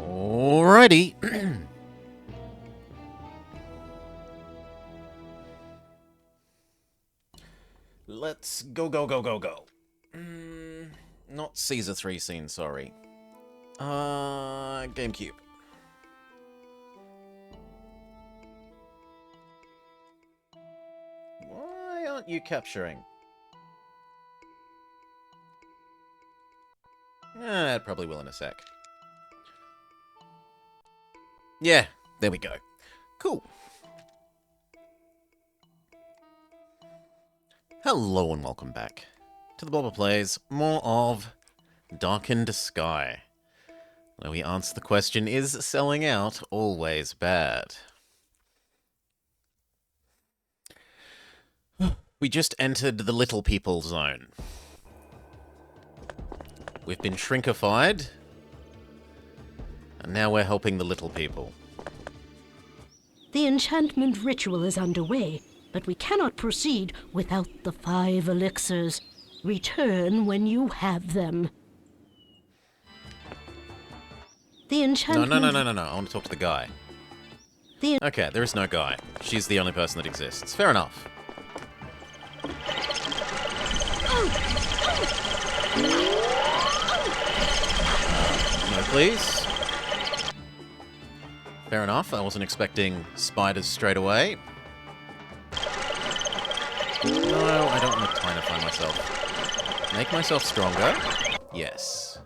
Alrighty. Let's go. Not Caesar 3 scene, sorry. GameCube. Why aren't you capturing? It probably will in a sec. Yeah, there we go. Cool. Hello and welcome back to the Bobber Plays more of Darkened Skye, where we answer the question, is selling out always bad? We just entered the little people zone. We've been shrinkified, and now we're helping the little people. The enchantment ritual is underway, but we cannot proceed without the 5 elixirs. Return when you have them. The enchantment... No. I want to talk to the guy. Okay, there is no guy. She's the only person that exists. Fair enough. No, please. Fair enough. I wasn't expecting spiders straight away. No, I don't want to tinify myself. Make myself stronger. Yes.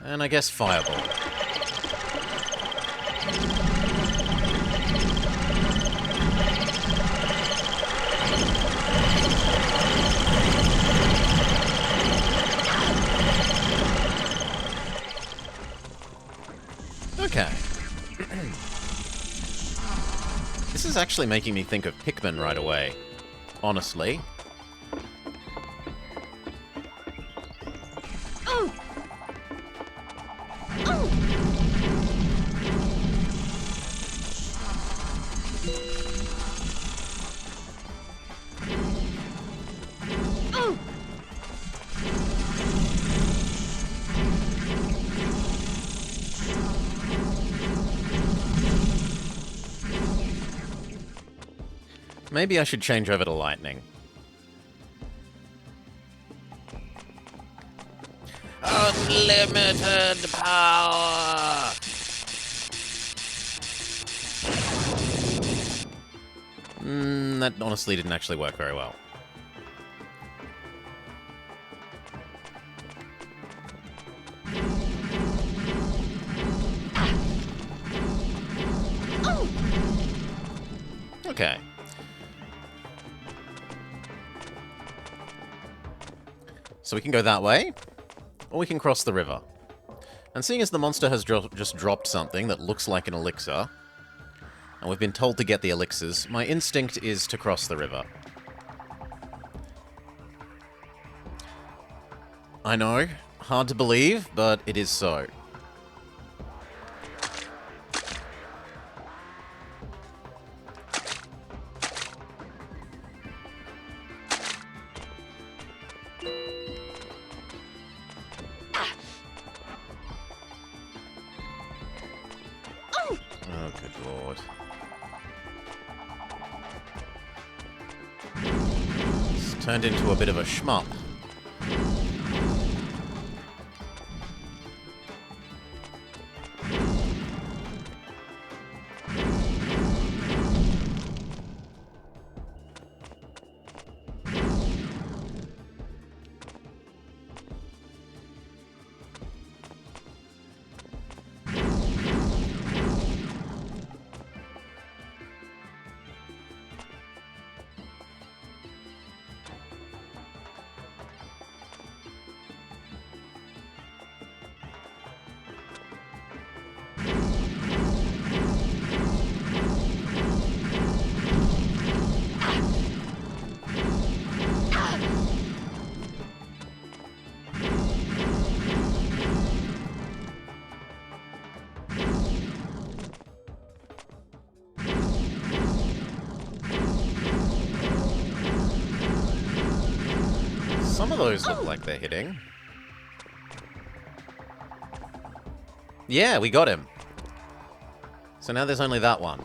And I guess fireball. Okay. This is actually making me think of Pikmin right away. Honestly. Maybe I should change over to lightning. Unlimited power! That honestly didn't actually work very well. Okay. So we can go that way, or we can cross the river. And seeing as the monster has just dropped something that looks like an elixir, and we've been told to get the elixirs, my instinct is to cross the river. I know, hard to believe, but it is so. Oh, good lord. It's turned into a bit of a shmup. Some of those look like they're hitting. Yeah, we got him. So now there's only that one.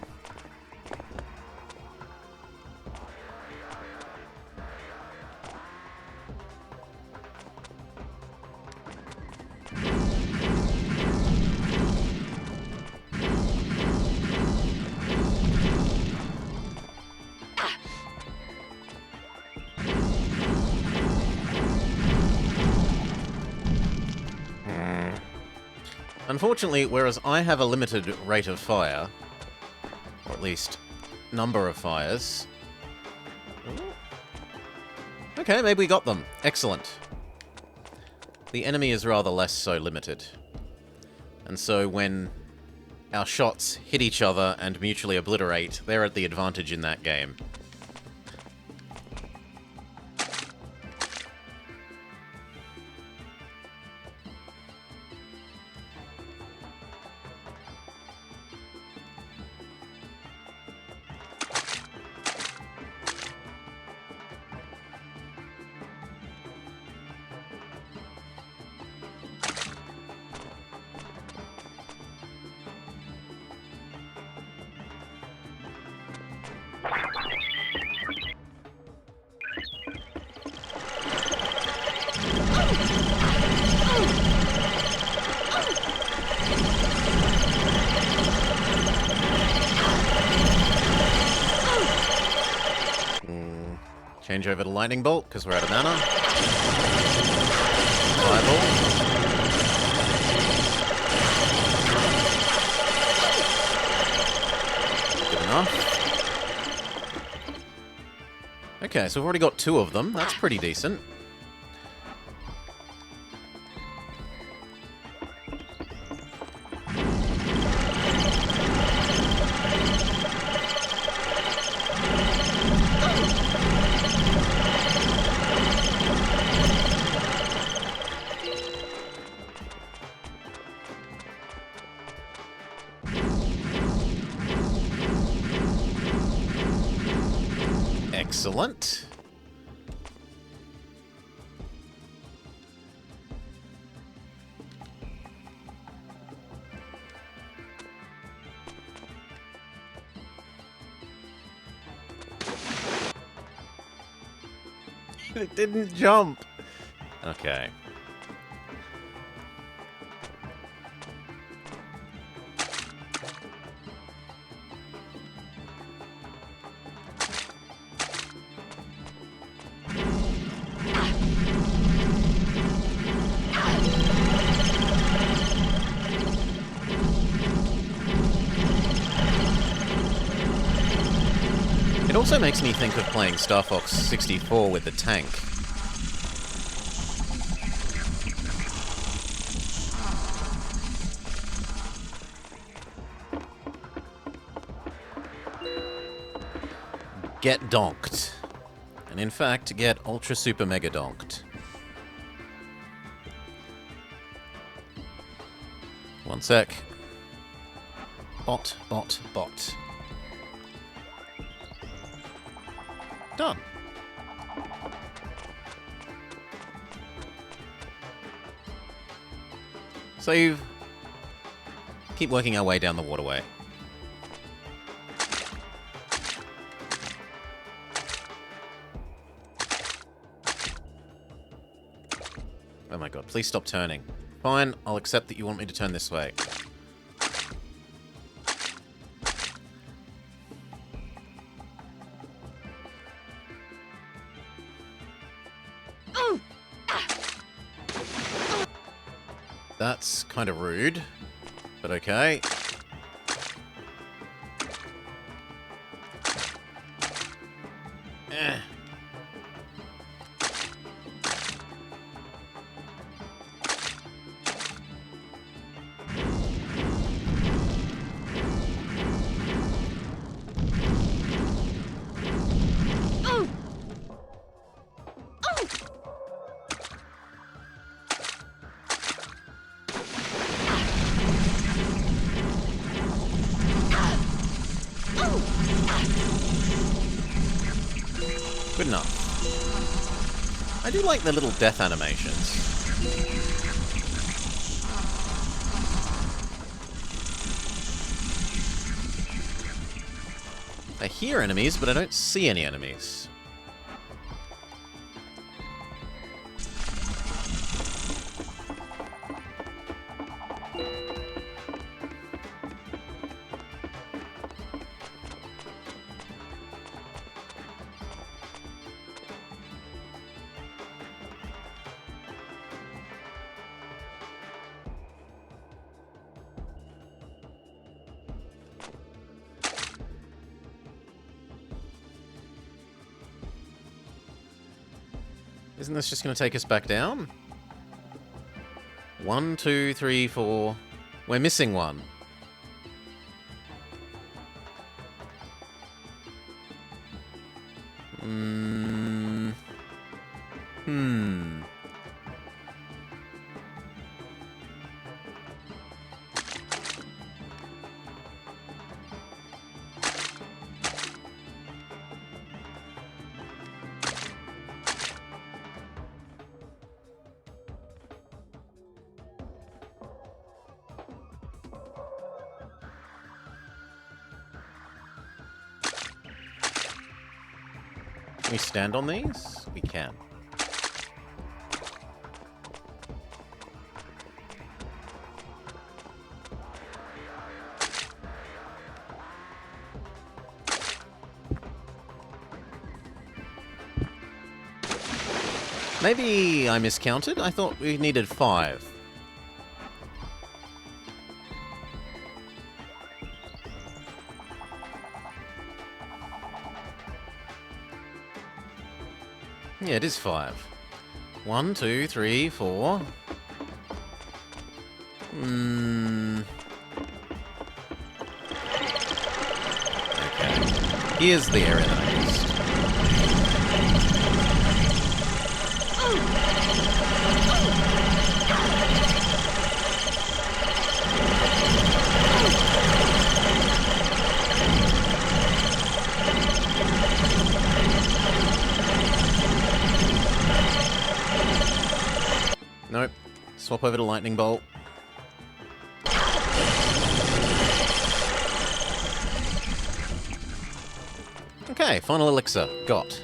Unfortunately, whereas I have a limited rate of fire, or at least number of fires... Okay, maybe we got them. Excellent. The enemy is rather less so limited. And so when our shots hit each other and mutually obliterate, they're at the advantage in that game. Change over to Lightning Bolt, because we're out of mana. Fireball. Good enough. Okay, so we've already got 2 of them. That's pretty decent. Excellent. It didn't jump. Okay. It also makes me think of playing Star Fox 64 with the tank. Get donked. And in fact, get ultra super mega donked. One sec. Bot, bot, bot. Done. Save. Keep working our way down the waterway. Oh my god, please stop turning. Fine, I'll accept that you want me to turn this way. That's kind of rude, but okay. Eh. Good enough. I do like the little death animations. I hear enemies, but I don't see any enemies. Isn't this just going to take us back down? 1, 2, 3, 4. We're missing one. Can we stand on these? We can. Maybe I miscounted. I thought we needed 5. Yeah, it is 5. 1, 2, 3, 4. Okay. Here's the area that I missed. Nope. Swap over to lightning bolt. Okay, final elixir. Got.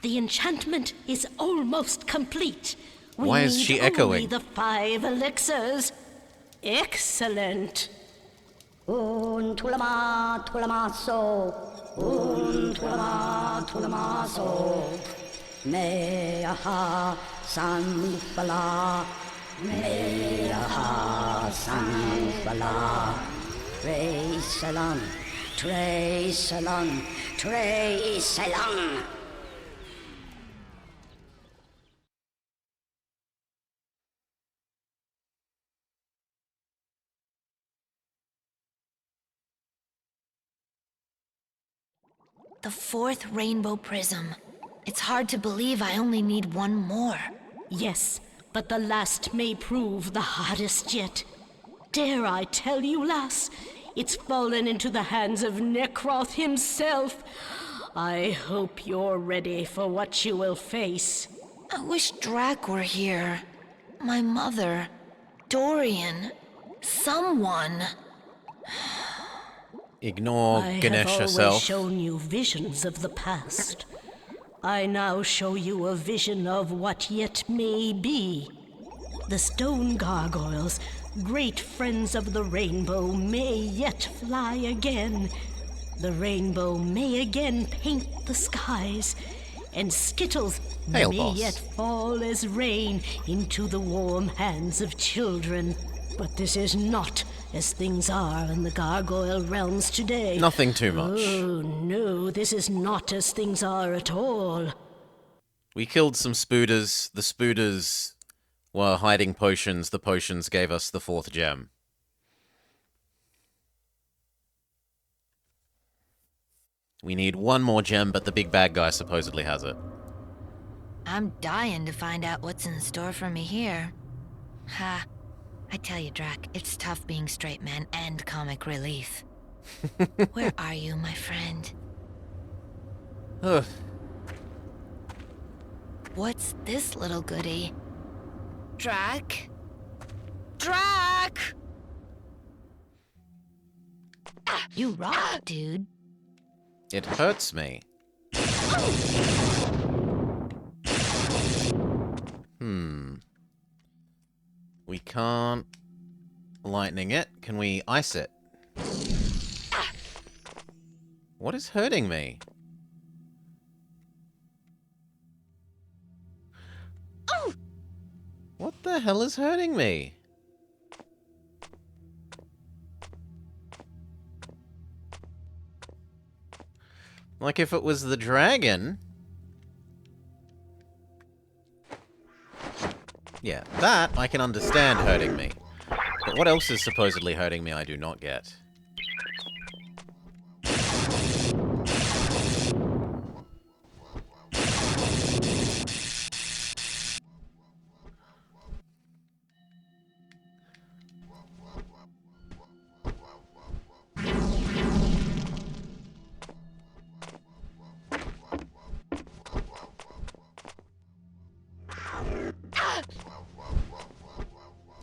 The enchantment is almost complete. We Why is she need echoing? only the 5 elixirs. Excellent. Tulama, tulamaso. Tulama, tulamaso. Meaha sanfala. Meaha sanfala. Tre salam. Tre salam. Tre salam. The 4th rainbow prism. It's hard to believe I only need 1 more. Yes, but the last may prove the hardest yet. Dare I tell you, lass, it's fallen into the hands of Necroth himself. I hope you're ready for what you will face. I wish Drac were here. My mother. Dorian. Someone. Ignore I Ganesh have always herself. shown you visions of the past. I now show you a vision of what yet may be. The stone gargoyles, great friends of the rainbow, may yet fly again. The rainbow may again paint the skies, and skittles Hail, may boss. yet fall as rain into the warm hands of children. But this is not as things are in the gargoyle realms today. Nothing too much. Oh, no, this is not as things are at all. We killed some spooders. The spooders were hiding potions. The potions gave us the 4th gem. We need 1 more gem, but the big bad guy supposedly has it. I'm dying to find out what's in store for me here. Ha. I tell you, Drac, it's tough being straight man and comic relief. Where are you, my friend? Ugh. What's this little goody? Drac? Drac! You rock, dude. It hurts me. We can't lightning it. Can we ice it? What is hurting me? What the hell is hurting me? Like if it was the dragon... Yeah, that I can understand hurting me. But what else is supposedly hurting me I do not get.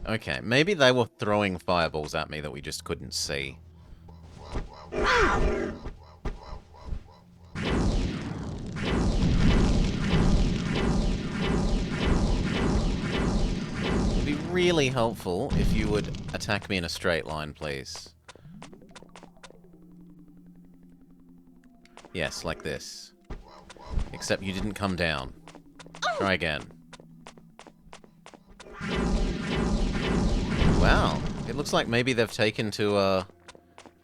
Okay, maybe they were throwing fireballs at me that we just couldn't see. It'd be really helpful if you would attack me in a straight line, please. Yes, like this. Except you didn't come down. Try again. Wow, it looks like maybe they've taken to,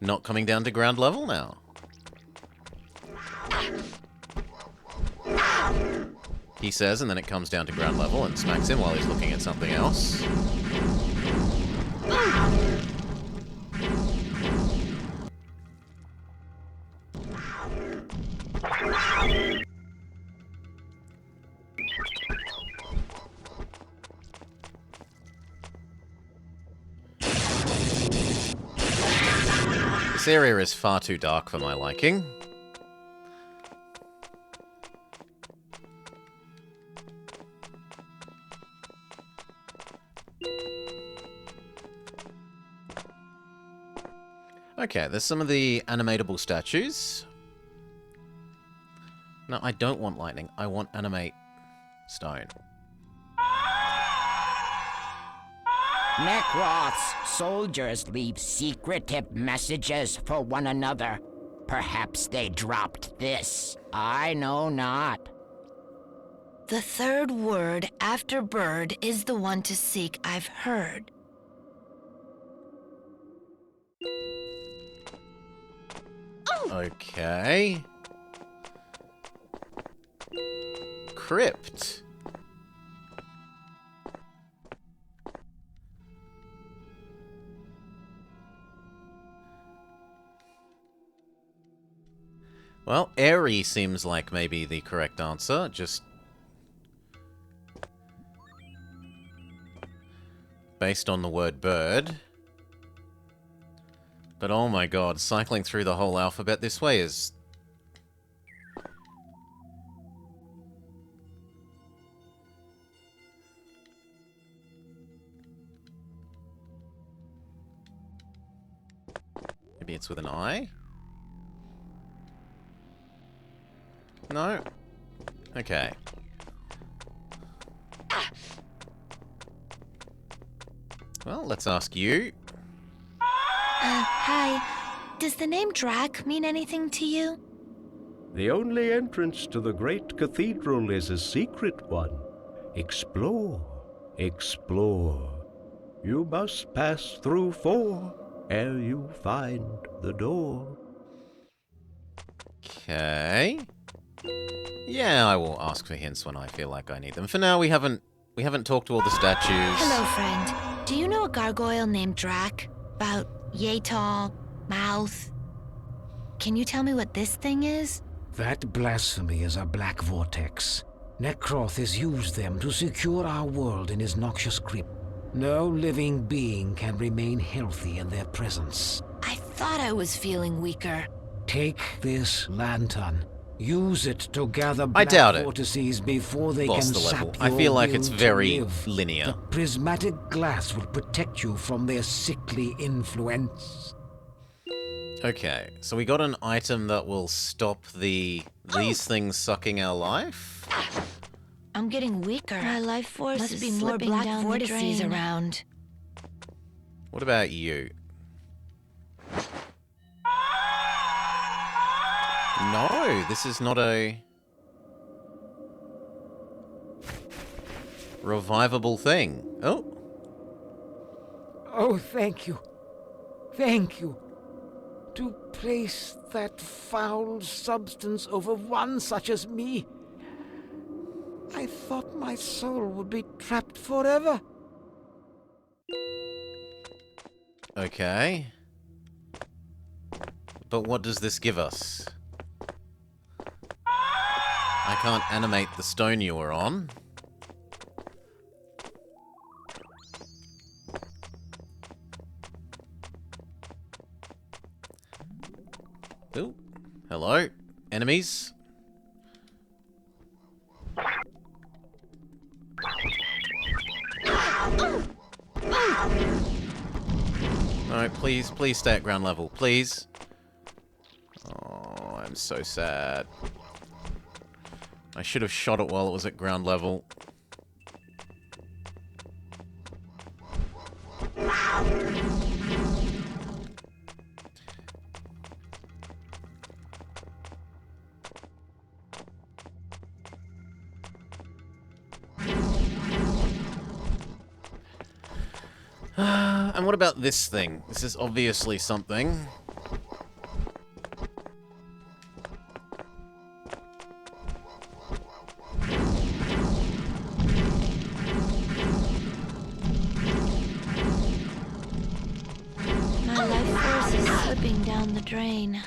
not coming down to ground level now. He says, and then it comes down to ground level and smacks him while he's looking at something else. This area is far too dark for my liking. Okay, there's some of the animatable statues. No, I don't want lightning. I want animate stone. Necroth's soldiers leave secretive messages for one another. Perhaps they dropped this. I know not. The third word after bird is the one to seek, I've heard. Okay. Crypt. Well, airy seems like maybe the correct answer, just based on the word bird. But oh my god, cycling through the whole alphabet this way is... Maybe it's with an I? No? Okay. Well, let's ask you. Hi. Does the name Drac mean anything to you? The only entrance to the great cathedral is a secret one. Explore, explore. You must pass through 4 ere you find the door. Okay. Yeah, I will ask for hints when I feel like I need them. For now, we haven't talked to all the statues. Hello, friend. Do you know a gargoyle named Drac? About yay tall, mouth? Can you tell me what this thing is? That blasphemy is a black vortex. Necroth has used them to secure our world in his noxious grip. No living being can remain healthy in their presence. I thought I was feeling weaker. Take this lantern. Use it to gather I black doubt it. vortices before they Lost can the level. sap I your feel like will it's to very live. linear. The prismatic glass will protect you from their sickly influence. Okay, so we got an item that will stop these things sucking our life. I'm getting weaker. My life force Must is be more slipping black down the vortices drain. around. What about you? No, this is not a revivable thing. Oh, Oh, thank you. Thank you. To place that foul substance over one such as me. I thought my soul would be trapped forever. okay. But what does this give us? I can't animate the stone you were on. Ooh, hello, enemies. Alright, please stay at ground level, please. Oh, I'm so sad. I should have shot it while it was at ground level. And what about this thing? This is obviously something. My life force is slipping down the drain.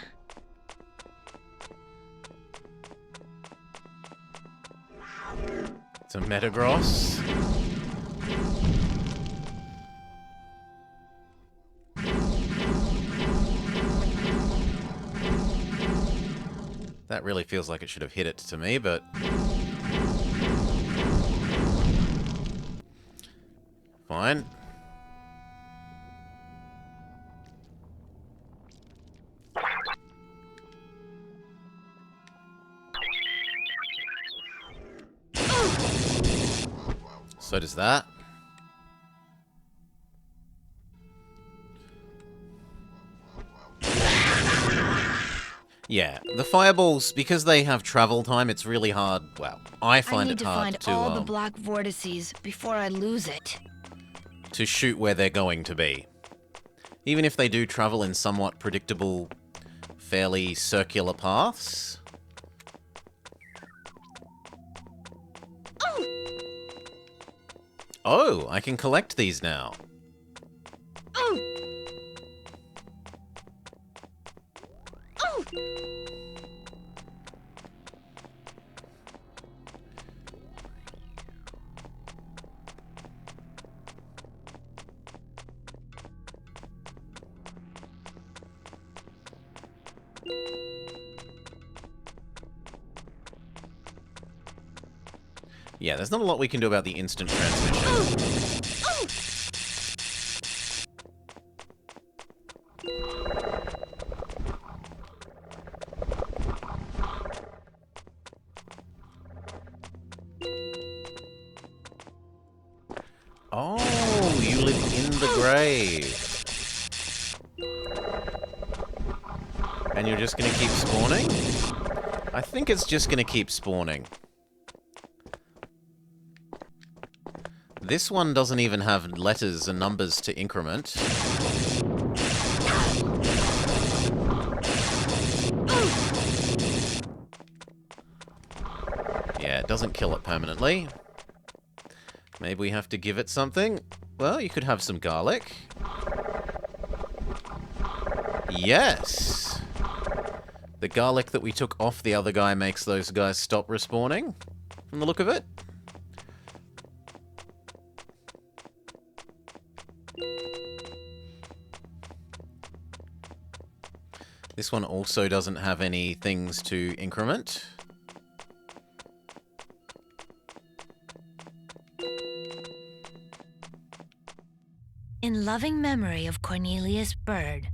It's a Metagross. That really feels like it should have hit it to me, but... fine. So does that. Yeah, the fireballs, because they have travel time, it's really hard. Well, I find it hard to find all the black vortices before I lose it. to shoot where they're going to be. Even if they do travel in somewhat predictable, fairly circular paths. Oh, I can collect these now. Yeah, there's not a lot we can do about the instant transmission. Oh, you live in the grave. And you're just gonna keep spawning? I think it's just gonna keep spawning. This one doesn't even have letters and numbers to increment. Yeah, it doesn't kill it permanently. Maybe we have to give it something. Well, you could have some garlic. Yes! The garlic that we took off the other guy makes those guys stop respawning, from the look of it. This one also doesn't have any things to increment. In loving memory of Cornelius Bird,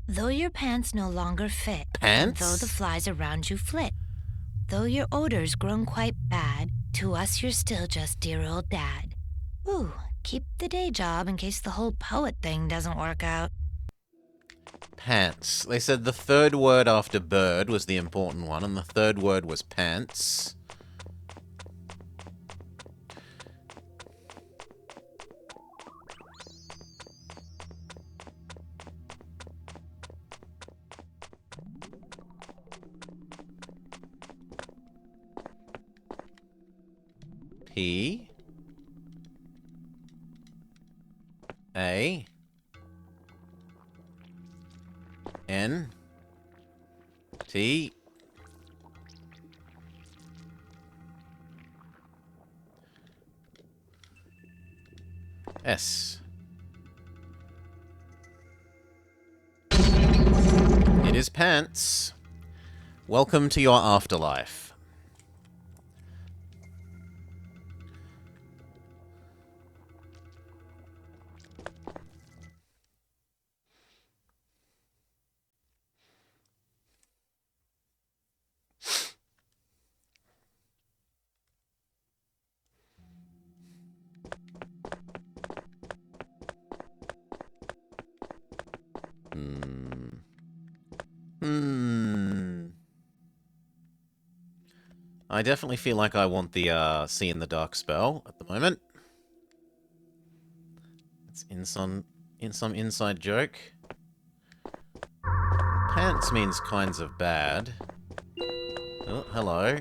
though your pants no longer fit, and though the Pants? flies around you flit, though your odor's grown quite bad, to us you're still just dear old dad. Ooh, keep the day job in case the whole poet thing doesn't work out. Pants. They said the third word after bird was the important one, and the third word was pants. P A N T S. It is pants. Welcome to your afterlife. I definitely feel like I want the See in the Dark spell at the moment. It's in some inside joke. Pants means kinds of bad. Oh, hello.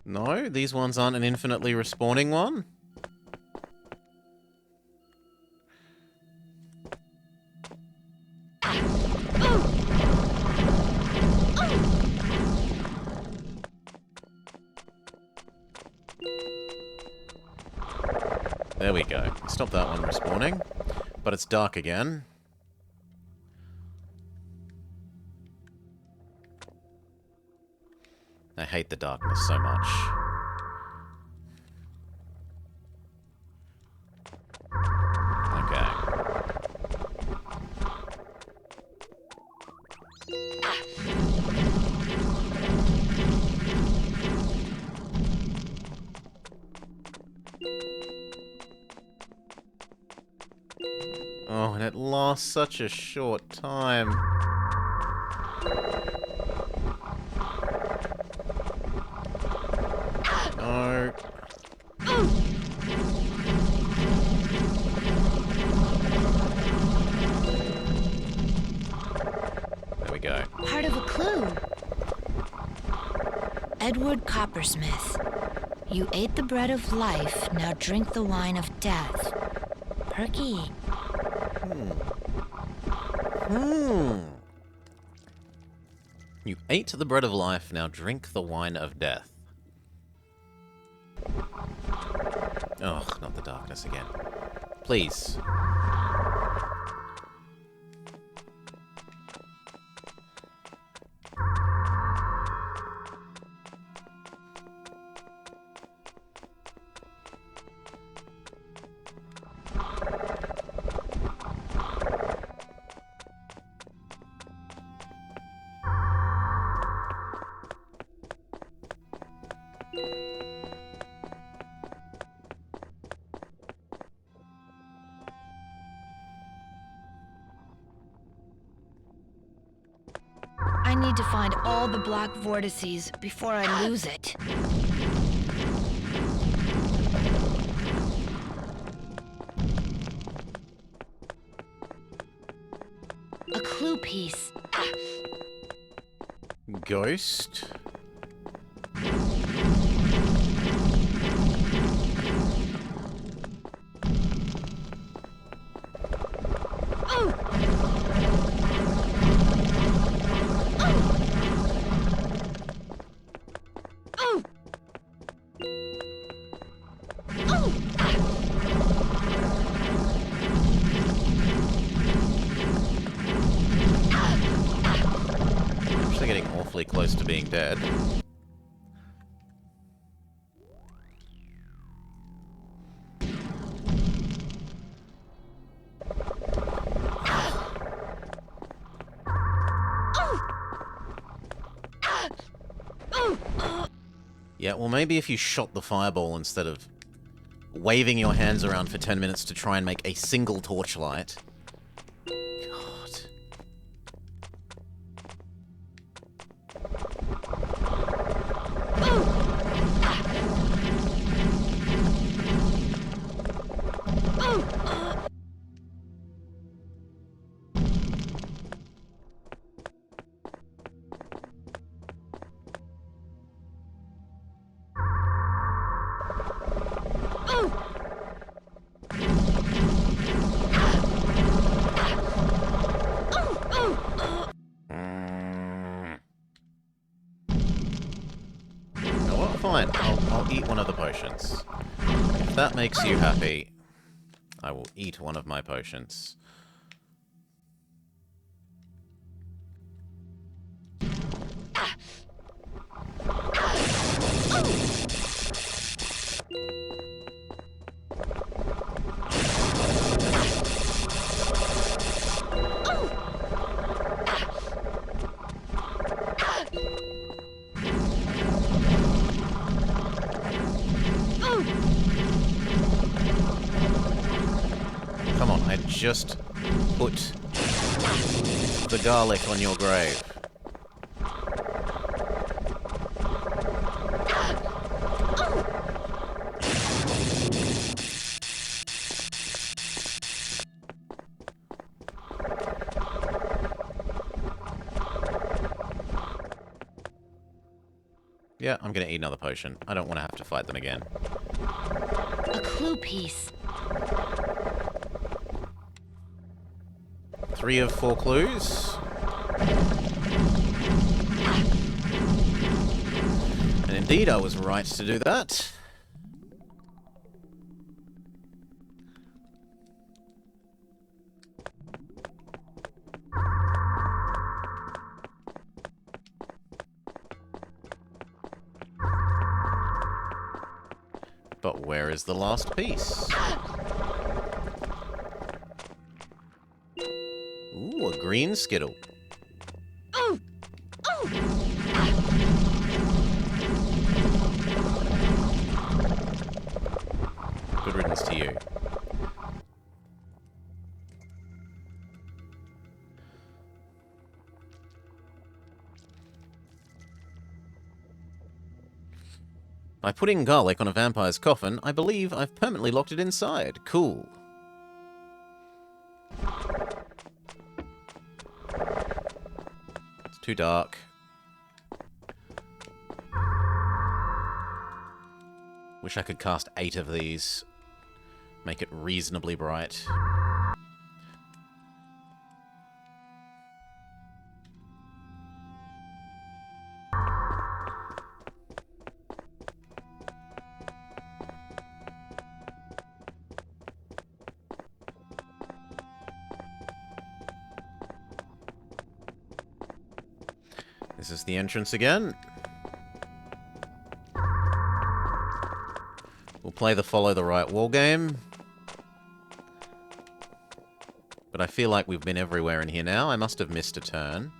No, these ones aren't an infinitely respawning one. There we go. Stop that one respawning. But it's dark again. I hate the darkness so much. Okay. Oh, and it lasts such a short time. No. There we go. Part of a clue. Edward Coppersmith. You ate the bread of life, now drink the wine of death. Perky. You ate the bread of life, now drink the wine of death. Ugh, not the darkness again. Please. I need to find all the black vortices before I lose it. A clue piece. Ghost? Actually getting awfully close to being dead. Yeah, well maybe if you shot the fireball instead of waving your hands around for 10 minutes to try and make a single torchlight. God. Fine, I'll eat one of the potions. If that makes you happy, I will eat one of my potions. Come on, I just put the garlic on your grave. Yeah, I'm gonna eat another potion. I don't want to have to fight them again. A clue piece. 3 of 4 clues. And indeed, I was right to do that. But where is the last piece? Ooh, a green skittle. Good riddance to you. By putting garlic on a vampire's coffin, I believe I've permanently locked it inside. Cool. It's too dark. Wish I could cast 8 of these. Make it reasonably bright. This is the entrance again. We'll play the follow the right wall game. But I feel like we've been everywhere in here now. I must have missed a turn.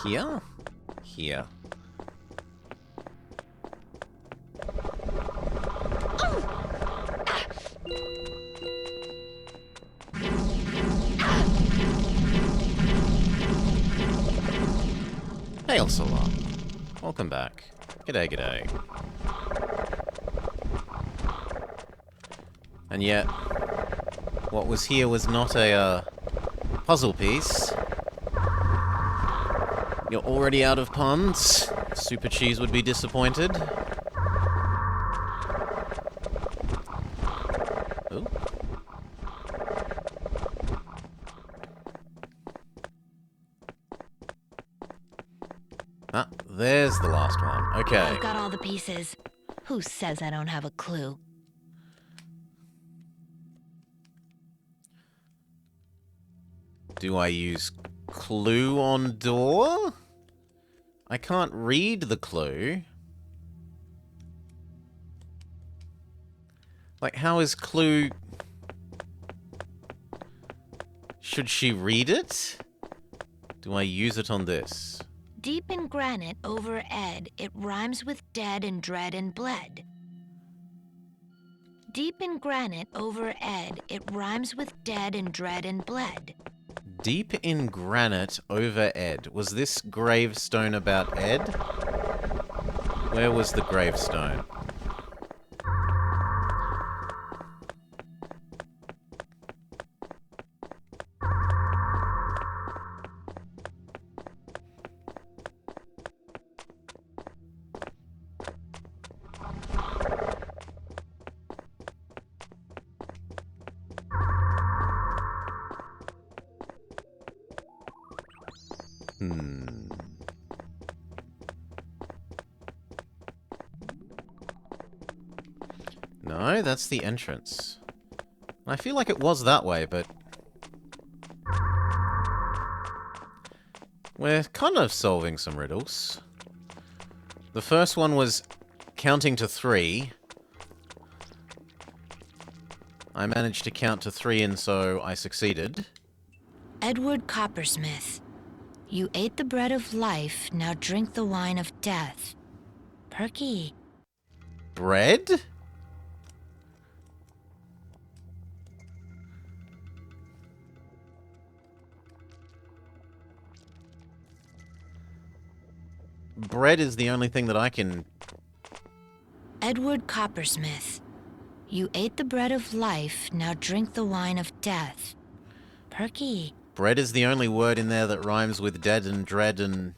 Here? Here. Hail Salah. Welcome back. G'day, g'day. And yet, what was here was not a puzzle piece. You're already out of puns. Super Cheese would be disappointed. Ooh. Ah, there's the last one. Okay. I've got all the pieces. Who says I don't have a clue? Do I use clue on door? I can't read the clue. Like, how is clue... Should she read it? Do I use it on this? Deep in granite over Ed, it rhymes with dead and dread and bled. Deep in granite over Ed, it rhymes with dead and dread and bled. Deep in granite over Ed. Was this gravestone about Ed? Where was the gravestone? No, that's the entrance. I feel like it was that way, but... We're kind of solving some riddles. The first one was counting to 3. I managed to count to 3, and so I succeeded. Edward Coppersmith, you ate the bread of life, now drink the wine of death. Perky. Bread? Bread is the only thing that I can... Edward Coppersmith, you ate the bread of life, now drink the wine of death. Perky. Bread is the only word in there that rhymes with dead and dread and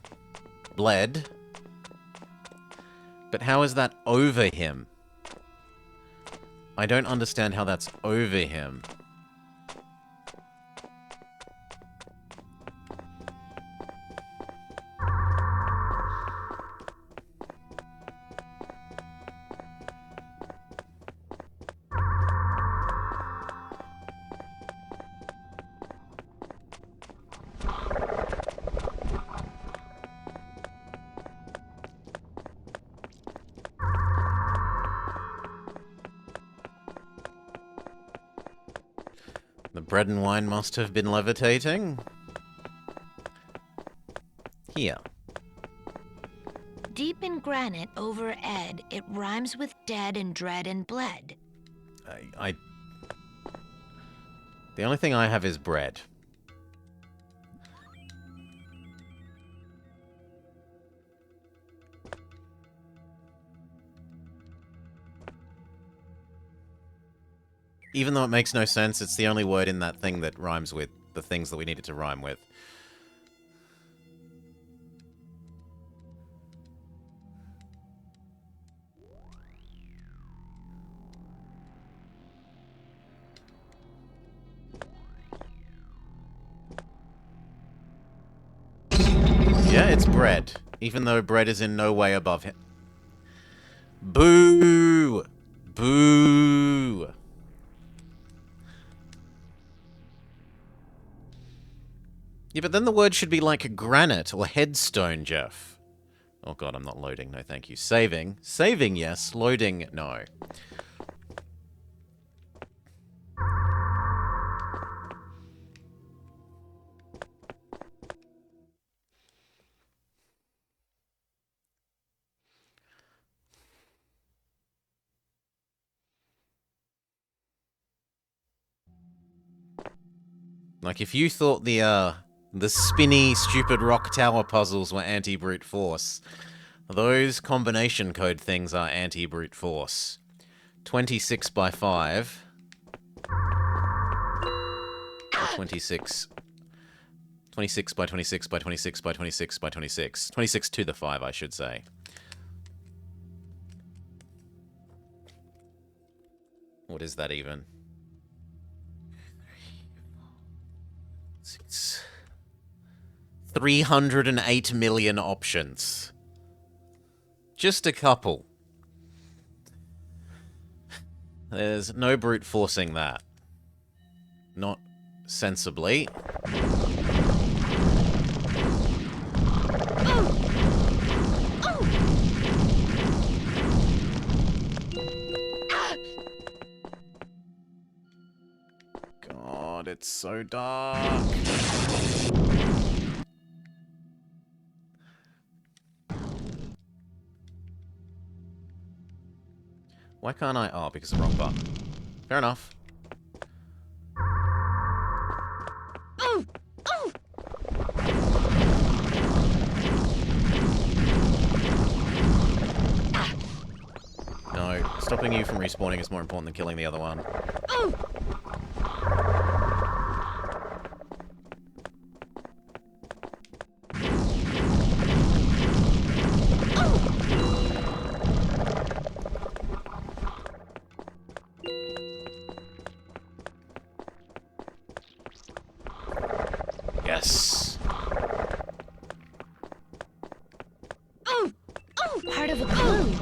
bled. But how is that over him? I don't understand how that's over him. The bread and wine must have been levitating. Here. Deep in granite over Ed, it rhymes with dead and dread and bled. The only thing I have is bread. Even though it makes no sense, it's the only word in that thing that rhymes with the things that we need it to rhyme with. Yeah, it's bread. Even though bread is in no way above him. Boo! Boo! Yeah, but then the word should be like granite or headstone, Jeff. Oh god, I'm not loading. No, thank you. Saving. Saving, yes. Loading, no. Like, if you thought the The spinny, stupid rock tower puzzles were anti-brute force. Those combination code things are anti-brute force. 26 by 5. 26 by 26 by 26 by 26 by 26. 26 to the 5, I should say. What is that even? 308 million options. Just a couple. There's no brute forcing that. Not sensibly. God, it's so dark. Why can't I? Oh, because the wrong button. Fair enough. No, stopping you from respawning is more important than killing the other one. Yes. Part of a clue.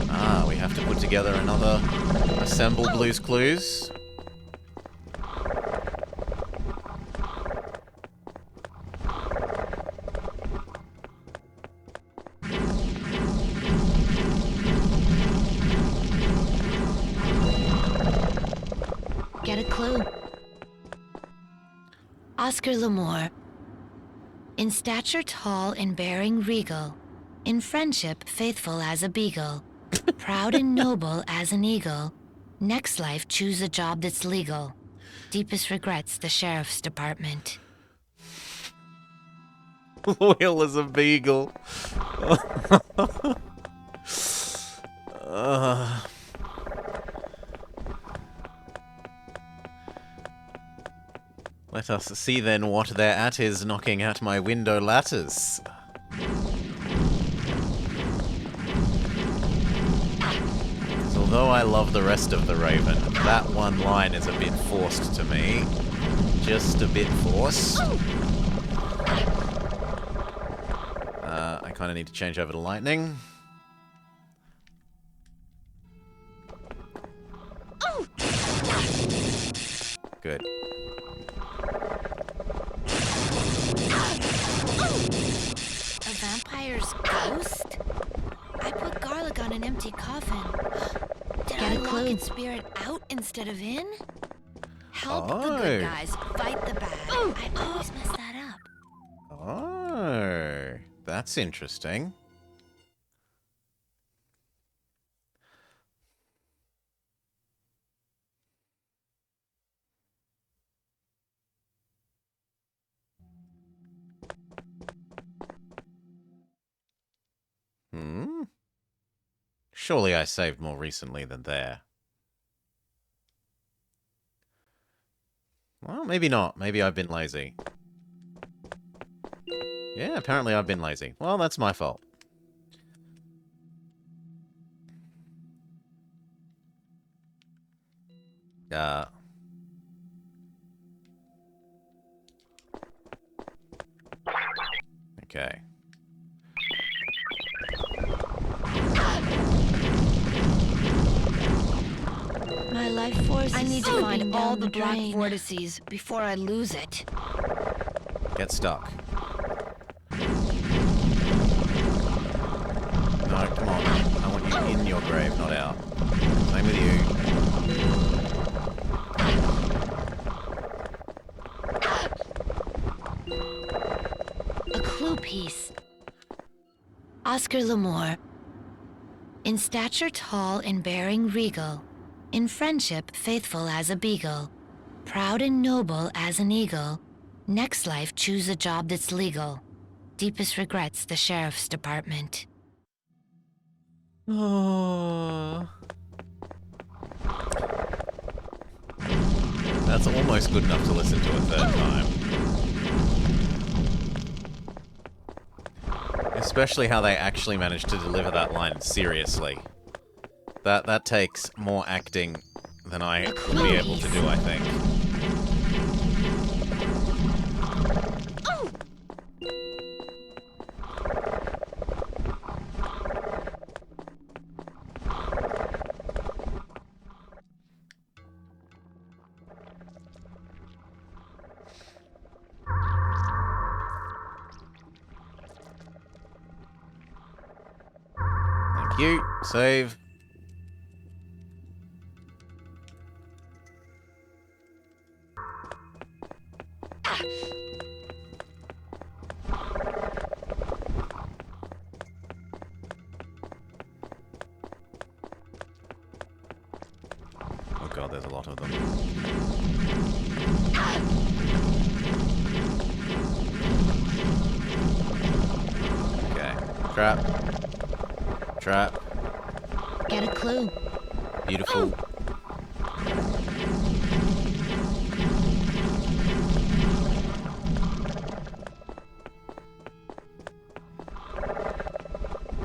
Ah, we have to put together another assemble Blue's Clues. Get a clue. Oscar L'Amour. In stature tall and bearing regal, in friendship faithful as a beagle, proud and noble as an eagle, next life choose a job that's legal. Deepest regrets, the Sheriff's Department. Loyal as a beagle. Let us see then what their at is knocking at my window latters. Although I love the rest of the Raven, that one line is a bit forced to me. Just a bit forced. I kind of need to change over to lightning. Good. A vampire's ghost? I put garlic on an empty coffin. Did I lock its spirit out instead of in? Help the good guys, fight the bad. I always mess that up. Oh, that's interesting. Surely I saved more recently than there. Well, maybe not. Maybe I've been lazy. Yeah, apparently I've been lazy. Well, that's my fault. Okay. My life force. I need to find all the black vortices before I lose it. Get stuck. No, come on. I want you in your grave, not out. Same with you. A clue piece. Oscar L'Amour. In stature tall and bearing regal, in friendship faithful as a beagle, proud and noble as an eagle, Next life, choose a job that's legal. Deepest regrets, the Sheriff's Department. Oh. That's almost good enough to listen to a third time. Especially how they actually managed to deliver that line seriously. That takes more acting than I will be able to do, I think. Thank you. Save. Oh god, there's a lot of them. Okay. Trap. Trap. Get a clue. Beautiful.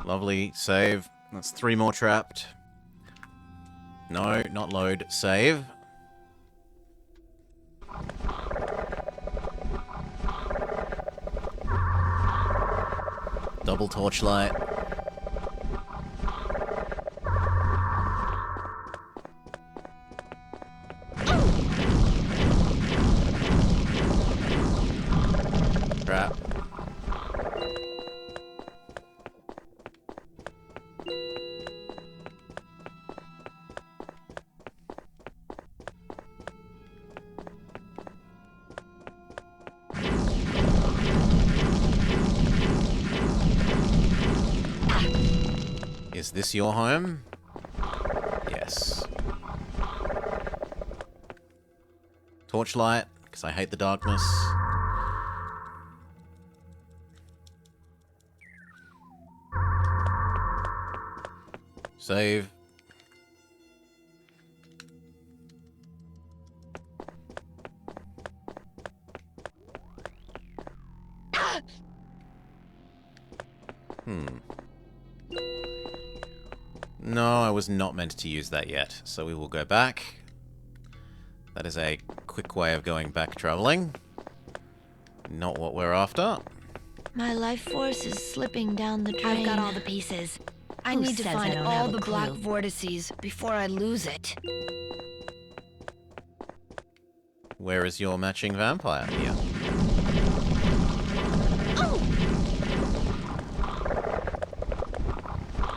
Lovely. Save. That's 3 more trapped. No, not load. Save. Double torchlight. Trap. Is this your home? Yes. Torchlight, because I hate the darkness. Save. No, I was not meant to use that yet, so we will go back. That is a quick way of going back traveling. Not what we're after. My life force is slipping down the drain. I've got all the pieces. I Who need to says I find don't all have a the black clue? vortices before I lose it. Where is your matching vampire here?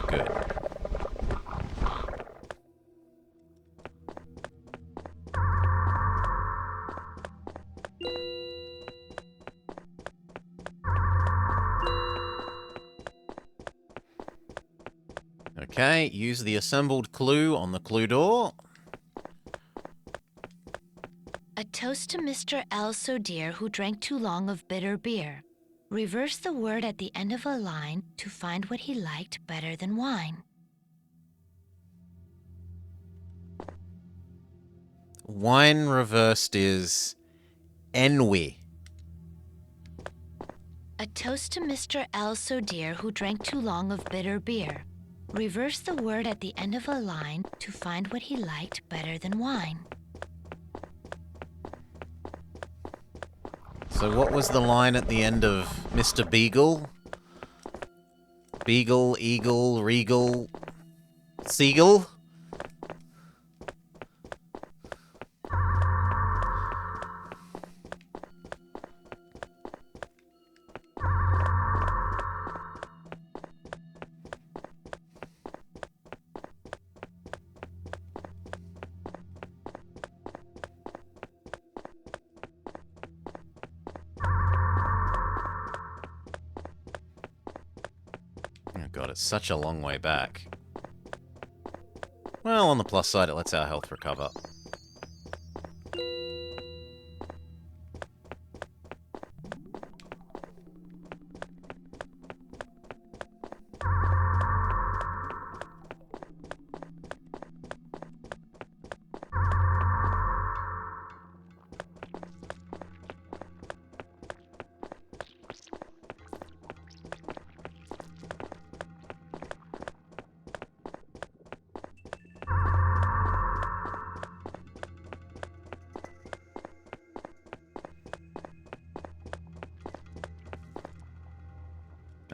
Good. Okay, use the assembled clue on the clue door. A toast to Mr. L. So dear who drank too long of bitter beer. Reverse the word at the end of a line to find what he liked better than wine. Wine reversed is enwy. A toast to Mr. L. So dear who drank too long of bitter beer. Reverse the word at the end of a line to find what he liked better than wine. So what was the line at the end of Mr. Beagle? Beagle, eagle, regal, seagull? Oh god, it's such a long way back. Well, on the plus side, it lets our health recover.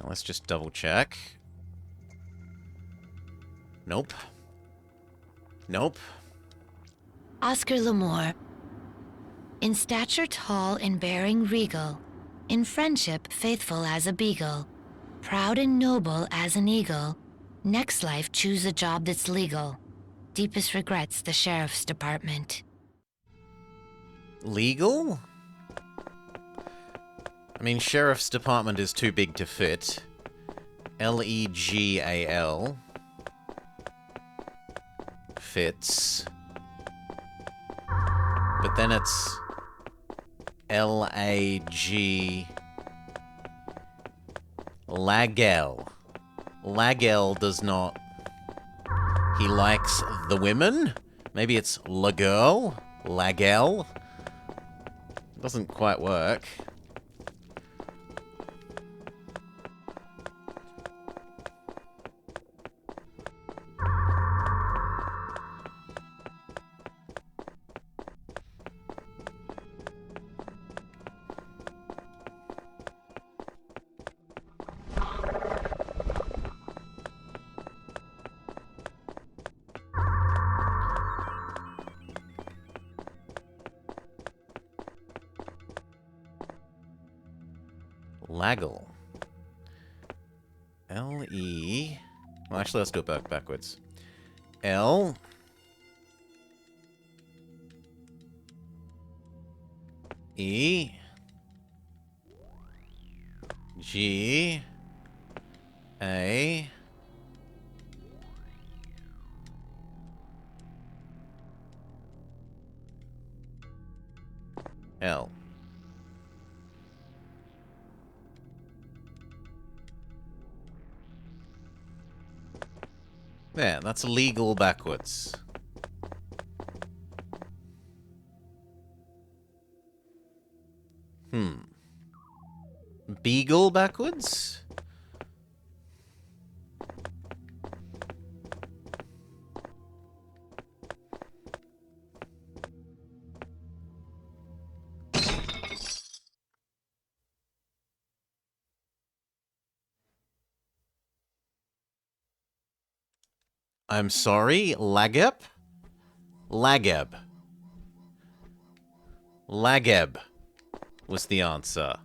let's just double check. Nope. Nope. Oscar L'Amour. In stature tall and bearing regal, in friendship faithful as a beagle, proud and noble as an eagle, next life choose a job that's legal. Deepest regrets, the Sheriff's Department. Legal? I mean, Sheriff's Department is too big to fit. Legal. Fits. But then it's Lag. Lagel. Lagel does not... He likes the women? Maybe it's la girl? Lagel? Doesn't quite work. Laggle. L-E... Well, actually, let's do it backwards. L... E... G... A... L. There, that's legal backwards. Beagle backwards? I'm sorry, Lageb? Lageb. Lageb was the answer.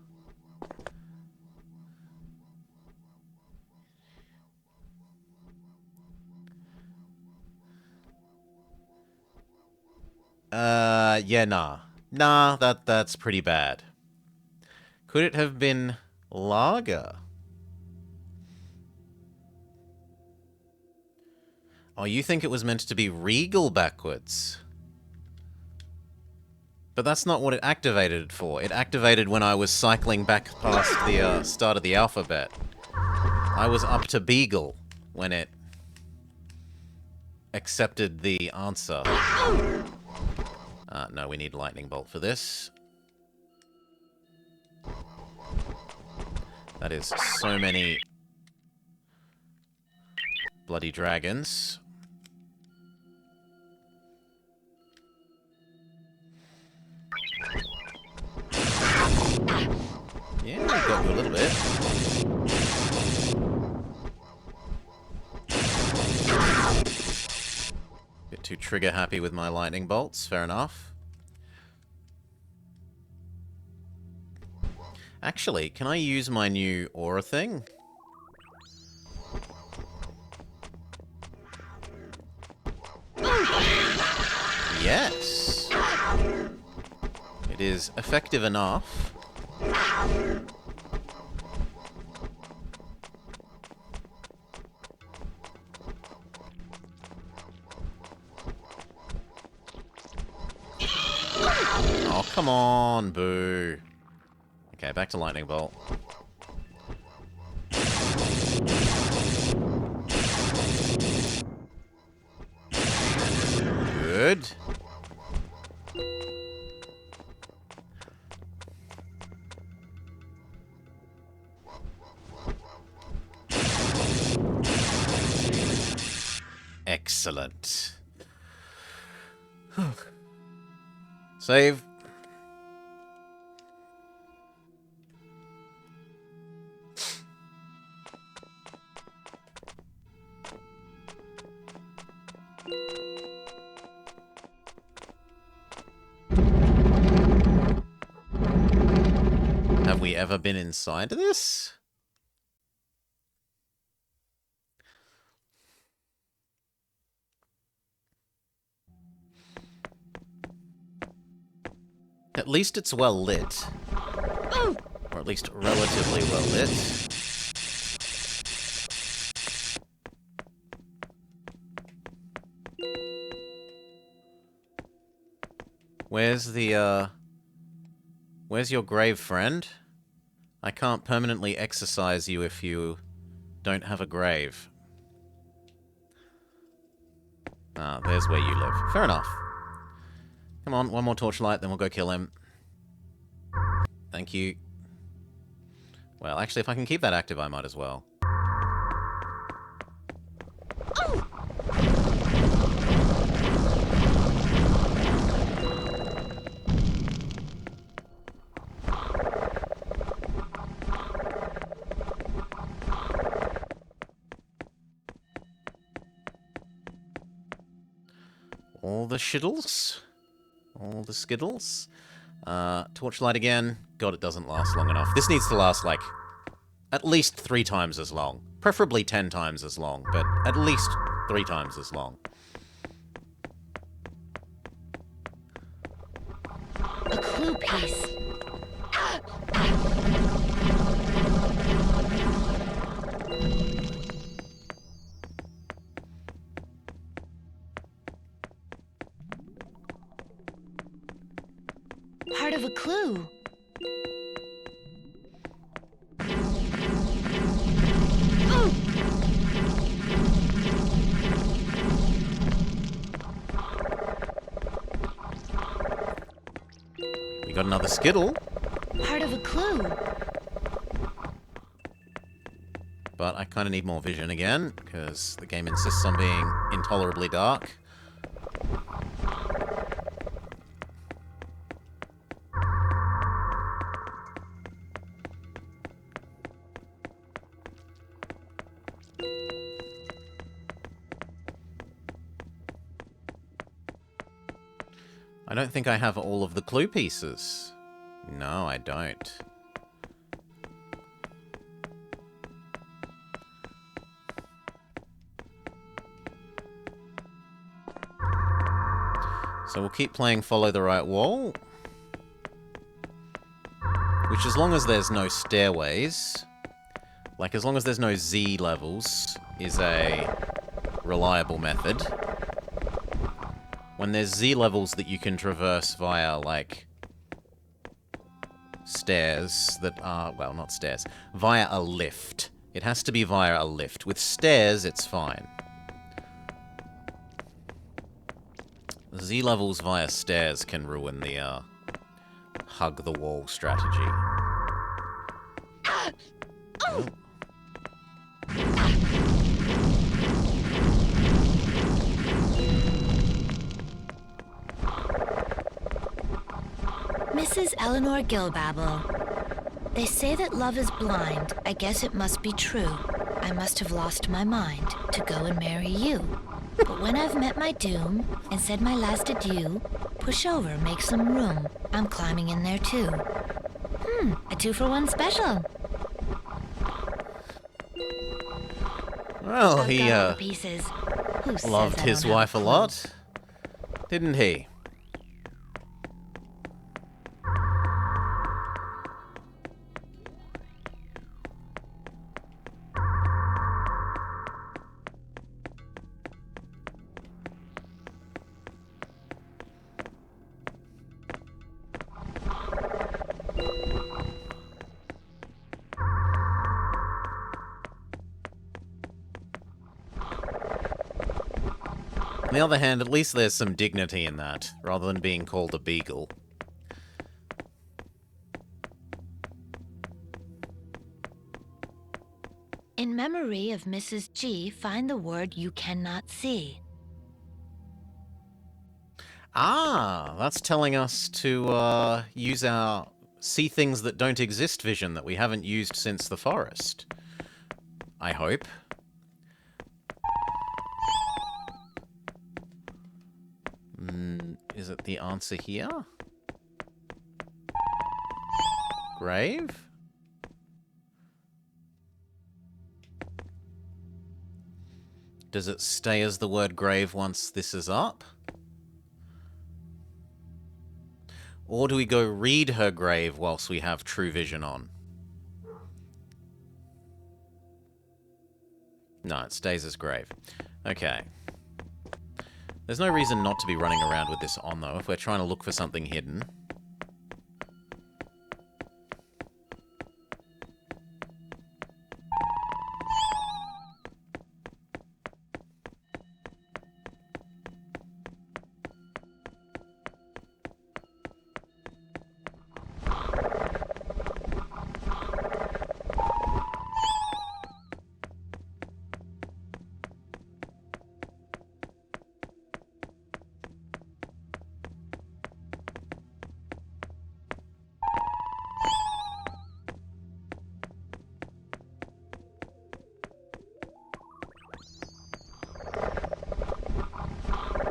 Yeah, nah. Nah, that's pretty bad. Could it have been lager? Oh, you think it was meant to be regal backwards? But that's not what it activated for. It activated when I was cycling back past the start of the alphabet. I was up to beagle when it accepted the answer. No, we need lightning bolt for this. That is so many bloody dragons. Yeah, we got you a little bit. Bit too trigger happy with my lightning bolts, fair enough. Actually, can I use my new aura thing? Yes! It is effective enough. Oh, come on, boo. Okay, back to lightning bolt. Good. Excellent. Save. ever been inside this? At least it's well lit. Or at least relatively well lit. Where's your grave friend? I can't permanently exorcise you if you don't have a grave. Ah, there's where you live. Fair enough. Come on, one more torchlight, then we'll go kill him. Thank you. Well, actually, if I can keep that active, I might as well. All the shiddles? All the skiddles? Torchlight again. God, it doesn't last long enough. This needs to last, like, at least 3 times as long. Preferably 10 times as long, but at least 3 times as long. A clue piece. Part of a clue. We got another skittle. Part of a clue. But I kind of need more vision again, because the game insists on being intolerably dark. I don't think I have all of the clue pieces. No, I don't. So we'll keep playing Follow the Right Wall. Which, as long as there's no stairways, like as long as there's no Z levels, is a reliable method. When there's Z levels that you can traverse via, like, stairs that are, well, not stairs, via a lift. It has to be via a lift. With stairs, it's fine. Z levels via stairs can ruin the, hug the wall strategy. Oh. Mrs. Eleanor Gilbabble. They say that love is blind. I guess it must be true. I must have lost my mind to go and marry you. But when I've met my doom and said my last adieu, push over, make some room. I'm climbing in there too. A 2-for-1 special. Well, I've he, got all the pieces. Who says loved I his don't have wife a clue? lot, didn't he? On the other hand, at least there's some dignity in that, rather than being called a beagle. In memory of Mrs. G, find the word you cannot see. Ah, that's telling us to use our see things that don't exist vision that we haven't used since the forest. I hope. Is it the answer here? Grave? Does it stay as the word grave once this is up? Or do we go read her grave whilst we have True Vision on? No, it stays as grave. Okay. There's no reason not to be running around with this on, though, if we're trying to look for something hidden.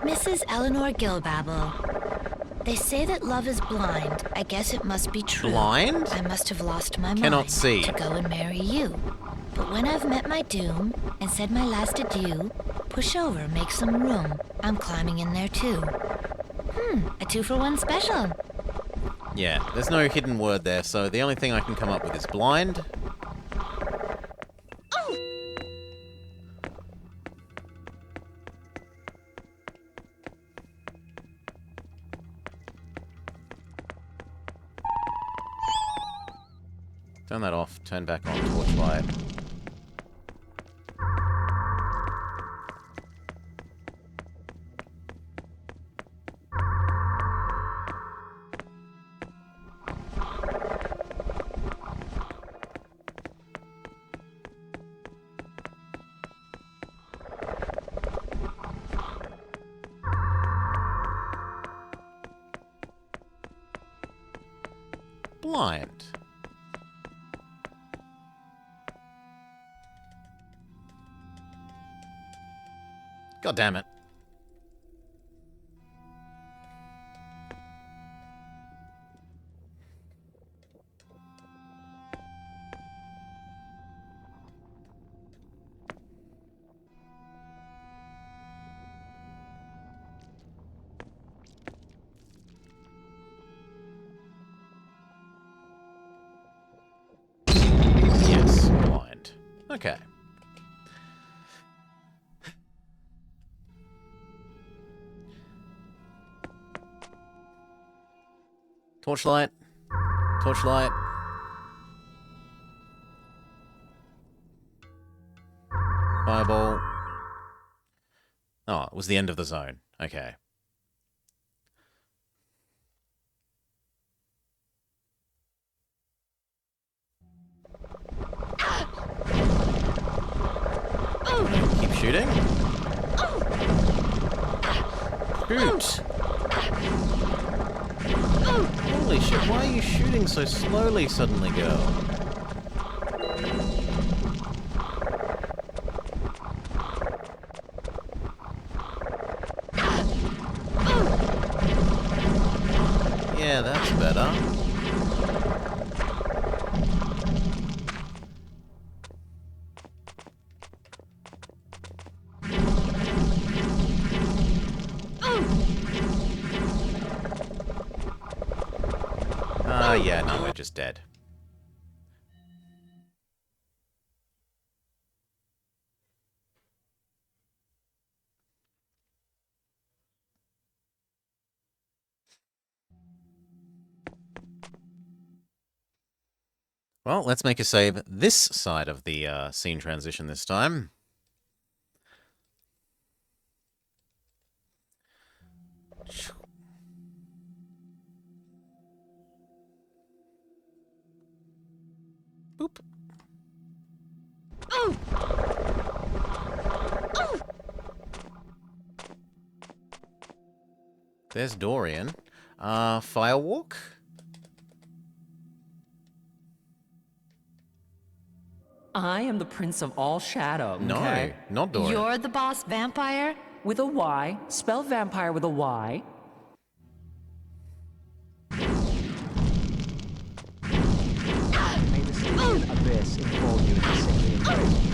Mrs. Eleanor Gilbabble. They say that love is blind. I guess it must be true. Blind? I must have lost my Cannot mind see. to go and marry you. But when I've met my doom and said my last adieu, push over, make some room. I'm climbing in there too. A 2-for-1 special. Yeah, there's no hidden word there, so the only thing I can come up with is blind. Turn that off, turn back on torchlight. Blind. God damn it. Yes, blind. Okay. Torchlight. Torchlight. Fireball. Oh, it was the end of the zone. Okay. Keep shooting. Shoot! Holy shit, why are you shooting so slowly suddenly, girl? Yeah, that's better. Yeah, no, we're just dead. Well, let's make a save this side of the scene transition this time. Boop. There's Dorian. Firewalk? I am the Prince of all Shadow. No, okay? not Dorian. You're the boss vampire? With a Y. Spell vampire with a Y. May the Stygian abyss enfold you in the sacred embrace.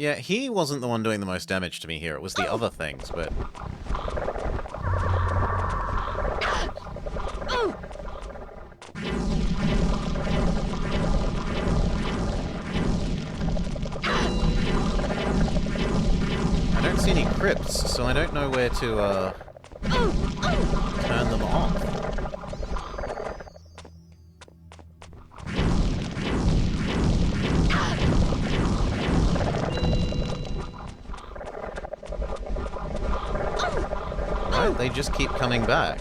Yeah, he wasn't the one doing the most damage to me here. It was the other things, but... I don't see any crypts, so I don't know where to, turn them off. Right, they just keep coming back.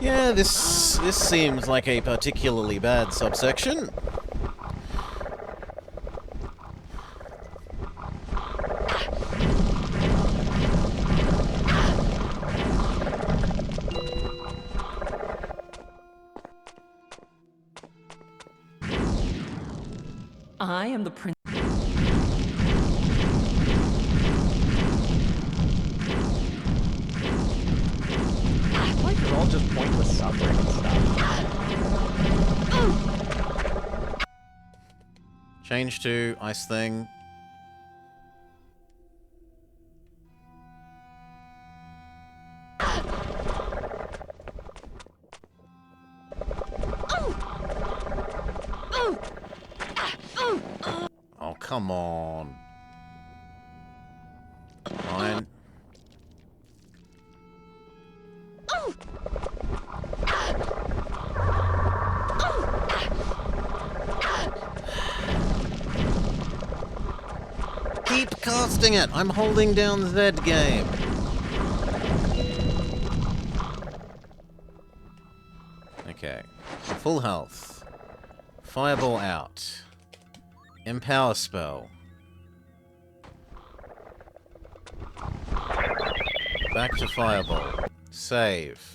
Yeah, this seems like a particularly bad subsection. I am the prince. Life is all just pointless suffering and stuff. Change to ice thing. Oh, come on. Fine. Keep casting it! I'm holding down Z game. Okay. Full health. Fireball out. Empower spell. Back to fireball. Save.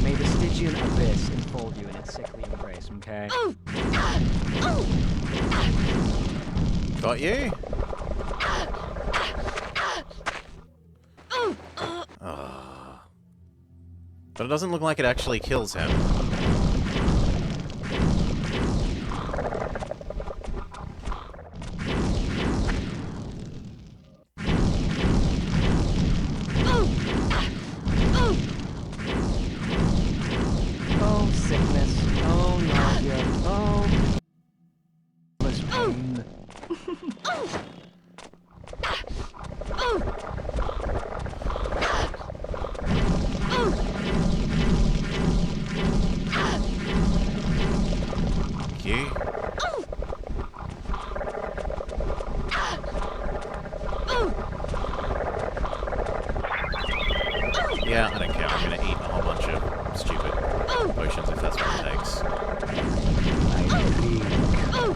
May the Stygian abyss enfold you in its sickly embrace, okay? Got you? But it doesn't look like it actually kills him. Oh, sickness. Oh, nausea. Oh, this pain. Thank you. Yeah, I don't care. I'm gonna eat a whole bunch of stupid potions if that's what it takes.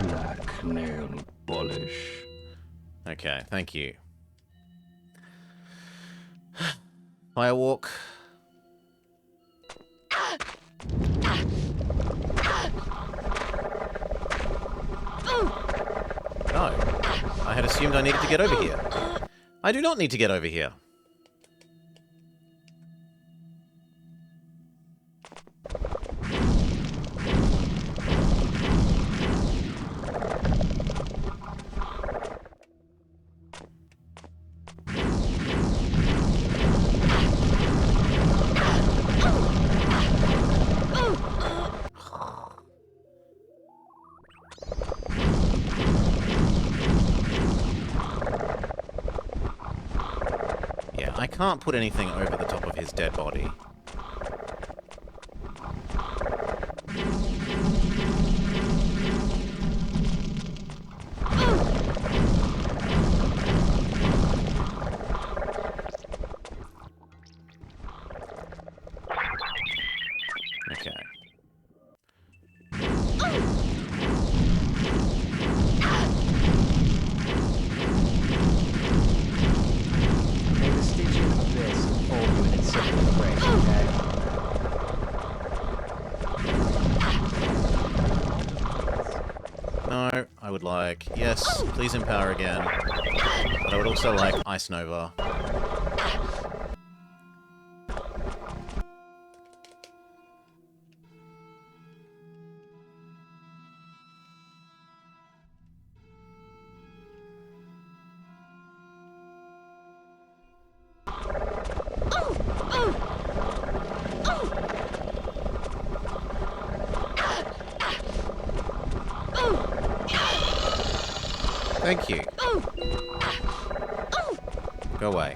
Black nail polish. Okay, thank you. Firewalk. No. I had assumed I needed to get over here. I do not need to get over here. I can't put anything over the top of his dead body. Okay. May the Stygian abyss enfold you in its sickly embrace, okay? No, I would like... Yes, please empower again. But I would also like Ice Nova. Thank you. Go away.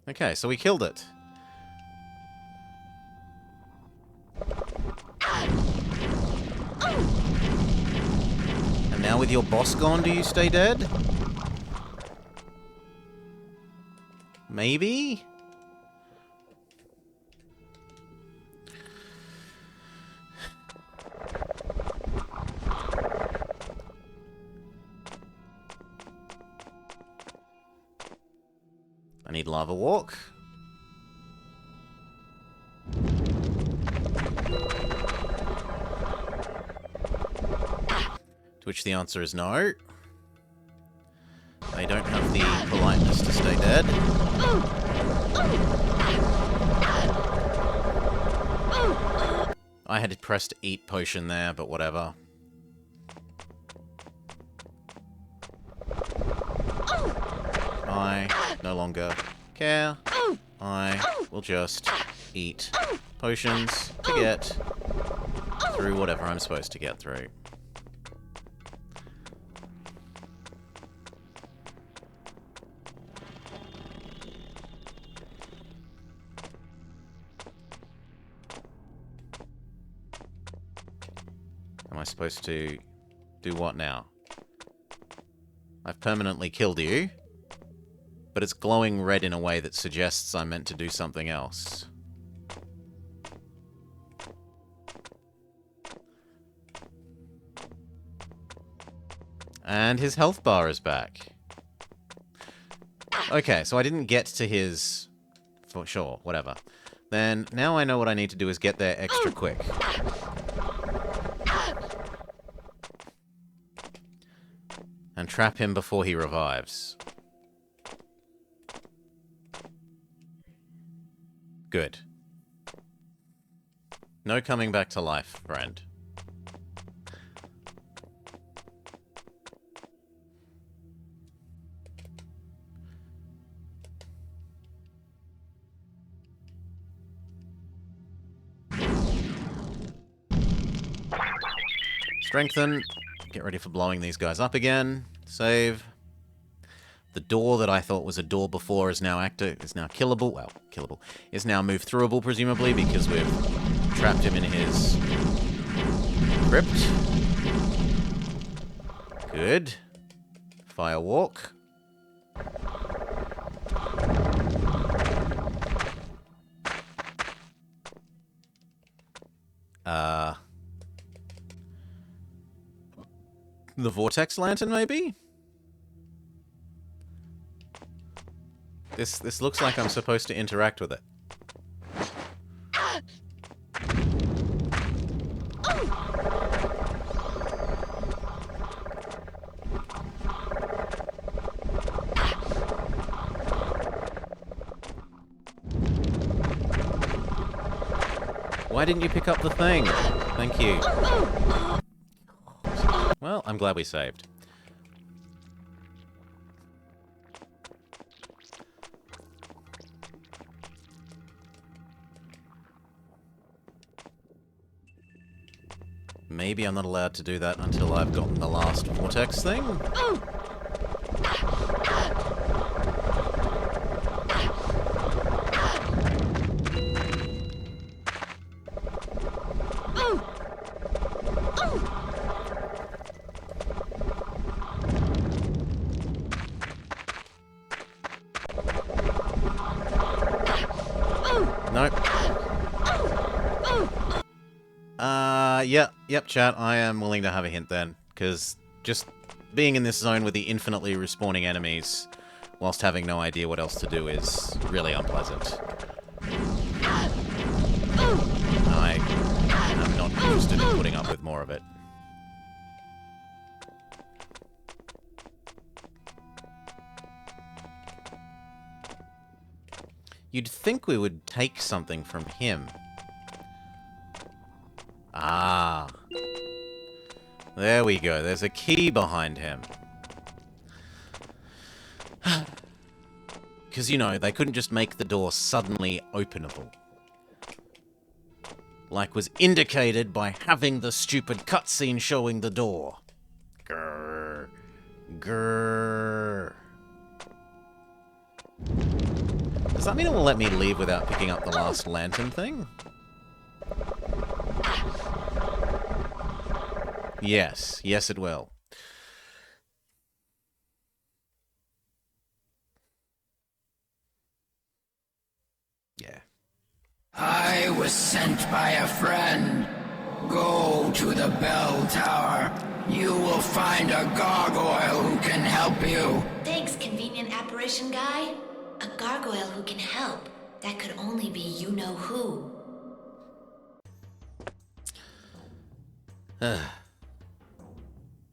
Okay, so we killed it. And now with your boss gone, do you stay dead? Maybe? I need Lava Walk. To which the answer is no. They don't have the politeness to stay dead. I had pressed Eat Potion there, but whatever. I no longer care. I will just eat potions to get through whatever I'm supposed to get through. Am I supposed to do what now? I've permanently killed you. But it's glowing red in a way that suggests I'm meant to do something else. And his health bar is back. Okay, so I didn't get to his... For sure, whatever. Then, now I know what I need to do is get there extra quick. And trap him before he revives. Good. No coming back to life, friend. Strengthen. Get ready for blowing these guys up again. Save. The door that I thought was a door before is now is now killable. Well, killable. Is now move throughable, presumably, because we've trapped him in his crypt. Good. Fire walk. The Vortex Lantern, maybe? This looks like I'm supposed to interact with it. Why didn't you pick up the thing? Thank you. Well, I'm glad we saved. Maybe I'm not allowed to do that until I've gotten the last vortex thing? Yep, chat, I am willing to have a hint then, because just being in this zone with the infinitely respawning enemies, whilst having no idea what else to do, is really unpleasant. I am not interested in putting up with more of it. You'd think we would take something from him. Ah. There we go. There's a key behind him. Because, you know, they couldn't just make the door suddenly openable. Like was indicated by having the stupid cutscene showing the door. Grrr. Grrr. Does that mean it will let me leave without picking up the last lantern thing? Yes. Yes, it will. Yeah. I was sent by a friend. Go to the bell tower. You will find a gargoyle who can help you. Thanks, convenient apparition guy. A gargoyle who can help. That could only be you-know-who.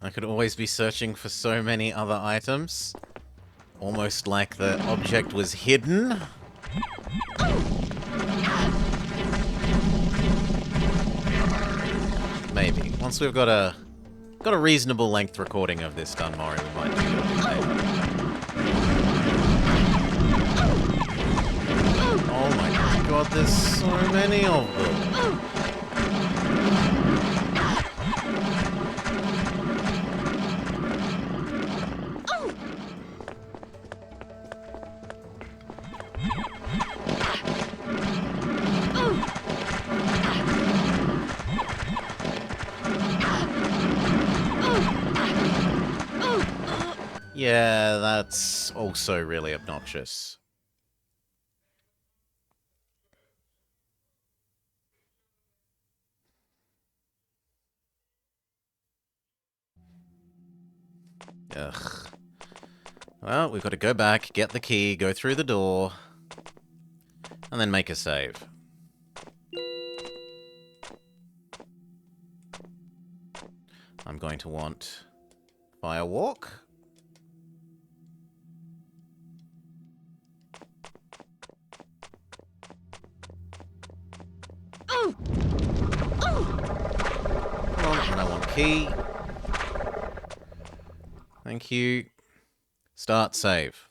I could always be searching for so many other items. Almost like the object was hidden. Maybe. Once we've got a reasonable length recording of this done, Mori, we might do it later. Oh my god, there's so many of them. Yeah, that's also really obnoxious. Ugh. Well, we've got to go back, get the key, go through the door, and then make a save. I'm going to want Firewalk. Come on, and I want key. Thank you. Start save.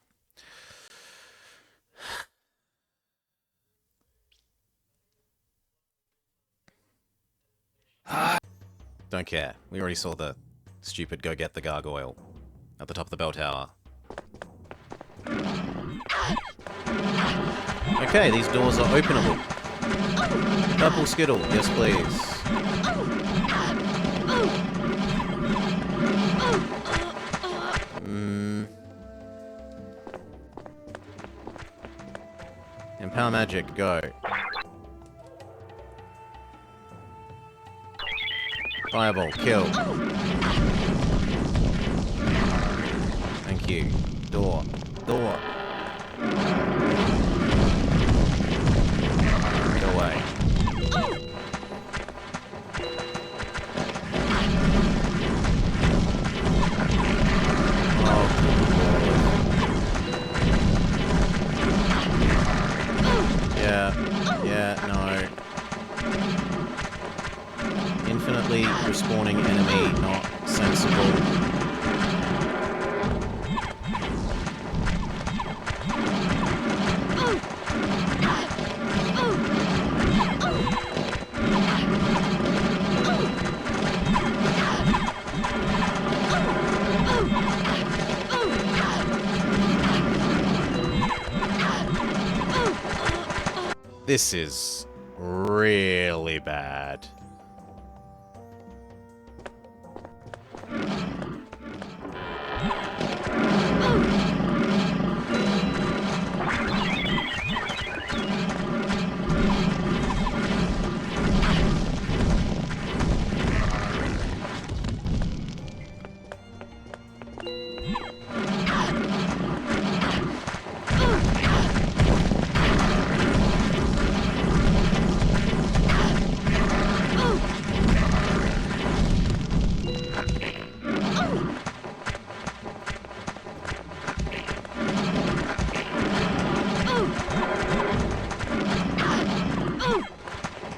Don't care. We already saw the stupid go get the gargoyle at the top of the bell tower. Okay, these doors are openable. Purple Skittle, yes please. Empower magic, go. Fireball, kill. Thank you. Door. Door. Go away. Yeah, no. Infinitely respawning enemy, not sensible. This is really bad.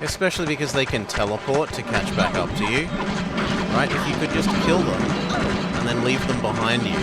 Especially because they can teleport to catch back up to you. Right? If you could just kill them and then leave them behind you.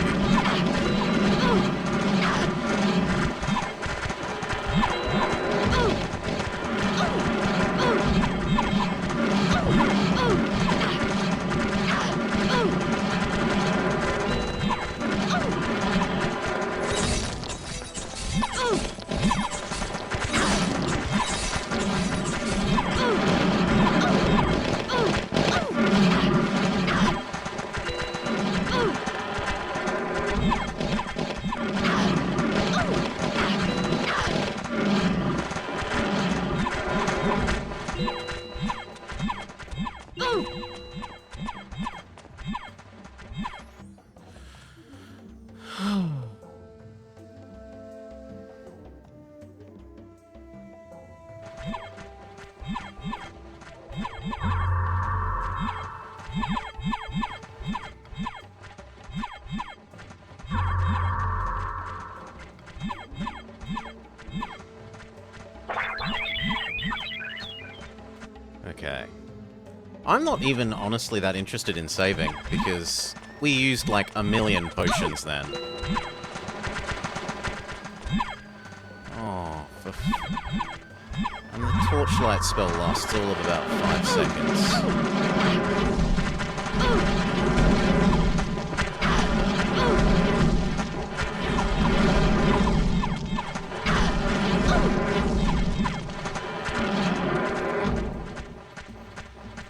Okay. I'm not even honestly that interested in saving, because we used like a million potions then. Oh, and the torchlight spell lasts all of about 5 seconds.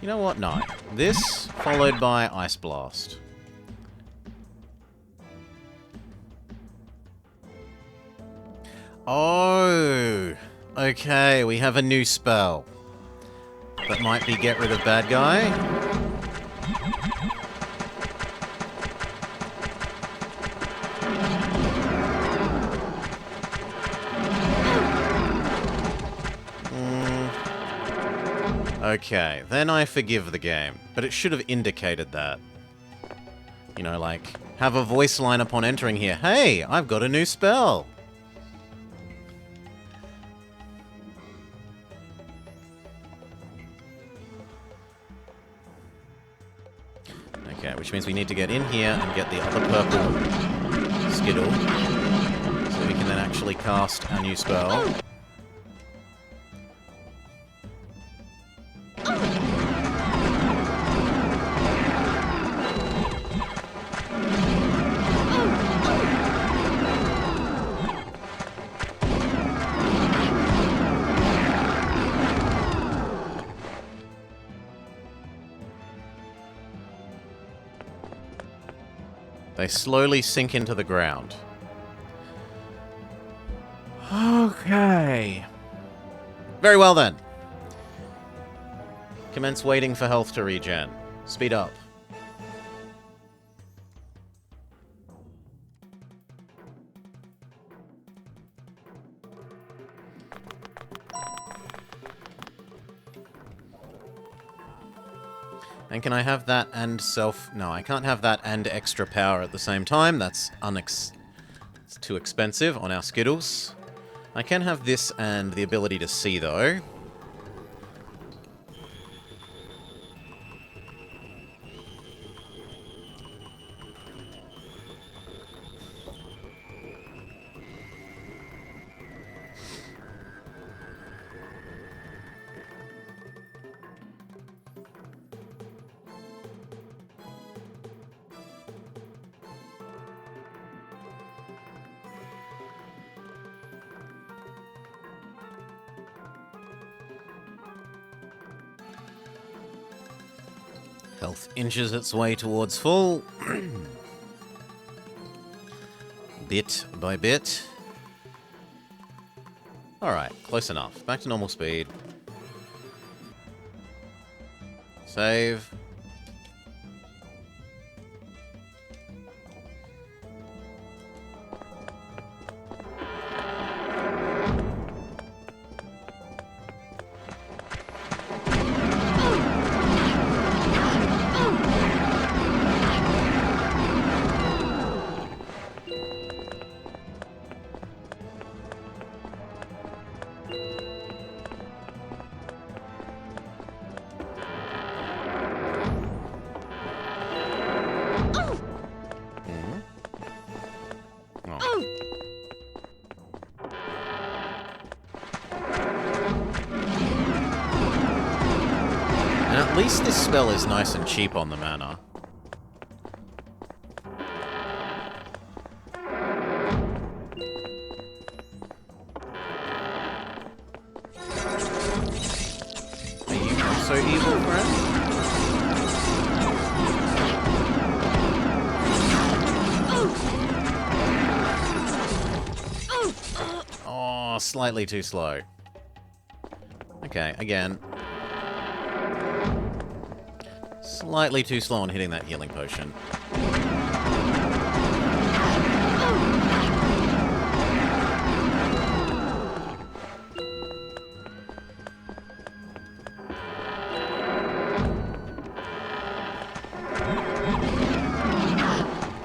You know what? No. This, followed by Ice Blast. Oh! Okay, we have a new spell. That might be get rid of bad guy. Okay, then I forgive the game. But it should have indicated that. You know, like, have a voice line upon entering here. Hey, I've got a new spell! Okay, which means we need to get in here and get the other purple skittle. So we can then actually cast our new spell. They slowly sink into the ground. Okay. Very well then. Commence waiting for health to regen. Speed up. And can I have that and self... No, I can't have that and extra power at the same time. That's it's too expensive on our Skittles. I can have this and the ability to see, though. Health inches its way towards full. Bit by bit. Alright, close enough. Back to normal speed. Save. And at least this spell is nice and cheap on the mana. Are you also evil, friend? Oh, slightly too slow. Okay, again. Slightly too slow on hitting that healing potion.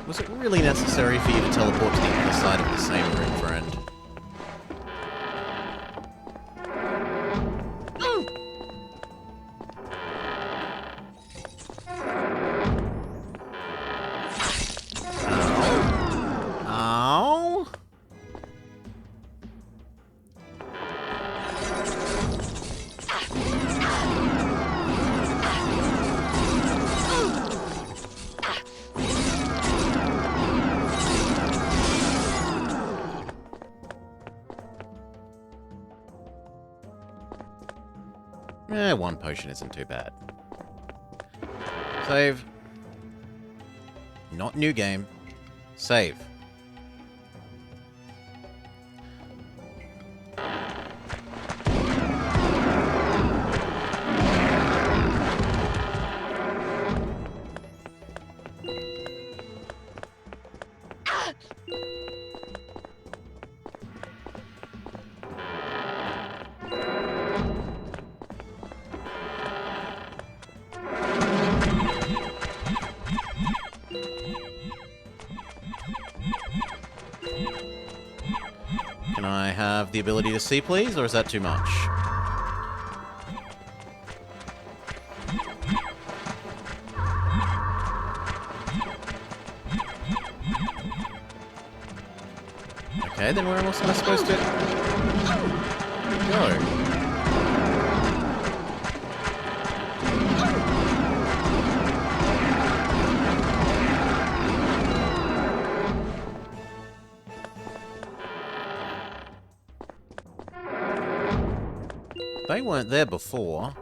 Was it really necessary for you to teleport to the other side of the same room, friend? Ow. One potion isn't too bad. Save. Not new game. Save. Can I have the ability to see, please, or is that too much? Okay, then where else am I supposed to go? They weren't there before.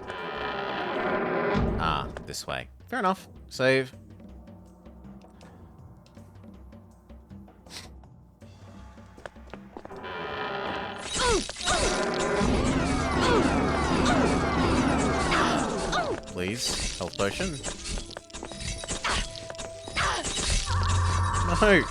Ah, this way. Fair enough. Save. Please, health potion. No!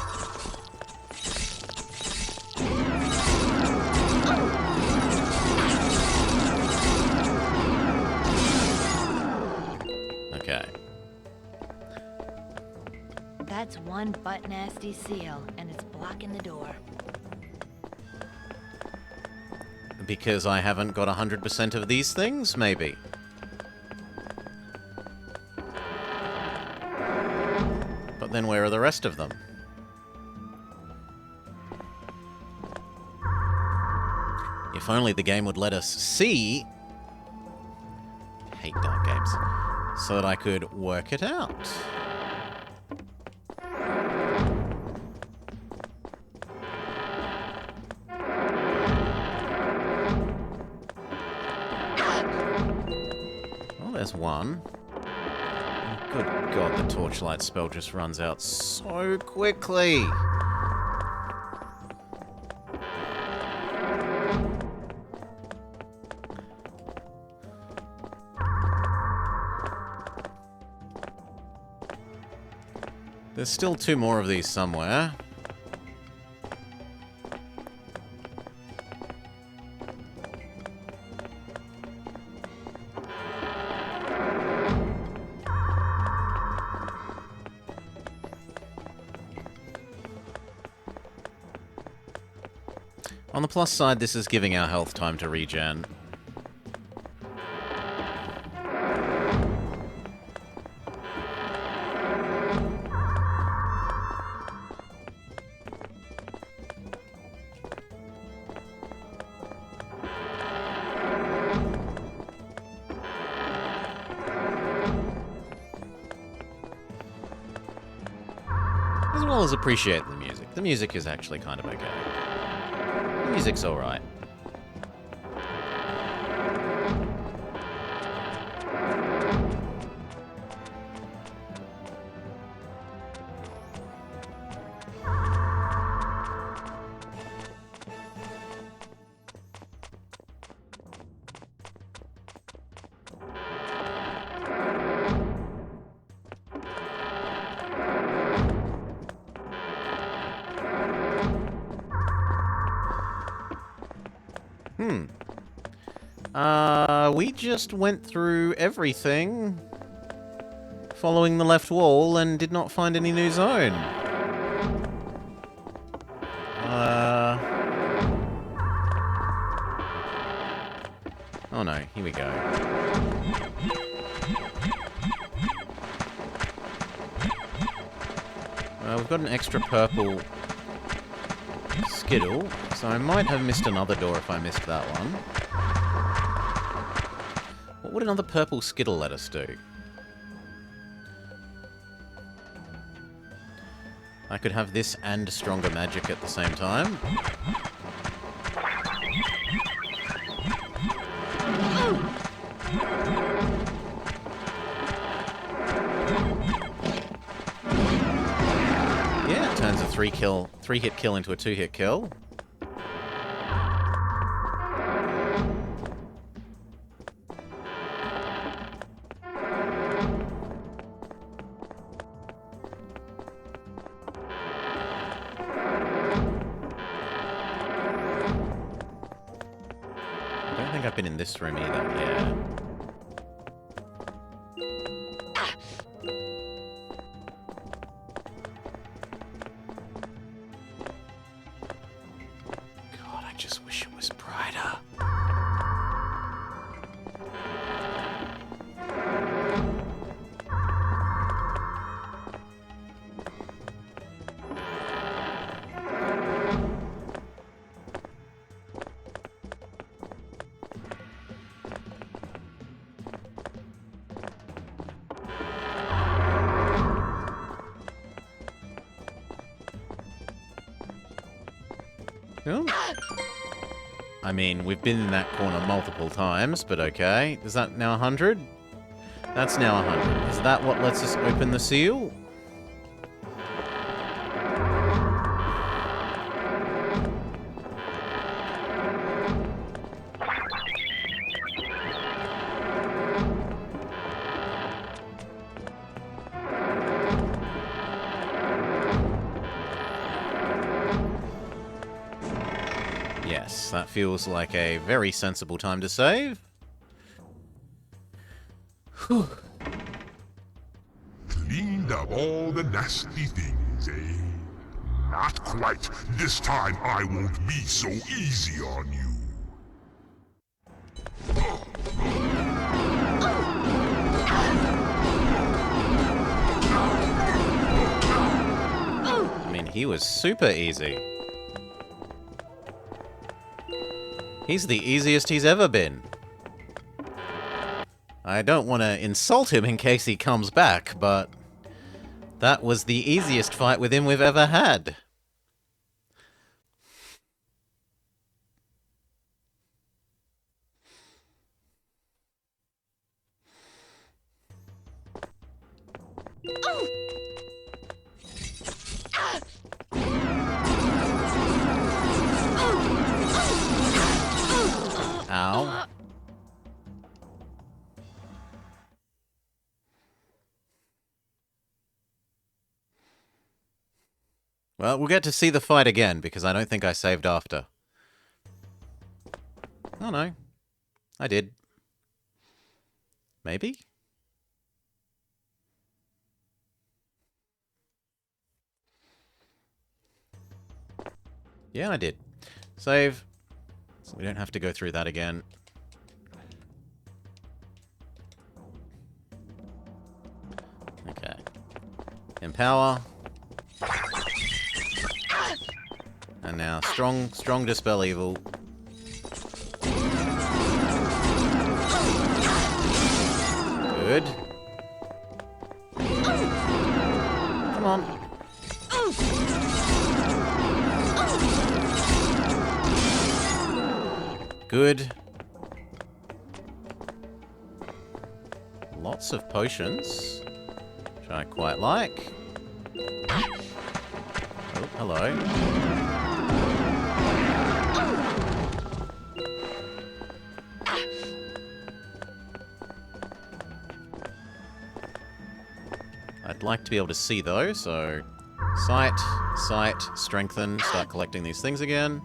Okay. That's one butt-nasty seal, and it's blocking the door. Because I haven't got 100% of these things, maybe? But then where are the rest of them? If only the game would let us see... Hate dark games. So that I could work it out. Well, there's one. Good God, the torchlight spell just runs out so quickly. There's still two more of these somewhere. On the plus side, this is giving our health time to regen. well as appreciate the music. The music is actually kind of okay. The music's alright. We just went through everything following the left wall and did not find any new zone. Oh no, here we go. We've got an extra purple skittle, so I might have missed another door if I missed that one. What would another purple skittle let us do? I could have this and stronger magic at the same time. Yeah, it turns a 3-hit kill into a 2-hit kill. I've been in this room either, yeah. God, I just wish it was brighter. I mean, we've been in that corner multiple times, but okay. Is that now 100? That's now 100. Is that what lets us open the seal? Yes, that feels like a very sensible time to save. Whew. Cleaned up all the nasty things, eh? Not quite. This time I won't be so easy on you. I mean, he was super easy. He's the easiest he's ever been. I don't want to insult him in case he comes back, but that was the easiest fight with him we've ever had. Ow. Well, we'll get to see the fight again, because I don't think I saved after. Oh no. I did. Maybe? Yeah, I did. Save. So we don't have to go through that again. Okay. Empower. And now strong dispel evil. Good. Come on. Good. Lots of potions, which I quite like. Oh, hello. I'd like to be able to see those, so sight, strengthen, start collecting these things again.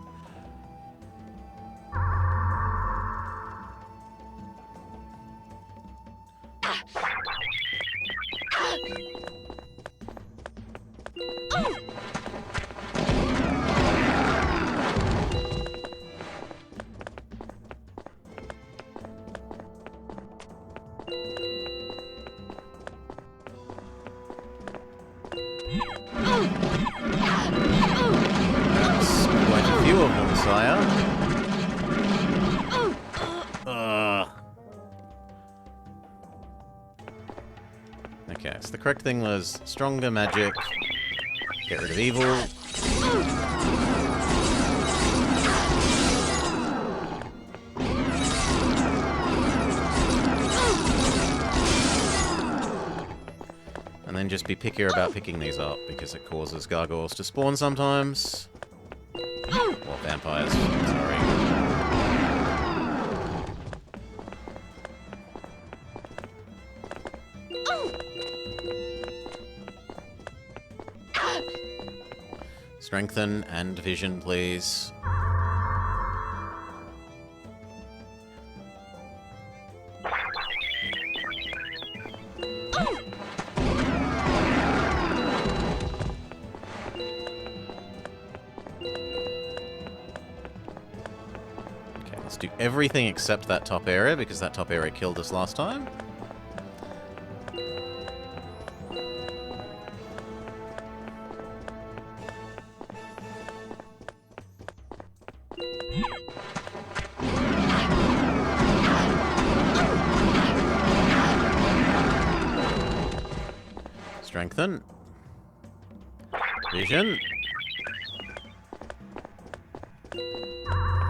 Quite a few of them, sire. Okay, so the correct thing was stronger magic, get rid of evil. And then just be pickier about picking these up, because it causes gargoyles to spawn sometimes. Or vampires, sorry. Strengthen and vision, please. Let's do everything except that top area, because that top area killed us last time. Strengthen. Vision.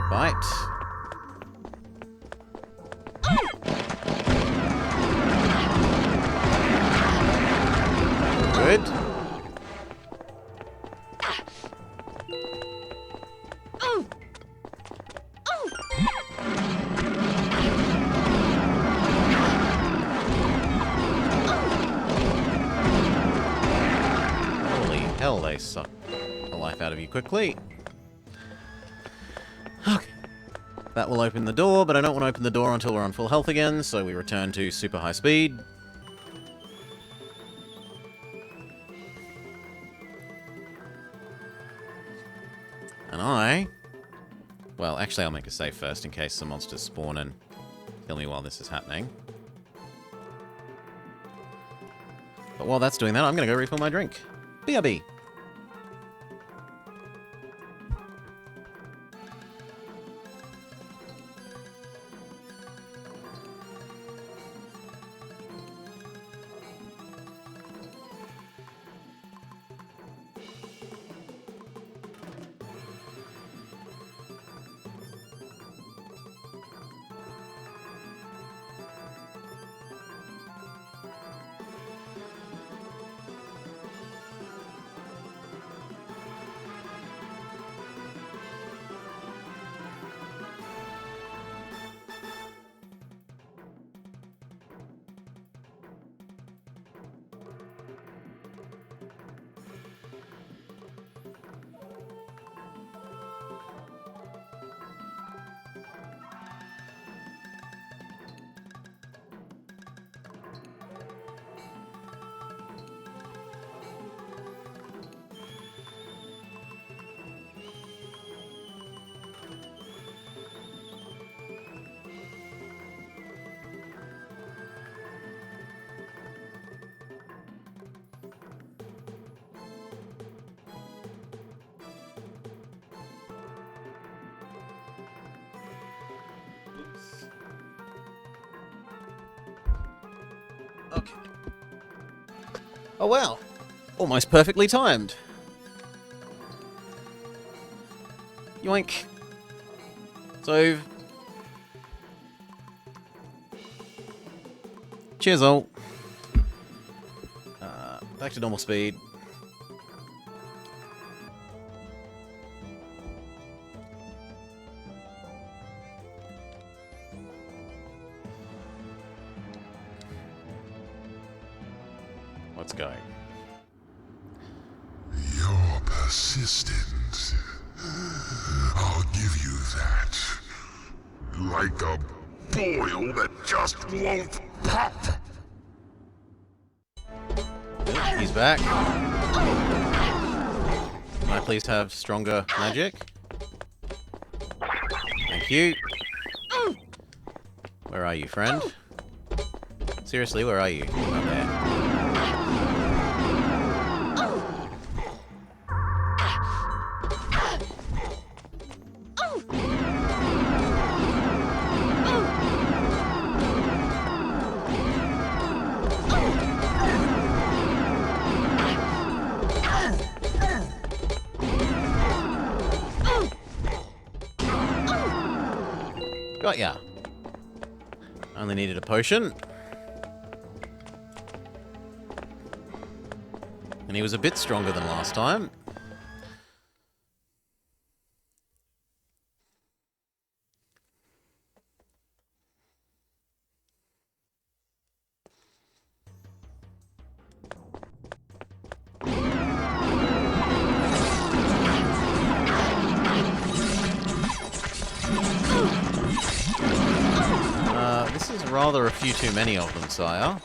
Bite. Good. Holy hell, they suck the life out of you quickly. Okay. That will open the door, but I don't want to open the door until we're on full health again, so we return to super high speed. And well, actually I'll make a save first in case some monsters spawn and kill me while this is happening. But while that's doing that, I'm going to go refill my drink. BRB. Okay. Oh wow. Almost perfectly timed. Yoink. So... Cheers, all. Back to normal speed. Let's go. You're persistent. I'll give you that. Like a boil that just won't pop. Yep, he's back. Can I please have stronger magic? Thank you. Where are you, friend? Seriously, where are you? Oh, there. Got ya. Only needed a potion. And he was a bit stronger than last time. This is rather a few too many of them, sire.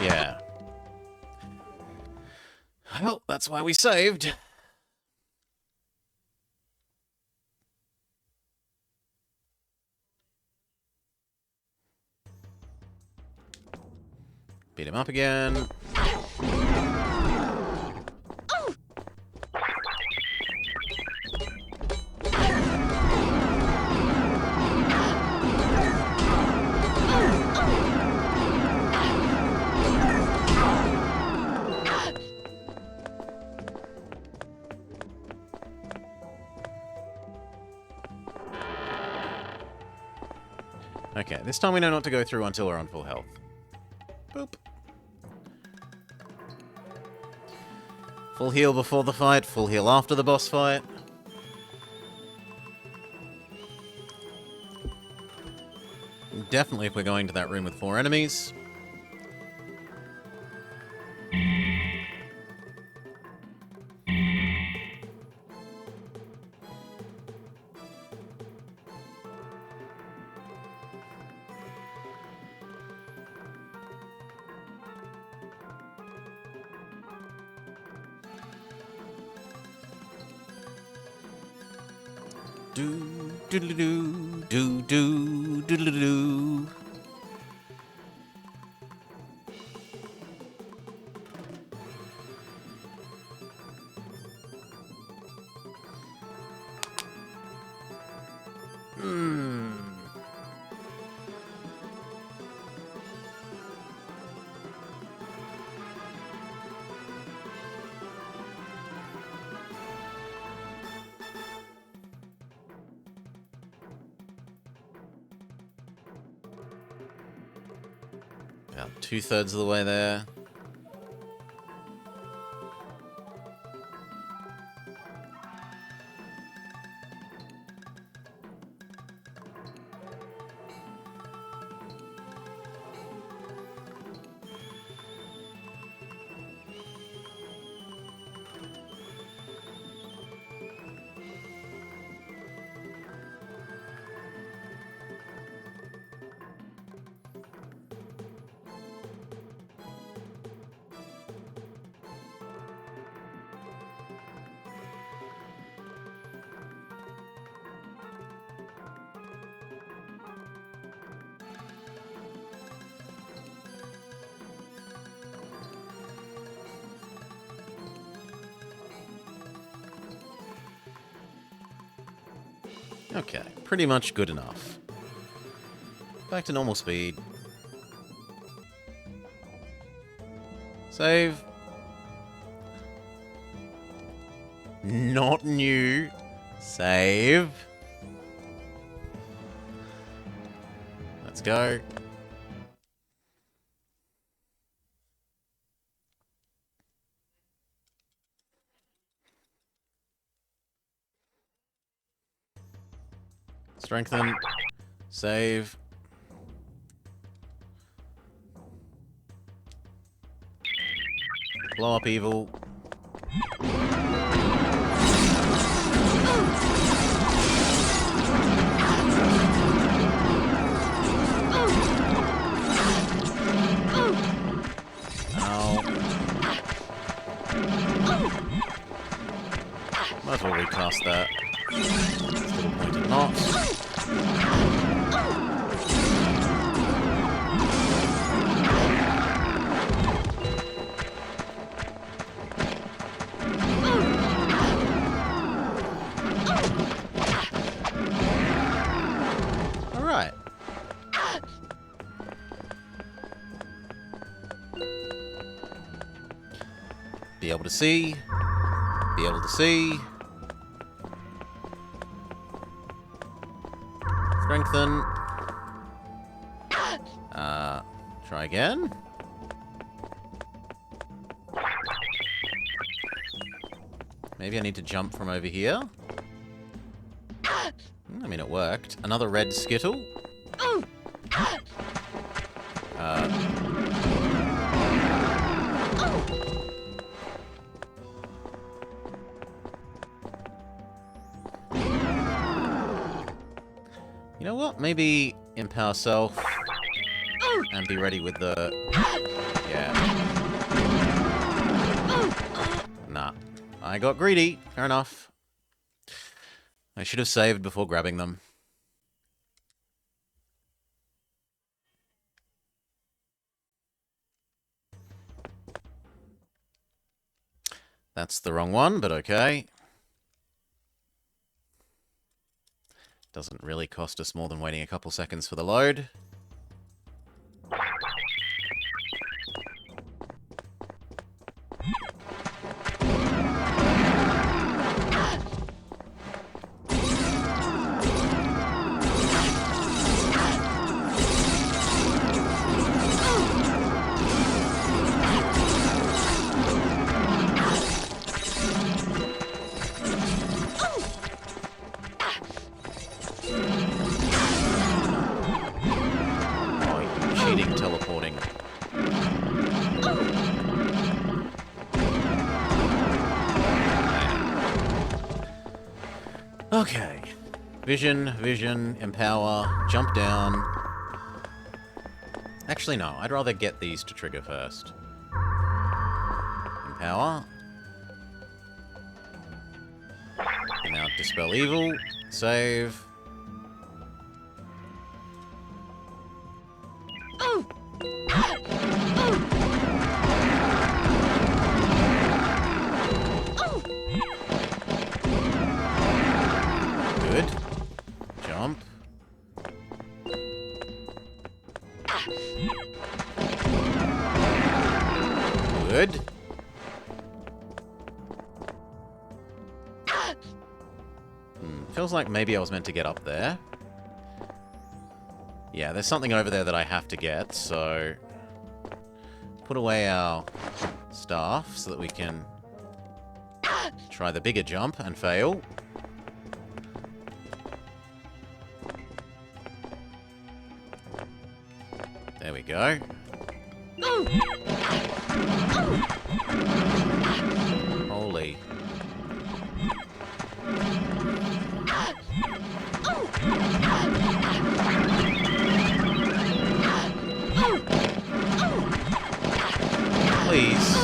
Yeah. Well, that's why we saved. Beat him up again. Okay, this time we know not to go through until we're on full health. Boop. Full heal before the fight, full heal after the boss fight. Definitely if we're going to that room with 4 enemies. Do doodle-doo, do do doodle-doo. About 2/3 of the way there. Okay, pretty much good enough. Back to normal speed. Save. Not new. Save. Let's go. Strengthen. Save. Blow up evil. Might as well recast that. Little pointed knots. Alright. Be able to see. Be able to see. Strengthen. Try again. Maybe I need to jump from over here. I mean, it worked. Another red skittle. You know what? Maybe empower self and be ready with the... Yeah. Nah. I got greedy. Fair enough. I should have saved before grabbing them. That's the wrong one, but okay. Doesn't really cost us more than waiting a couple seconds for the load. Okay. Vision, empower, jump down. Actually, no. I'd rather get these to trigger first. Empower. Now dispel evil. Save. Good. Jump. Good. Feels like maybe I was meant to get up there. Yeah, there's something over there that I have to get, so... Put away our staff so that we can try the bigger jump and fail. There we go. Holy. Please.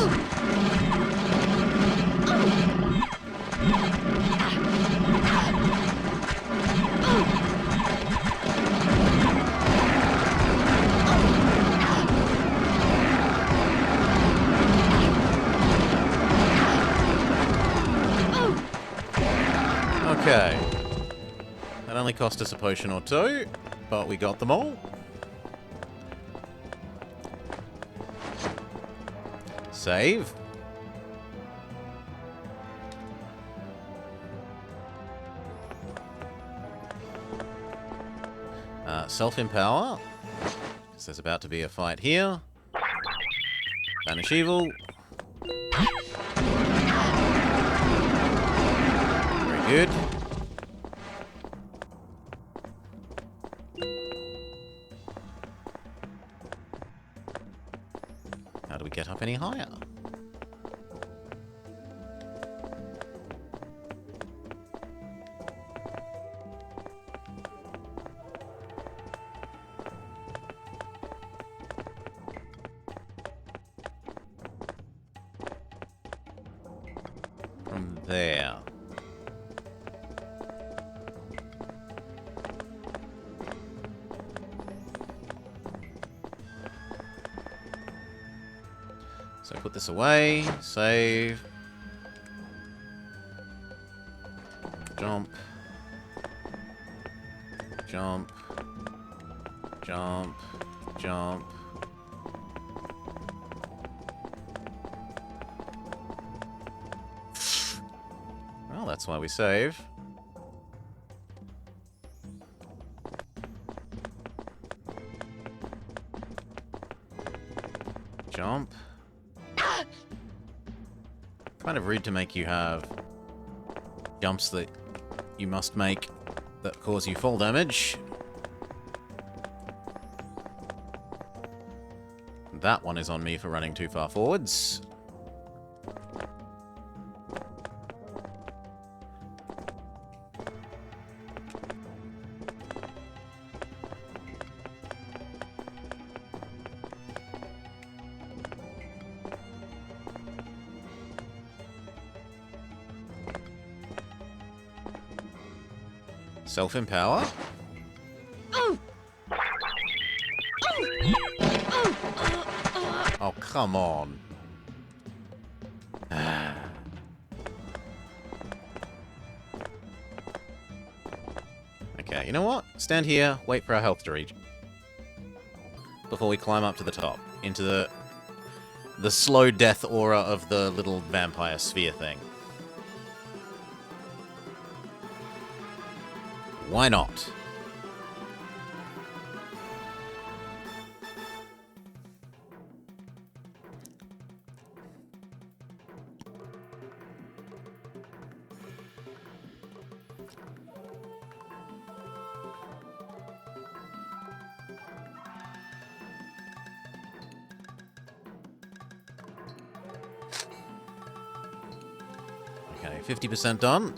Okay. That only cost us a potion or two, but we got them all. Save. Self-empower. So there's about to be a fight here. Banish evil. Very good. How do we get up any higher? From there. So put this away, save, jump, jump, jump, jump. Well, that's why we save. Jump. Kind of rude to make you have jumps that you must make that cause you fall damage. That one is on me for running too far forwards. Self-empower. Oh, come on. Okay, you know what? Stand here, wait for our health to reach. Before we climb up to the top. Into the slow death aura of the little vampire sphere thing. Why not? Okay, 50% done.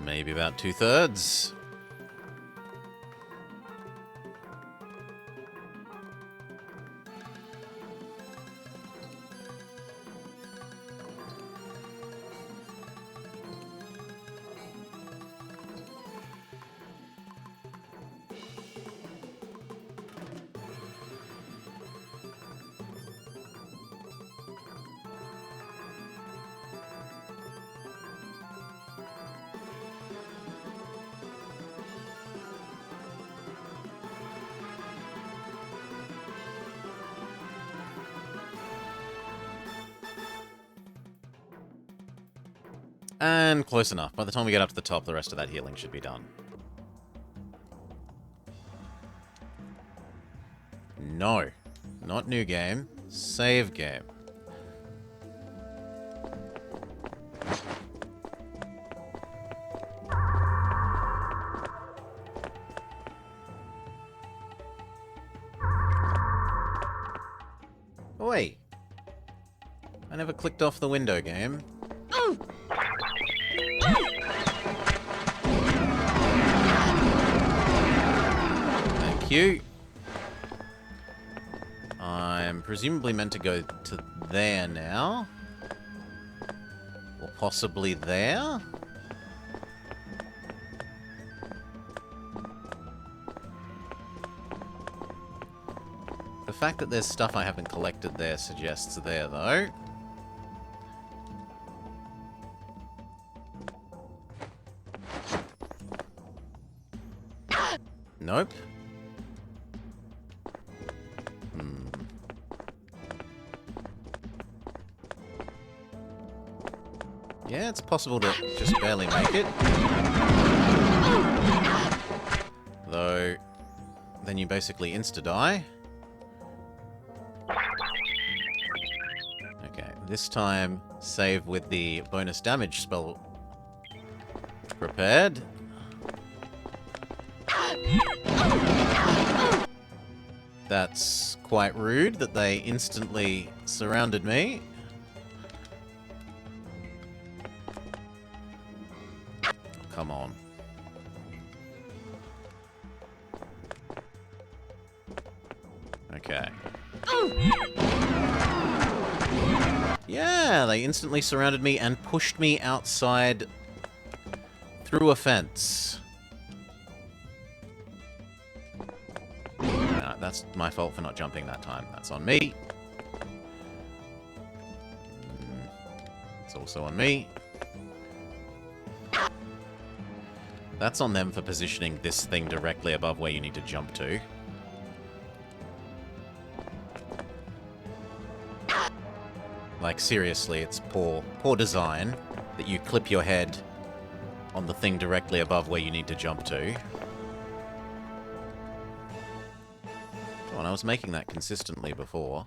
Maybe about 2/3. And close enough. By the time we get up to the top, the rest of that healing should be done. No. Not new game. Save game. Wait. I never clicked off the window game. Thank you. I'm presumably meant to go to there now. Or possibly there? fact that there's stuff I haven't collected there suggests there, though. Nope. Yeah, it's possible to just barely make it. Though, then you basically insta-die. Okay, this time, save with the bonus damage spell prepared. That's quite rude that they instantly surrounded me. Come on. Okay. Yeah, they instantly surrounded me and pushed me outside through a fence. No, that's my fault for not jumping that time. That's on me. It's also on me. That's on them for positioning this thing directly above where you need to jump to. Like, seriously, it's poor design that you clip your head on the thing directly above where you need to jump to. Come on, I was making that consistently before.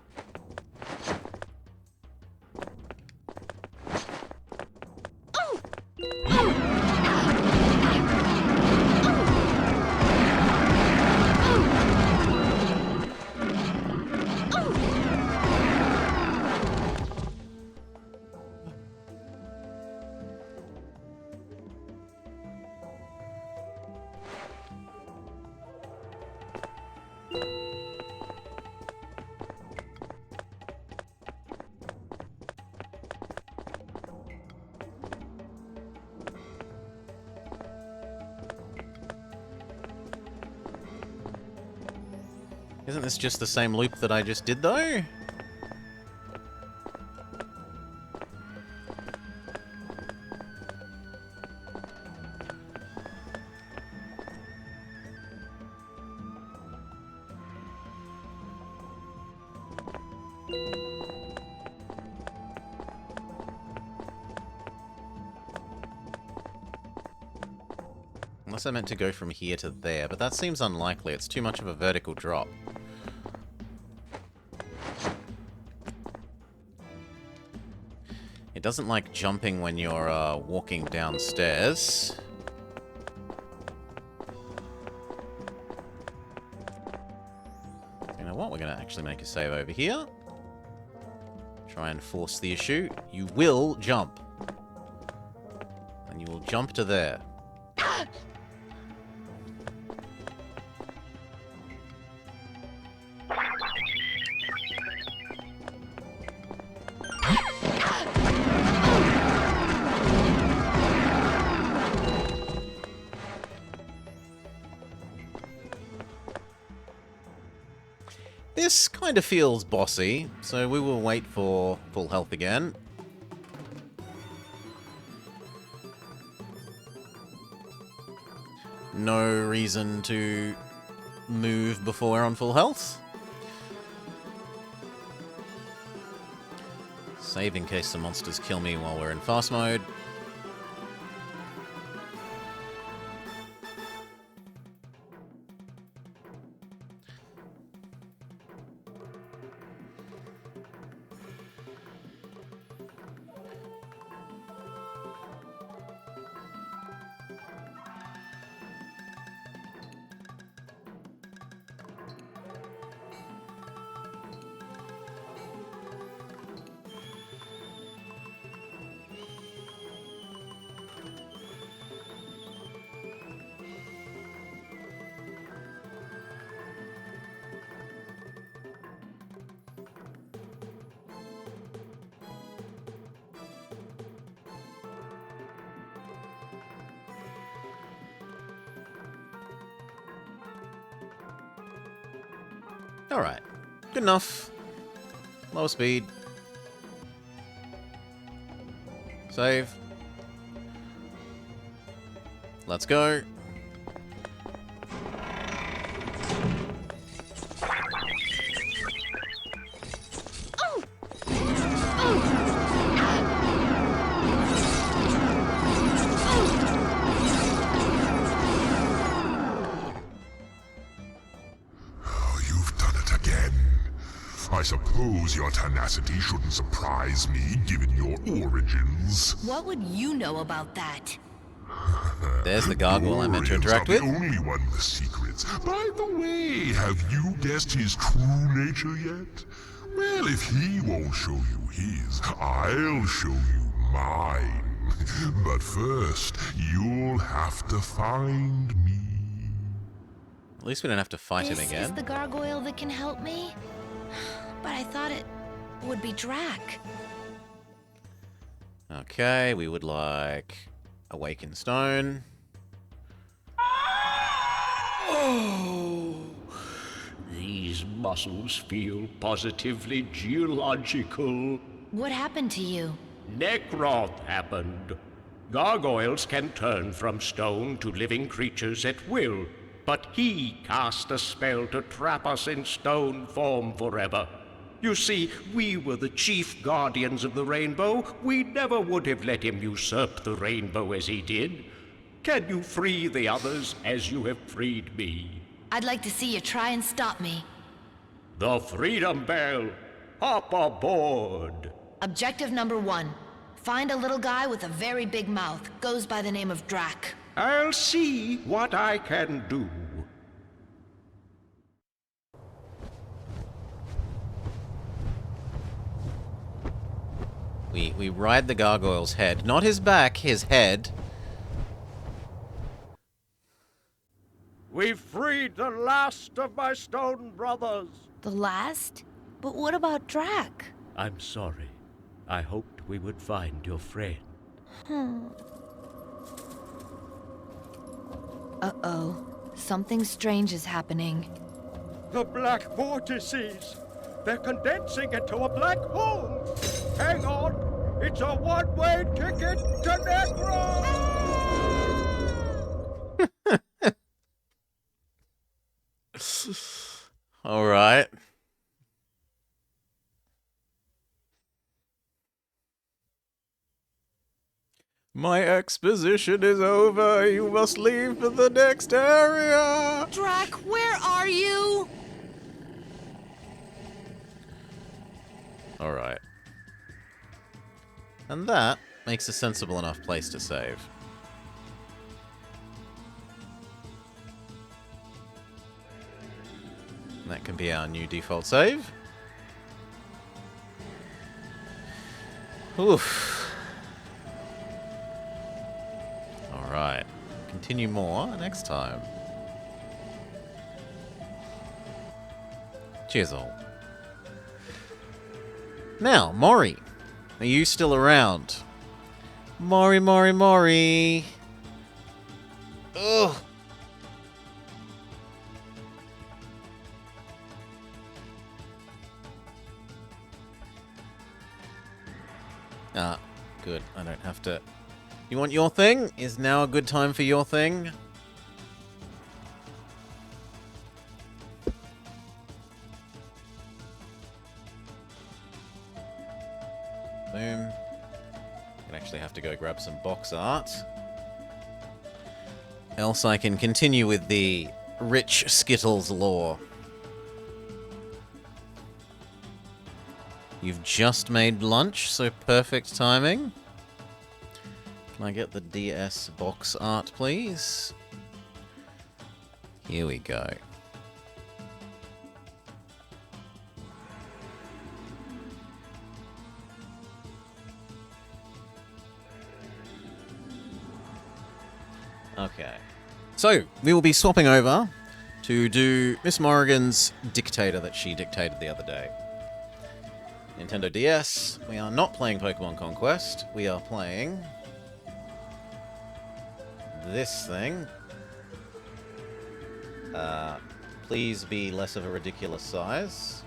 Isn't this just the same loop that I just did, though? Unless I meant to go from here to there, but that seems unlikely. It's too much of a vertical drop. It doesn't like jumping when you're walking downstairs. You know what? We're going to actually make a save over here. Try and force the issue. You will jump. And you will jump to there. This kind of feels bossy, so we will wait for full health again. No reason to move before we're on full health. Save in case the monsters kill me while we're in fast mode. Alright. Good enough. Lower speed. Save. Let's go. I suppose your tenacity shouldn't surprise me, given your origins. What would you know about that? There's the gargoyle I meant to interact with. Glorians are the only one with secrets. By the way, have you guessed his true nature yet? Well, if he won't show you his, I'll show you mine. But first, you'll have to find me. At least we don't have to fight him This again. is the gargoyle that can help me? But I thought it would be Drac. Okay, we would like Awaken Stone. Oh, these muscles feel positively geological. What happened to you? Necroth happened. Gargoyles can turn from stone to living creatures at will, but he cast a spell to trap us in stone form forever. You see, we were the chief guardians of the rainbow. We never would have let him usurp the rainbow as he did. Can you free the others as you have freed me? I'd like to see you try and stop me. The Freedom Bell. Hop aboard. Objective number 1. Find a little guy with a very big mouth. Goes by the name of Drac. I'll see what I can do. We ride the gargoyle's head. Not his back, his head. We've freed the last of my stone brothers. The last? But what about Drac? I'm sorry. I hoped we would find your friend. Uh-oh. Something strange is happening. The black vortices. They're condensing into a black hole. Hang on. It's a one-way ticket to Necro! All right. My exposition is over. You must leave for the next area. Drac, where are you? All right. And that makes a sensible enough place to save. And that can be our new default save. Oof. Alright. Continue more next time. Cheers all. Now, Mori. Are you still around? Mori, Mori, Mori. Ugh. Ah, good. I don't have to... You want your thing? Is now a good time for your thing? Boom. I actually have to go grab some box art. Else I can continue with the rich Skittles lore. You've just made lunch, so perfect timing. Can I get the DS box art, please? Here we go. Okay. So, we will be swapping over to do Miss Morrigan's Dictator that she dictated the other day. Nintendo DS. We are not playing Pokemon Conquest. We are playing this thing. Please be less of a ridiculous size.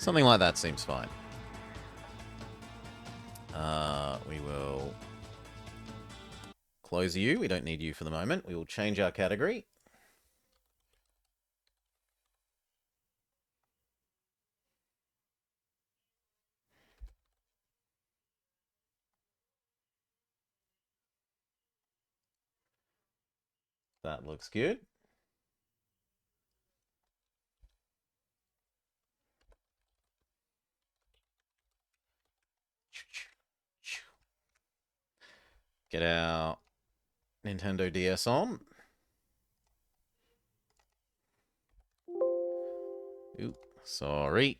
Something like that seems fine. We will close you. We don't need you for the moment. We will change our category. That looks good. Get our Nintendo DS on. Ooh, sorry.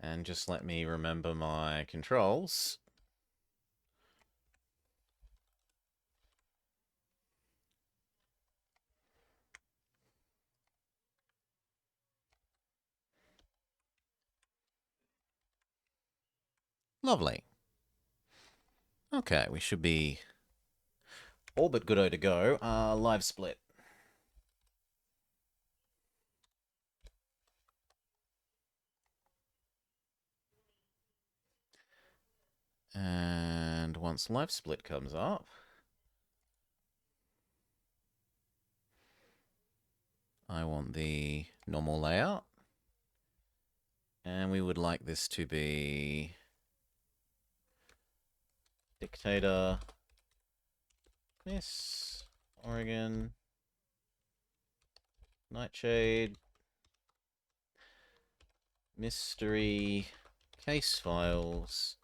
And just let me remember my controls. Lovely. Okay, we should be all but good-o to go. Live split. And once live split comes up, I want the normal layout. And we would like this to be Dictator, Miss, Oregon, Nightshade, Mystery, Case Files,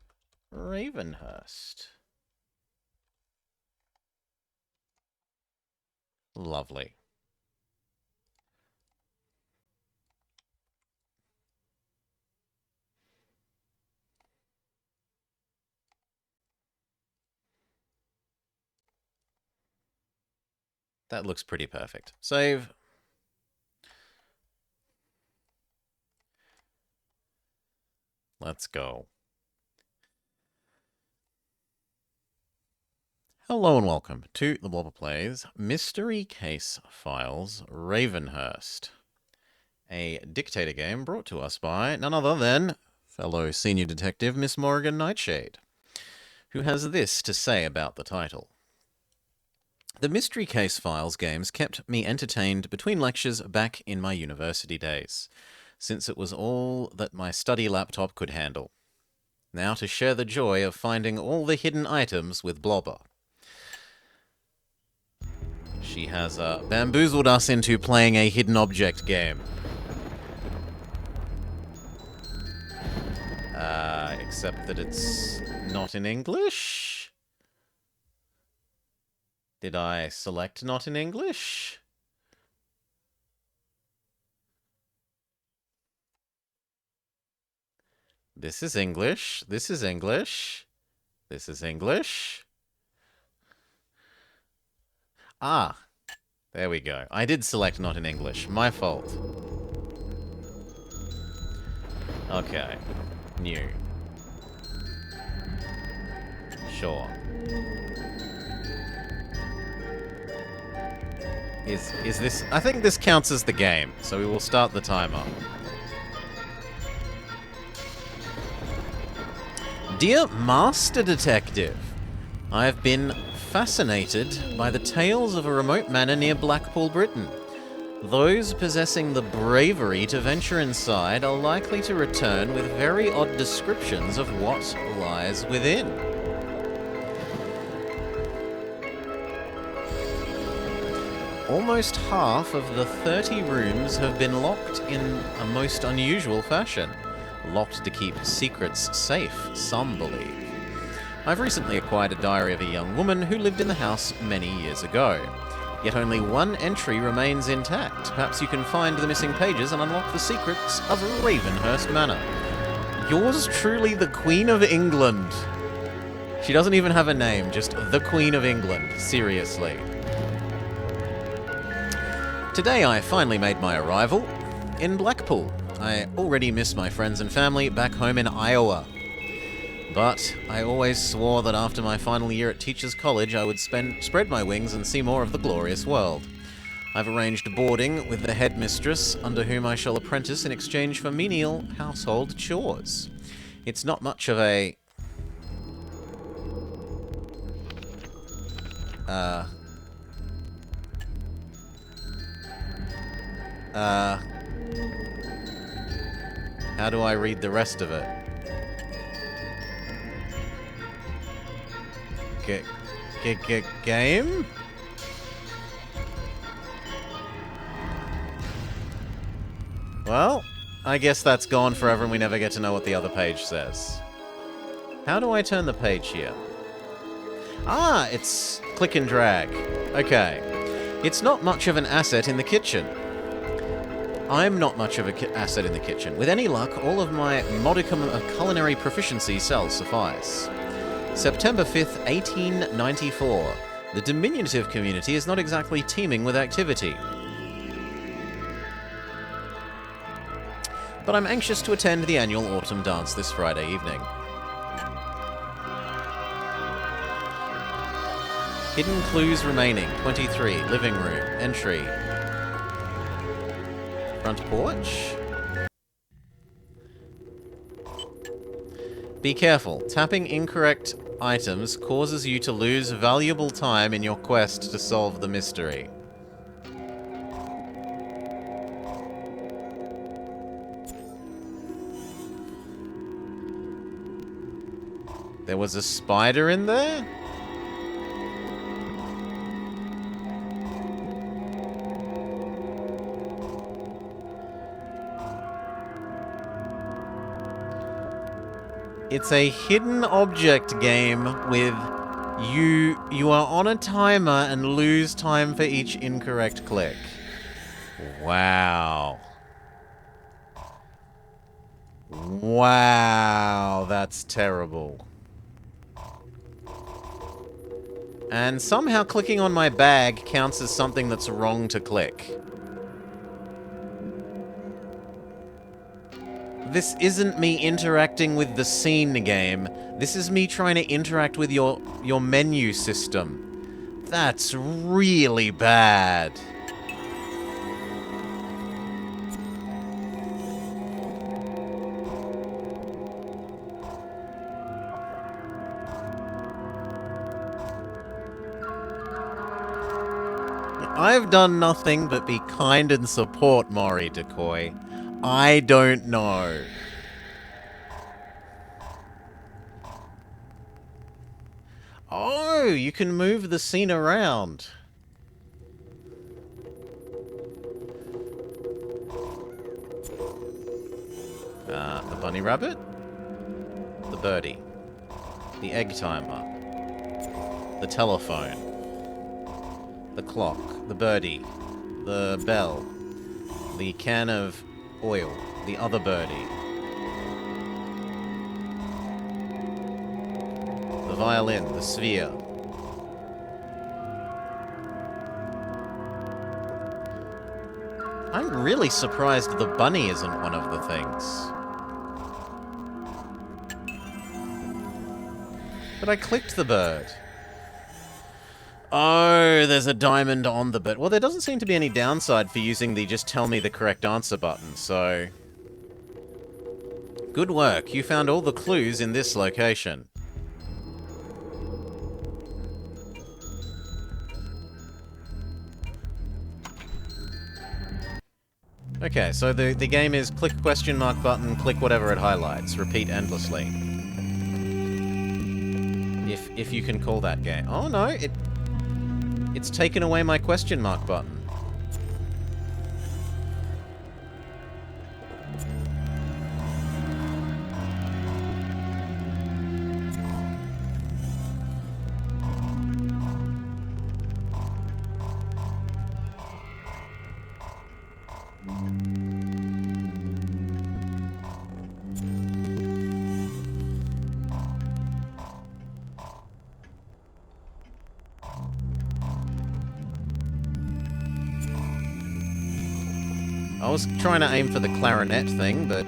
Ravenhurst. Lovely. That looks pretty perfect. Save. Let's go. Hello and welcome to the Blobber Plays Mystery Case Files Ravenhurst, a Dictator game brought to us by none other than fellow senior detective Miss Morrigan Nightshade, who has this to say about the title. The Mystery Case Files games kept me entertained between lectures back in my university days, since it was all that my study laptop could handle. Now to share the joy of finding all the hidden items with Blobber. She has bamboozled us into playing a hidden object game. Except that it's not in English? Did I select not in English? This is English. This is English. This is English. Ah, there we go. I did select not in English. My fault. Okay. New. Sure. Is this... I think this counts as the game, so we will start the timer. Dear Master Detective, I have been fascinated by the tales of a remote manor near Blackpool, Britain. Those possessing the bravery to venture inside are likely to return with very odd descriptions of what lies within. Almost half of the 30 rooms have been locked in a most unusual fashion. Locked to keep secrets safe, some believe. I've recently acquired a diary of a young woman who lived in the house many years ago. Yet only one entry remains intact. Perhaps you can find the missing pages and unlock the secrets of Ravenhurst Manor. Yours truly, the Queen of England. She doesn't even have a name, just the Queen of England. Seriously. Today I finally made my arrival in Blackpool. I already miss my friends and family back home in Iowa. But I always swore that after my final year at Teachers College I would spread my wings and see more of the glorious world. I've arranged boarding with the headmistress, under whom I shall apprentice in exchange for menial household chores. It's not much of a... How do I read the rest of it? Game? Well, I guess that's gone forever and we never get to know what the other page says. How do I turn the page here? Ah, it's click and drag. Okay. It's not much of an asset in the kitchen. I'm not much of an asset in the kitchen. With any luck, all of my modicum of culinary proficiency shall suffice. September 5th, 1894. The diminutive community is not exactly teeming with activity. But I'm anxious to attend the annual autumn dance this Friday evening. Hidden clues remaining. 23. Living room. Entry. Front porch. Be careful. Tapping incorrect items causes you to lose valuable time in your quest to solve the mystery. There was a spider in there? It's a hidden object game with you are on a timer and lose time for each incorrect click. Wow. Wow, that's terrible. And somehow clicking on my bag counts as something that's wrong to click. This isn't me interacting with the scene game. This is me trying to interact with your menu system. That's really bad. I've done nothing but be kind and support Mori Decoy. I don't know. Oh, you can move the scene around. The bunny rabbit? The birdie. The egg timer. The telephone. The clock. The birdie. The bell. The can of oil. The other birdie. The violin. The sphere. I'm really surprised the bunny isn't one of the things. But I clicked the bird. Oh, there's a diamond on the bird. Well, there doesn't seem to be any downside for using the just tell me the correct answer button, so... Good work. You found all the clues in this location. Okay, so the game is click question mark button, click whatever it highlights, repeat endlessly. If you can call that game. Oh no, it's taken away my question mark button. I was trying to aim for the clarinet thing, but...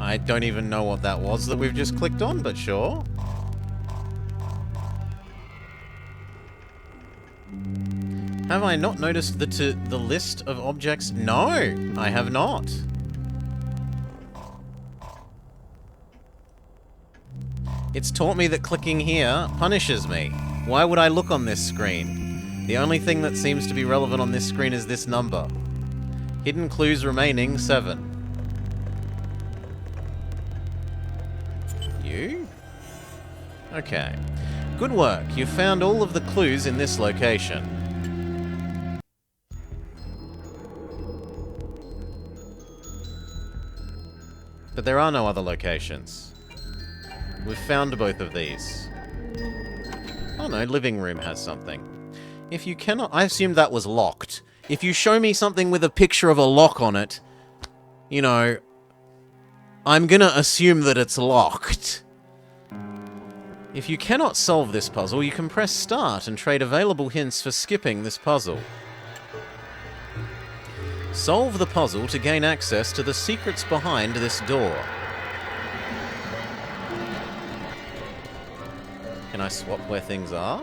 I don't even know what that was that we've just clicked on, but sure. Have I not noticed the list of objects? No, I have not. It's taught me that clicking here punishes me. Why would I look on this screen? The only thing that seems to be relevant on this screen is this number. Hidden clues remaining, 7. You? Okay. Good work. You've found all of the clues in this location. But there are no other locations. We've found both of these. Oh no, living room has something. If you cannot... I assumed that was locked. If you show me something with a picture of a lock on it, you know, I'm gonna assume that it's locked. If you cannot solve this puzzle, you can press start and trade available hints for skipping this puzzle. Solve the puzzle to gain access to the secrets behind this door. Can I swap where things are?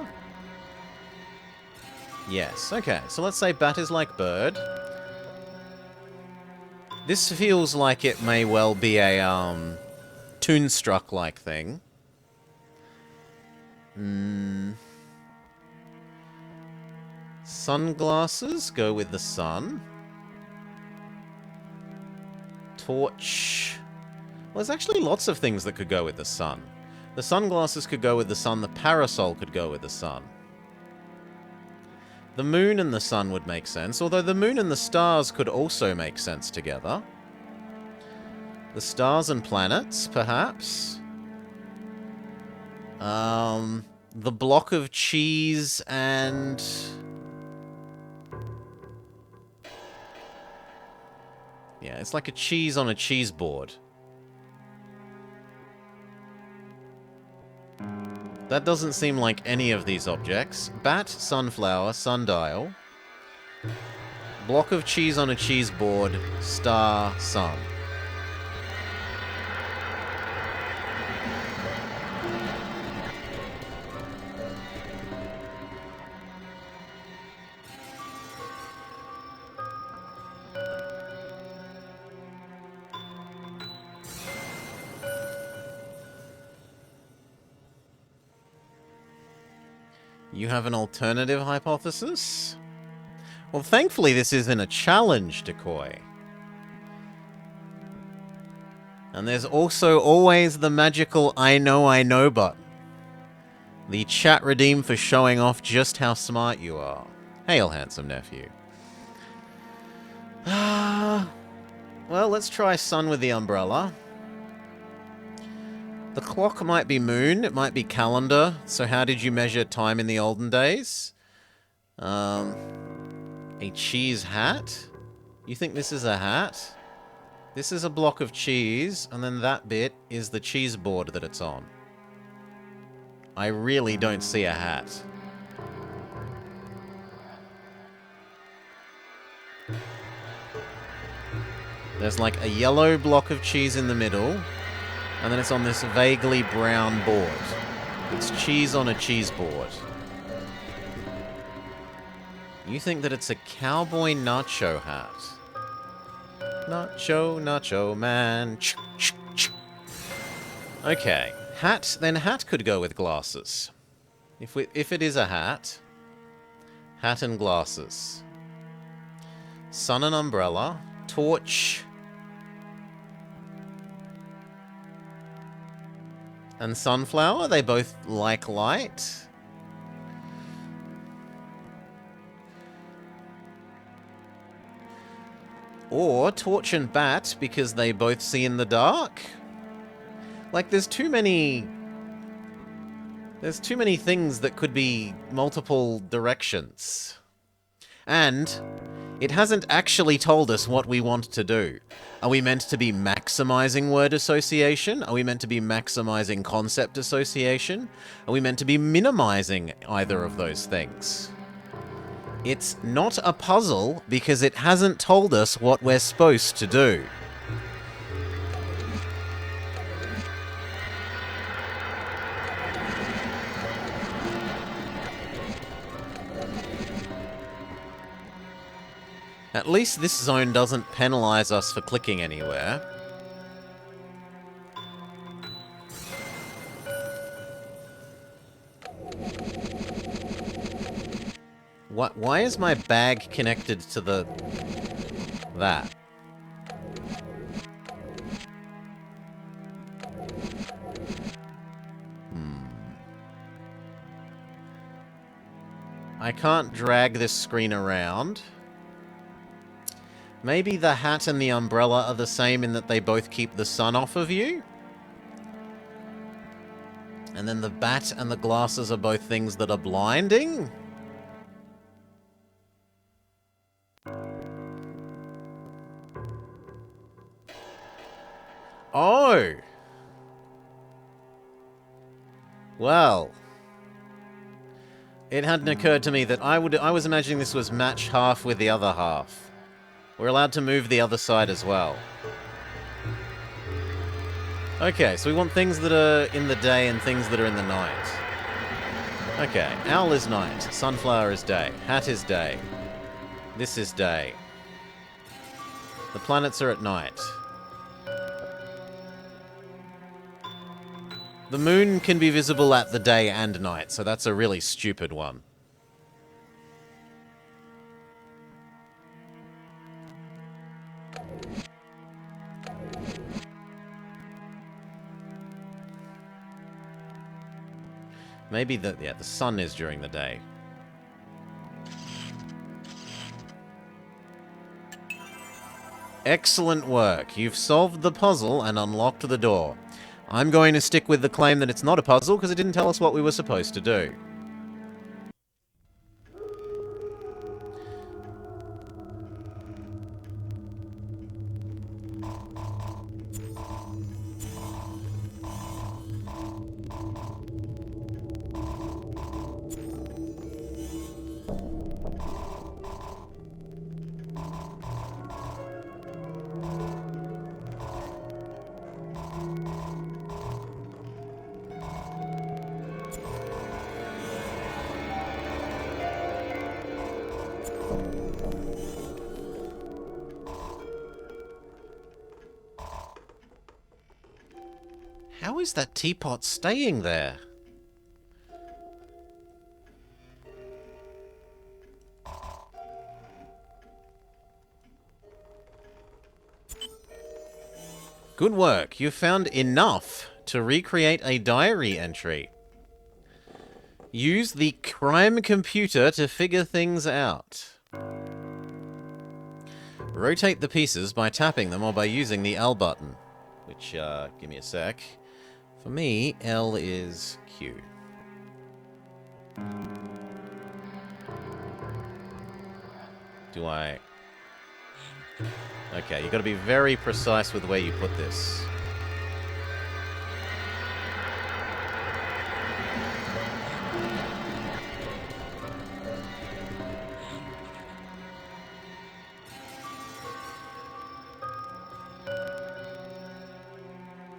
Yes, okay. So let's say bat is like bird. This feels like it may well be a, Toonstruck-like thing. Sunglasses go with the sun. Torch. Well, there's actually lots of things that could go with the sun. The sunglasses could go with the sun. The parasol could go with the sun. The moon and the sun would make sense, although the moon and the stars could also make sense together. The stars and planets, perhaps. The block of cheese and... yeah, it's like a cheese on a cheese board. That doesn't seem like any of these objects. Bat, sunflower, sundial. Block of cheese on a cheese board, star, sun. You have an alternative hypothesis? Well, thankfully this isn't a challenge, Decoy. And there's also always the magical I know button. The chat redeem for showing off just how smart you are. Hail, handsome nephew. Well, let's try sun with the umbrella. The clock might be moon, it might be calendar, so how did you measure time in the olden days? A cheese hat? You think this is a hat? This is a block of cheese, and then that bit is the cheese board that it's on. I really don't see a hat. There's like a yellow block of cheese in the middle, and then it's on this vaguely brown board. It's cheese on a cheese board. You think that it's a cowboy nacho hat. Nacho man. Okay. Hat, then hat could go with glasses. If it is a hat, hat and glasses. Sun and umbrella. Torch. And sunflower, they both like light. Or torch and bat, because they both see in the dark. Like, there's too many things that could be multiple directions. And it hasn't actually told us what we want to do. Are we meant to be maximizing word association? Are we meant to be maximizing concept association? Are we meant to be minimizing either of those things? It's not a puzzle because it hasn't told us what we're supposed to do. At least this zone doesn't penalize us for clicking anywhere. What? Why is my bag connected to that? I can't drag this screen around. Maybe the hat and the umbrella are the same in that they both keep the sun off of you? And then the bat and the glasses are both things that are blinding? Oh! Well. It hadn't occurred to me that I was imagining this was match half with the other half. We're allowed to move the other side as well. Okay, so we want things that are in the day and things that are in the night. Okay, owl is night, sunflower is day, hat is day. This is day. The planets are at night. The moon can be visible at the day and night, so that's a really stupid one. Maybe the sun is during the day. Excellent work. You've solved the puzzle and unlocked the door. I'm going to stick with the claim that it's not a puzzle because it didn't tell us what we were supposed to do. How is that teapot staying there? Good work. You've found enough to recreate a diary entry. Use the crime computer to figure things out. Rotate the pieces by tapping them or by using the L button. Which, give me a sec. For me, L is Q. Do I... Okay, you've got to be very precise with where you put this.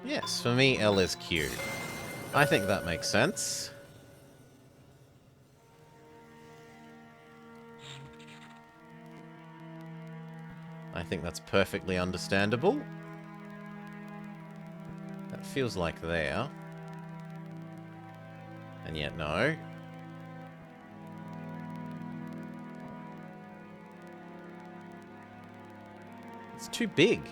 Yes, for me, L is Q. I think that makes sense. I think that's perfectly understandable. That feels like there. And yet, no. It's too big.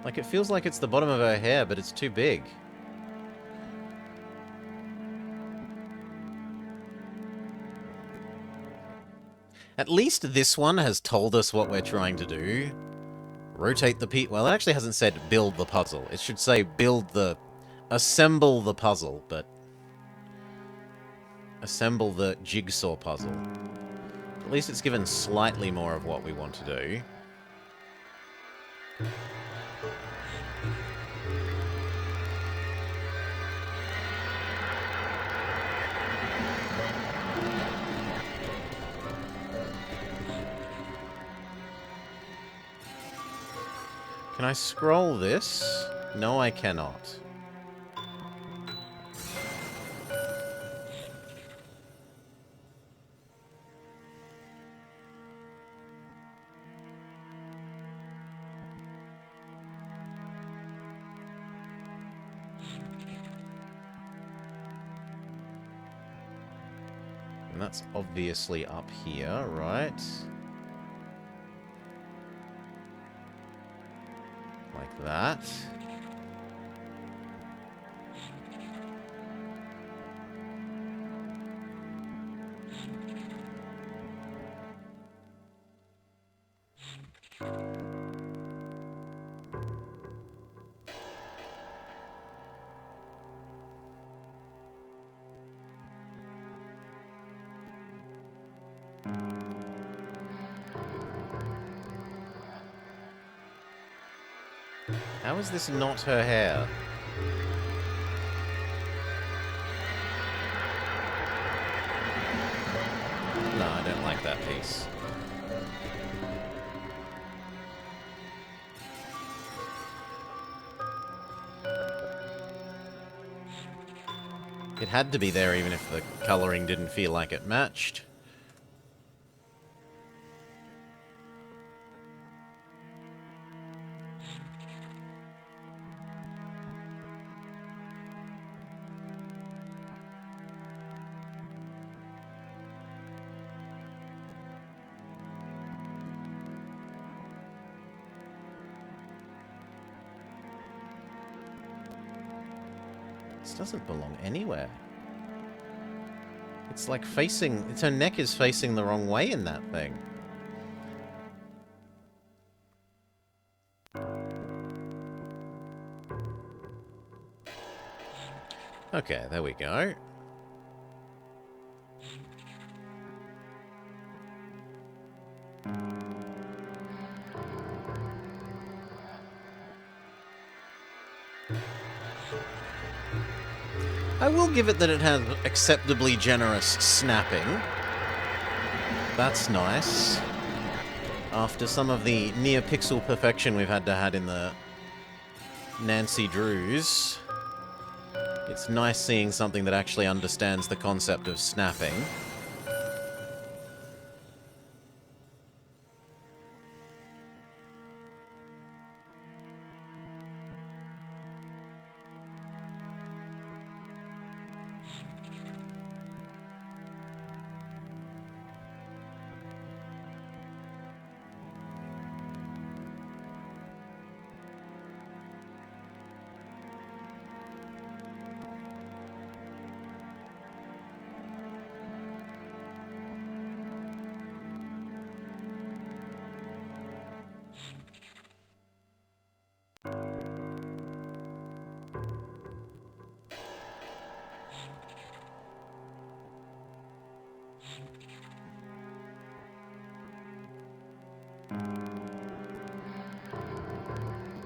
Like, it feels like it's the bottom of her hair, but it's too big. At least this one has told us what we're trying to do. Rotate the piece. Well, it actually hasn't said build the puzzle. It should say assemble the puzzle, but... Assemble the jigsaw puzzle. At least it's given slightly more of what we want to do. Can I scroll this? No, I cannot. that's obviously up here, right? Like that. How is this not her hair? No, I don't like that piece. It had to be there even if the coloring didn't feel like it matched. This doesn't belong anywhere. It's like facing... her neck is facing the wrong way in that thing. Okay, there we go. I will give it that it has acceptably generous snapping. That's nice. After some of the near-pixel perfection we've had to have in the Nancy Drews, it's nice seeing something that actually understands the concept of snapping.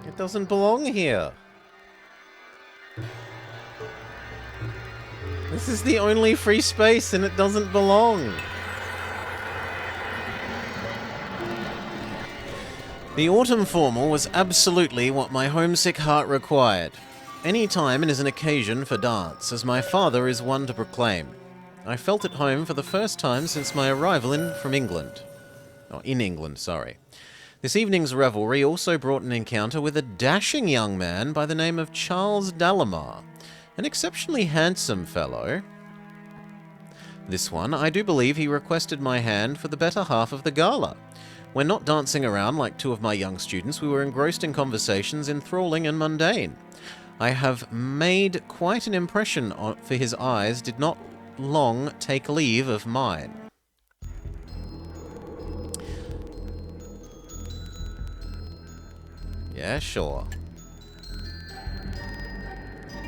It doesn't belong here. This is the only free space and it doesn't belong. The autumn formal was absolutely what my homesick heart required. Any time it is an occasion for dance, as my father is one to proclaim. I felt at home for the first time since my arrival in England. This evening's revelry also brought an encounter with a dashing young man by the name of Charles Dalamar, an exceptionally handsome fellow. This one, I do believe he requested my hand for the better half of the gala. When not dancing around like two of my young students, we were engrossed in conversations enthralling and mundane. I have made quite an impression for his eyes did not long take leave of mine. Yeah, sure.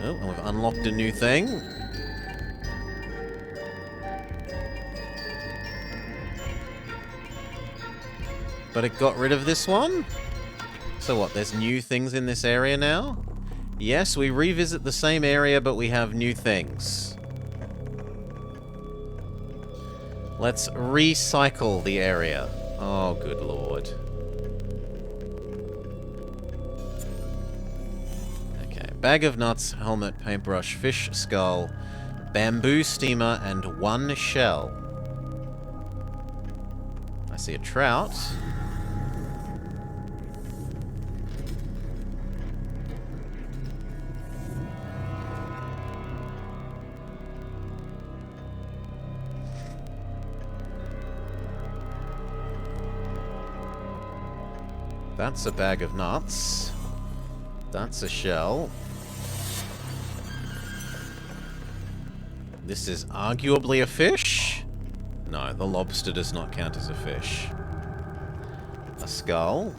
Oh, and we've unlocked a new thing. But it got rid of this one? So what, there's new things in this area now? Yes, we revisit the same area, but we have new things. Let's recycle the area. Oh, good lord. Okay, bag of nuts, helmet, paintbrush, fish skull, bamboo steamer, and one shell. I see a trout. That's a bag of nuts. That's a shell. This is arguably a fish? No, the lobster does not count as a fish. A skull.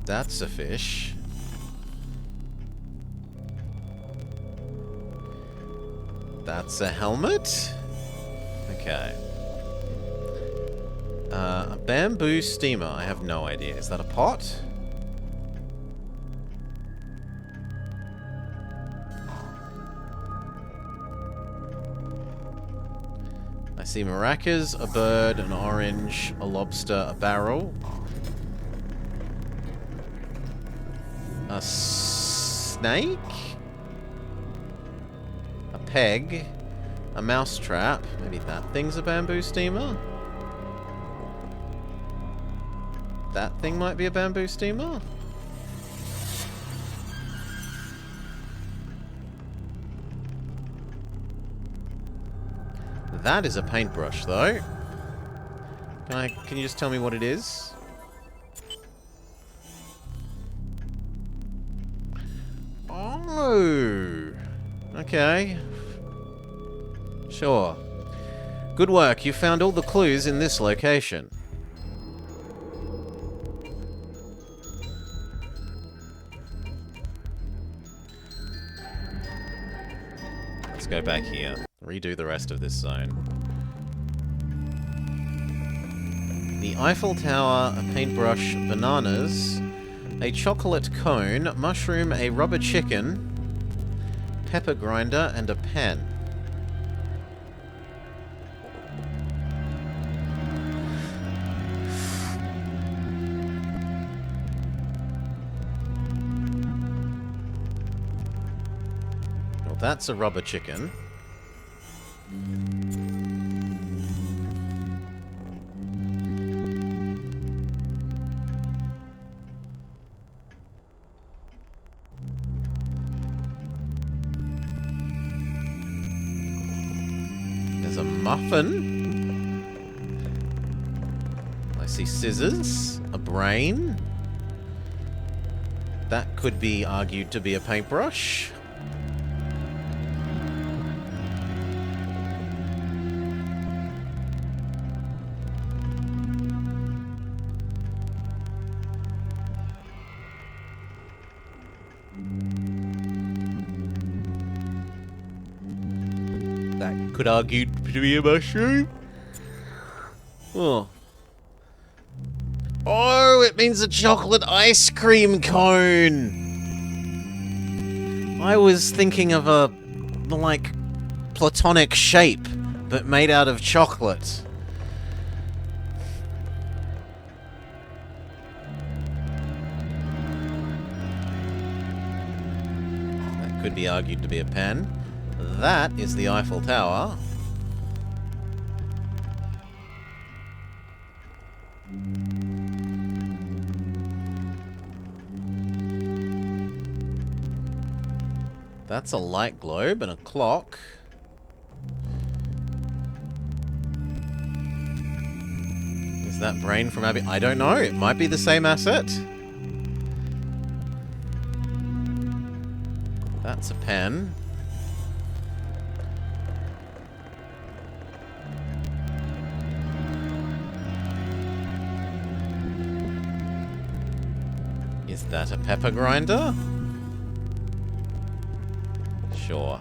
That's a fish. That's a helmet? Okay. A bamboo steamer. I have no idea. Is that a pot? I see maracas, a bird, an orange, a lobster, a barrel. A snake? A peg? A mousetrap? Maybe that thing's a bamboo steamer? That thing might be a bamboo steamer? That is a paintbrush, though. Can you just tell me what it is? Oh! Okay. Sure. Good work. You found all the clues in this location. Let's go back here. Redo the rest of this zone. The Eiffel Tower, a paintbrush, bananas, a chocolate cone, mushroom, a rubber chicken, pepper grinder, and a pen. Well, that's a rubber chicken. There's a muffin. I see scissors, a brain. That could be argued to be a paintbrush. That could argue to be a mushroom. Oh. Oh, it means a chocolate ice cream cone. I was thinking of a, like, platonic shape, but made out of chocolate. That could be argued to be a pen. That is the Eiffel Tower. That's a light globe and a clock. Is that brain from Abby? I don't know. It might be the same asset. That's a pen. Is that a pepper grinder? Sure.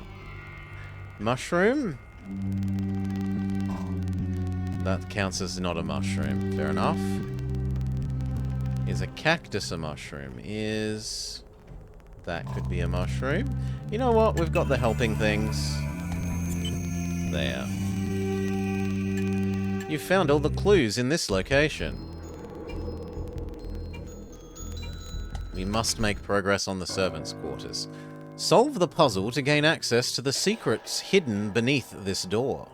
Mushroom? That counts as not a mushroom. Fair enough. Is a cactus a mushroom? Is... that could be a mushroom. You know what? We've got the helping things. There. You found all the clues in this location. We must make progress on the servants' quarters. Solve the puzzle to gain access to the secrets hidden beneath this door.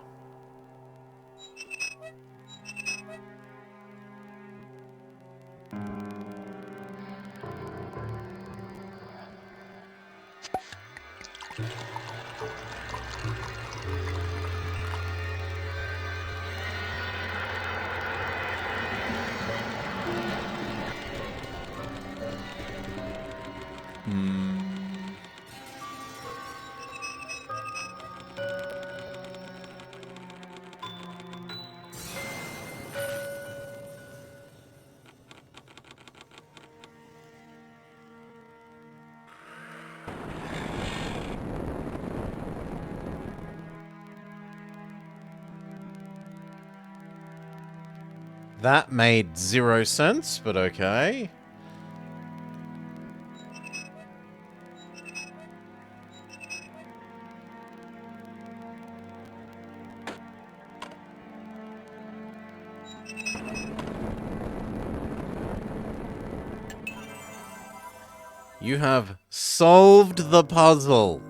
That made 0 sense, but okay. You have solved the puzzle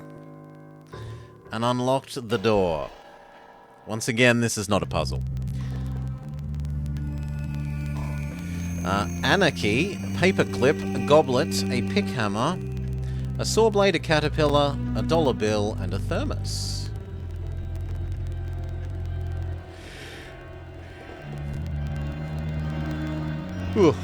and unlocked the door. Once again, this is not a puzzle. Anarchy, a paperclip, a goblet, a pick hammer, a saw blade, a caterpillar, a dollar bill, and a thermos. Oof.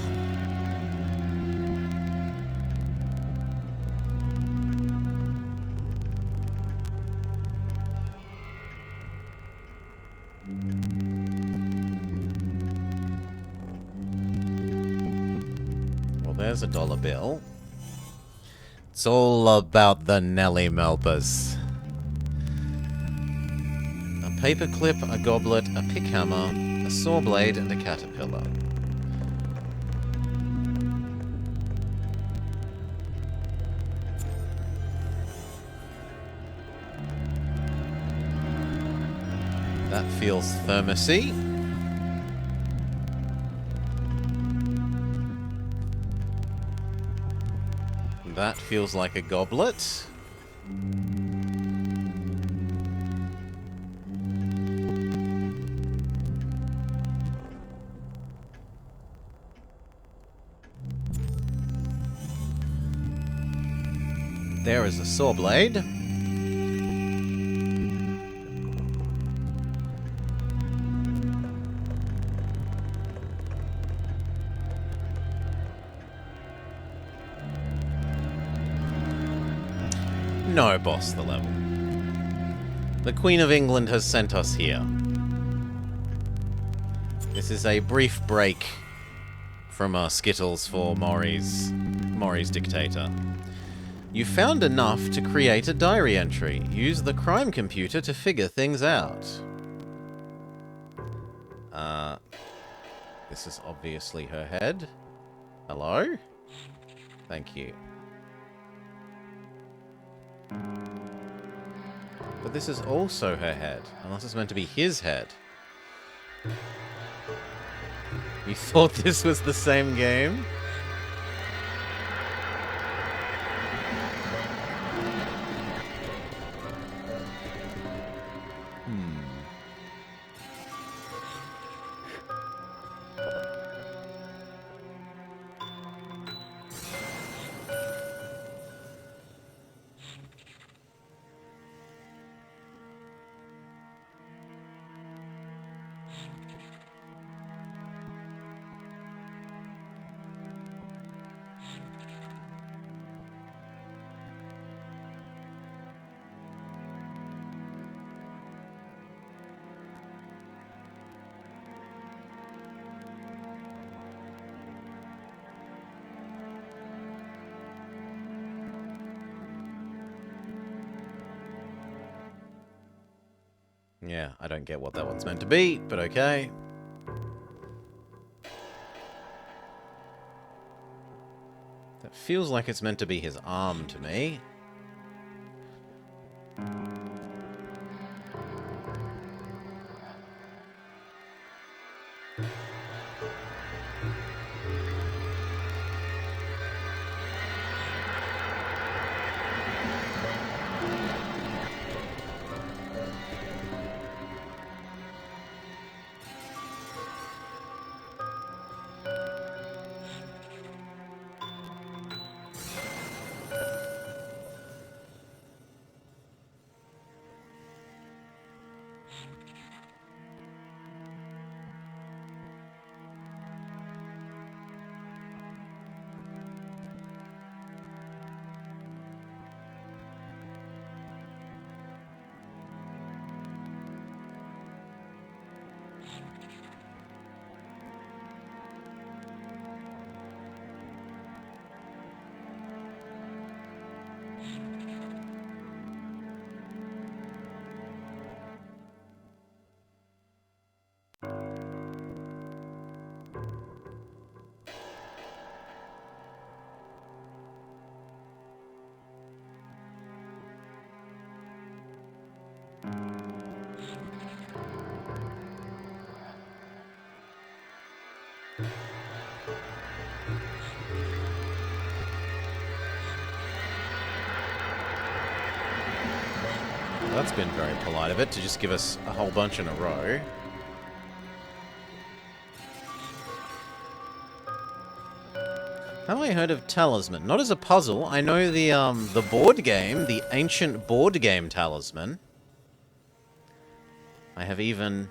Well, there's a dollar bill. It's all about the Nelly Melpers. A paperclip, a goblet, a pick hammer, a saw blade, and a caterpillar. That feels thermosy. That feels like a goblet. There is a saw blade. No, boss, the level. The Queen of England has sent us here. This is a brief break from our skittles for Maury's Dictator. You found enough to create a diary entry. Use the crime computer to figure things out. This is obviously her head. Hello? Thank you. But this is also her head, unless it's meant to be his head. You thought this was the same game? Yeah, I don't get what that one's meant to be, but okay. That feels like it's meant to be his arm to me. That's been very polite of it to just give us a whole bunch in a row. Have I heard of Talisman? Not as a puzzle. I know the board game, the ancient board game Talisman. I have even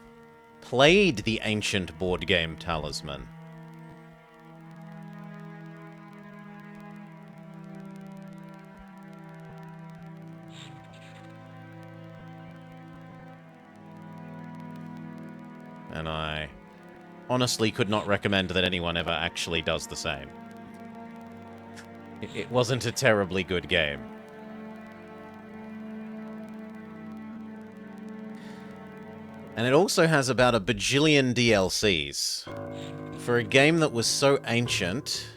played the ancient board game Talisman. And I honestly could not recommend that anyone ever actually does the same. It wasn't a terribly good game. And it also has about a bajillion DLCs. For a game that was so ancient,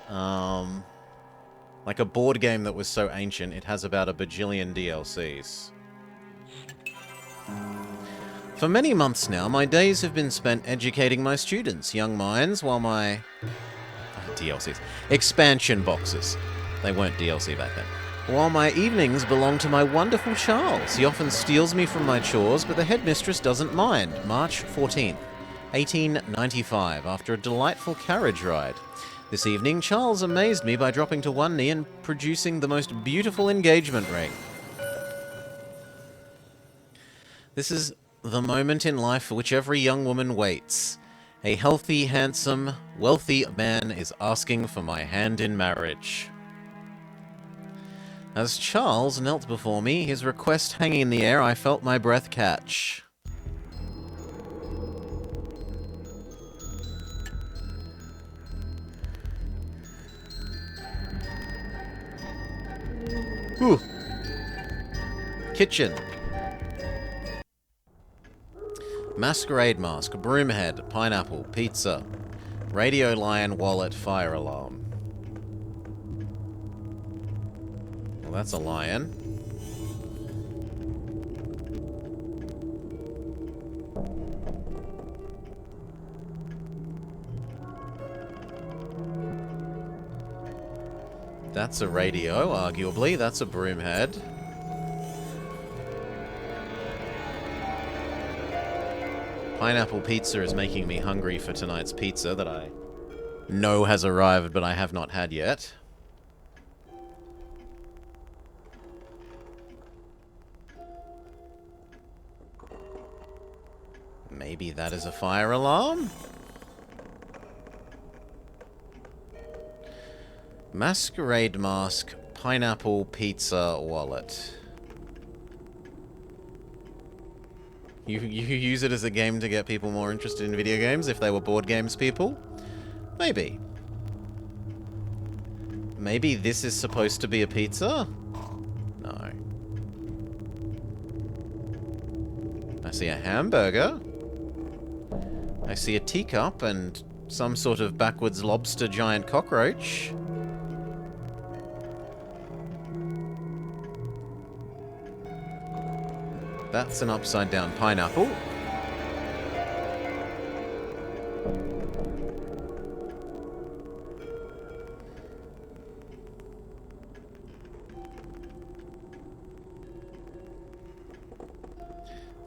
like a board game that was so ancient, it has about a bajillion DLCs. For many months now, my days have been spent educating my students, young minds, while my... DLCs. Expansion boxes. They weren't DLC back then. While my evenings belong to my wonderful Charles. He often steals me from my chores, but the headmistress doesn't mind. March 14th, 1895, after a delightful carriage ride. This evening, Charles amazed me by dropping to one knee and producing the most beautiful engagement ring. This is the moment in life for which every young woman waits. A healthy, handsome, wealthy man is asking for my hand in marriage. As Charles knelt before me, his request hanging in the air, I felt my breath catch. Ooh. Kitchen. Masquerade mask, broomhead, pineapple, pizza, radio lion, wallet, fire alarm. Well, that's a lion. That's a radio, arguably. That's a broomhead. Pineapple pizza is making me hungry for tonight's pizza that I know has arrived, but I have not had yet. Maybe that is a fire alarm? Masquerade mask, pineapple pizza wallet. You use it as a game to get people more interested in video games if they were board games people? Maybe. Maybe this is supposed to be a pizza? No. I see a hamburger. I see a teacup and some sort of backwards lobster giant cockroach. That's an upside-down pineapple.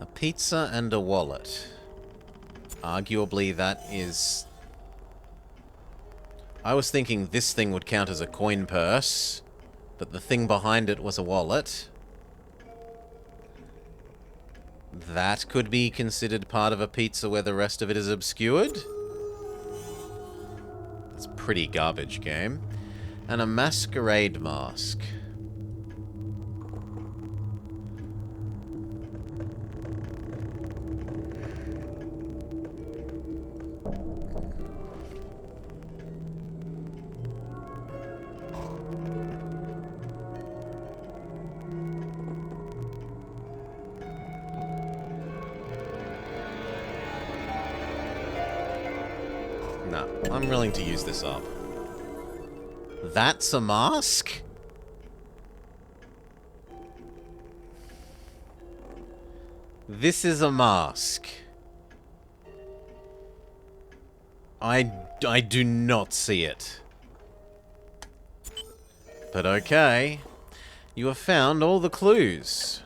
A pizza and a wallet. Arguably that is... I was thinking this thing would count as a coin purse, but the thing behind it was a wallet. That could be considered part of a pizza where the rest of it is obscured. That's a pretty garbage game. And a masquerade mask. No, I'm willing to use this up. That's a mask? This is a mask. I do not see it. But okay. You have found all the clues.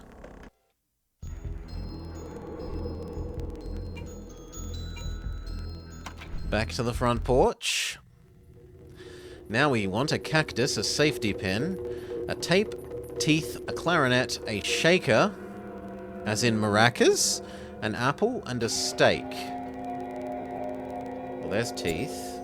Back to the front porch. Now we want a cactus, a safety pin, a tape, teeth, a clarinet, a shaker, as in maracas, an apple, and a steak. Well, there's teeth.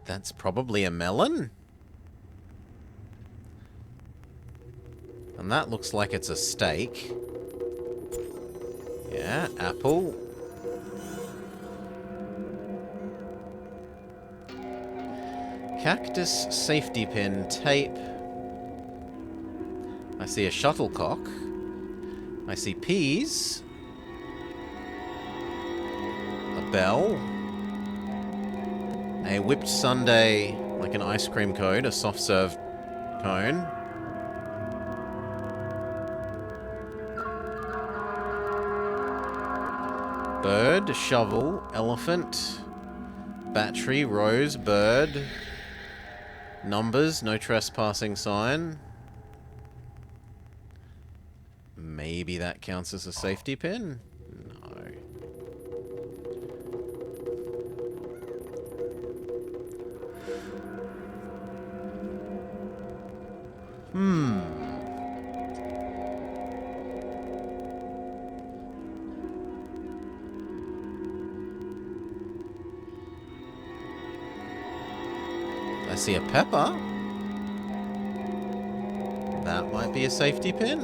That's probably a melon. And that looks like it's a steak. Yeah, apple. Cactus, safety pin, tape. I see a shuttlecock. I see peas. A bell. A whipped sundae, like an ice cream cone, a soft serve cone. Bird, shovel, elephant, battery, rose, bird, numbers, no trespassing sign. Maybe that counts as a safety pin? No. I see a pepper. That might be a safety pin.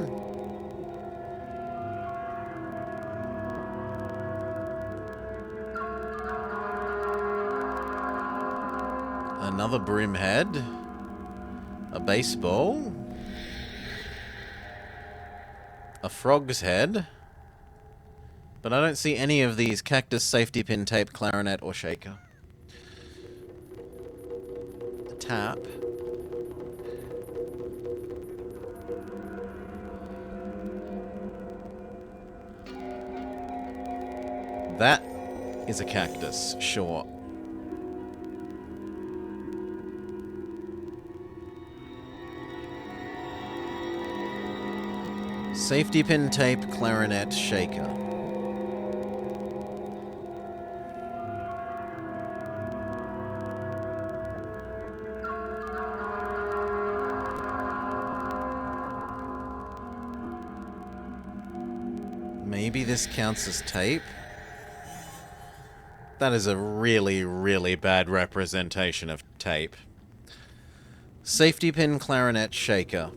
Another brim head. A baseball. A frog's head. But I don't see any of these cactus, safety pin, tape, clarinet, or shaker. A tap. That is a cactus, sure. Safety pin, tape, clarinet, shaker. Maybe this counts as tape? That is a really, really bad representation of tape. Safety pin, clarinet, shaker.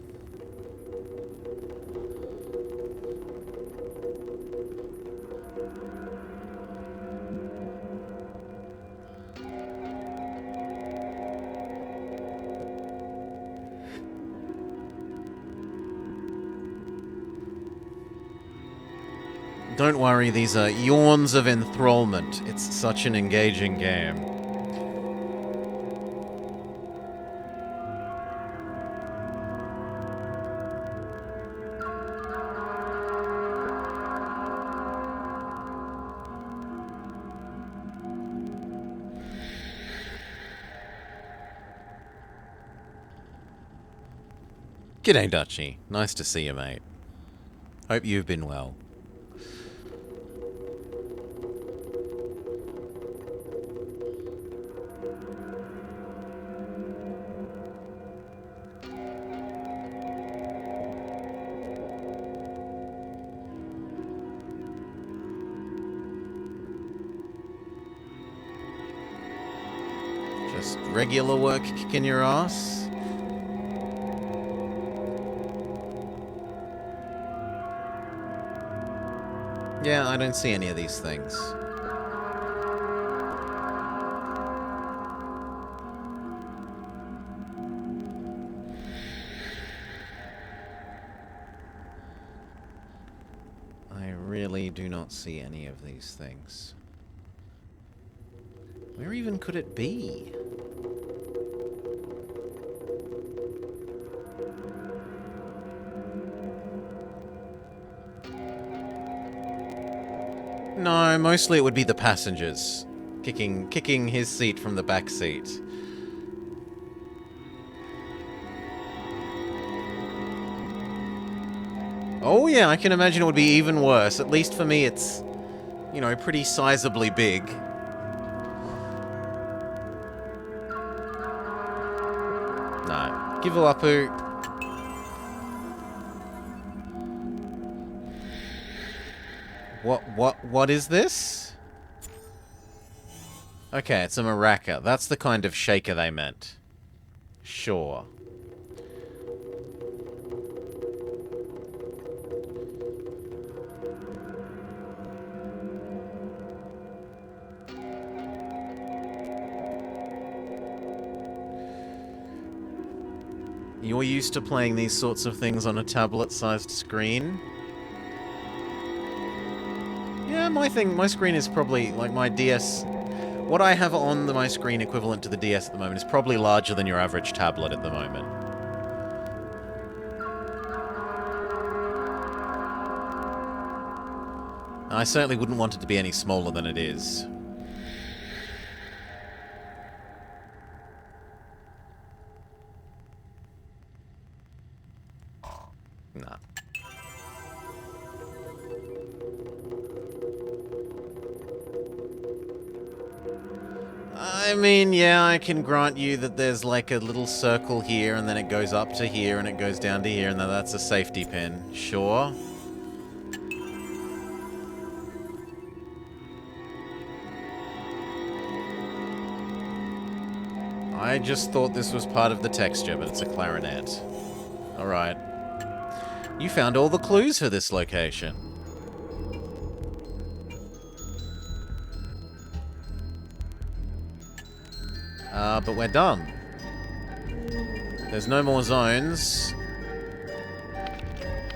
Don't worry, these are yawns of enthrallment. It's such an engaging game. G'day, Dutchie. Nice to see you, mate. Hope you've been well. Just regular work kicking your ass? Yeah, I don't see any of these things. I really do not see any of these things. Where even could it be? No, mostly it would be the passengers. Kicking his seat from the back seat. Oh yeah, I can imagine it would be even worse. At least for me it's, you know, pretty sizably big. No. Give up, Apu. What is this? Okay, it's a maraca. That's the kind of shaker they meant. Sure. You're used to playing these sorts of things on a tablet-sized screen? Yeah, my screen is probably, like, my DS... What I have on my screen equivalent to the DS at the moment is probably larger than your average tablet at the moment. I certainly wouldn't want it to be any smaller than it is. Nah. I mean, yeah, I can grant you that there's like a little circle here, and then it goes up to here, and it goes down to here, and then that's a safety pin. Sure. I just thought this was part of the texture, but it's a clarinet. Alright. You found all the clues for this location. But we're done. There's no more zones.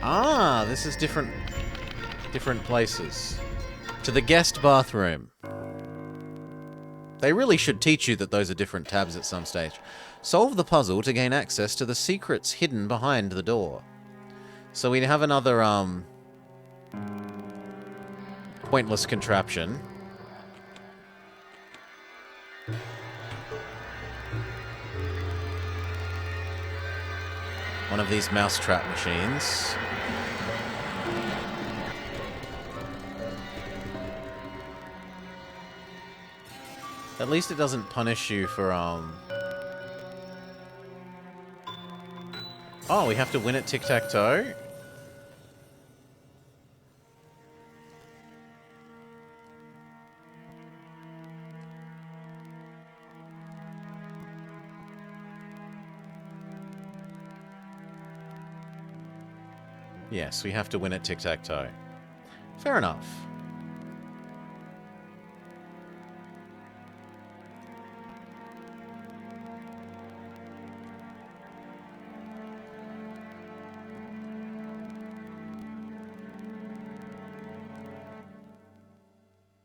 Ah, this is different places. To the guest bathroom. They really should teach you that those are different tabs at some stage. Solve the puzzle to gain access to the secrets hidden behind the door. So we have another, pointless contraption. One of these mousetrap machines. At least it doesn't punish you for, Oh, we have to win at tic-tac-toe? Yes, we have to win at tic-tac-toe. Fair enough.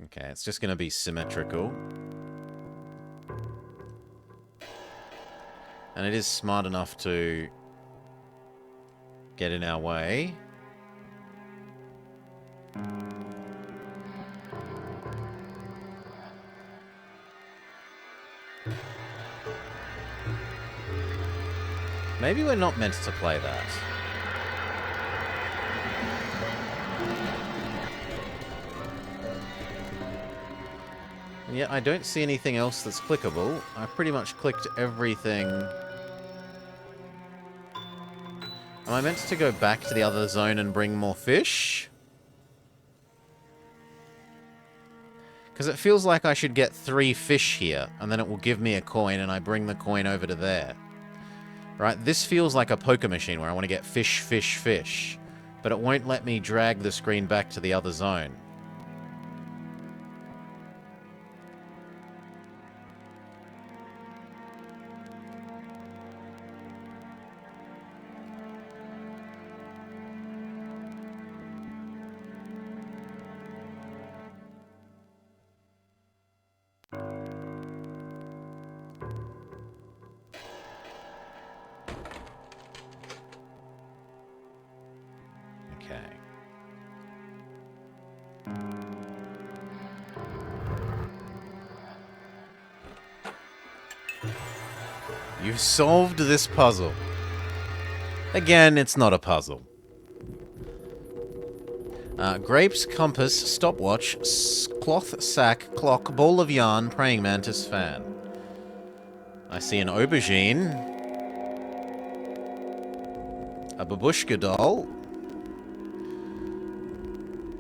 Okay, it's just going to be symmetrical. And it is smart enough to get in our way. Maybe we're not meant to play that. And yet I don't see anything else that's clickable. I've pretty much clicked everything. Am I meant to go back to the other zone and bring more fish? Because it feels like I should get 3 fish here, and then it will give me a coin, and I bring the coin over to there. Right, this feels like a poker machine where I want to get fish, fish, fish. But it won't let me drag the screen back to the other zone. You've solved this puzzle. Again, it's not a puzzle. Grapes, compass, stopwatch, cloth, sack, clock, ball of yarn, praying mantis, fan. I see an aubergine. A babushka doll.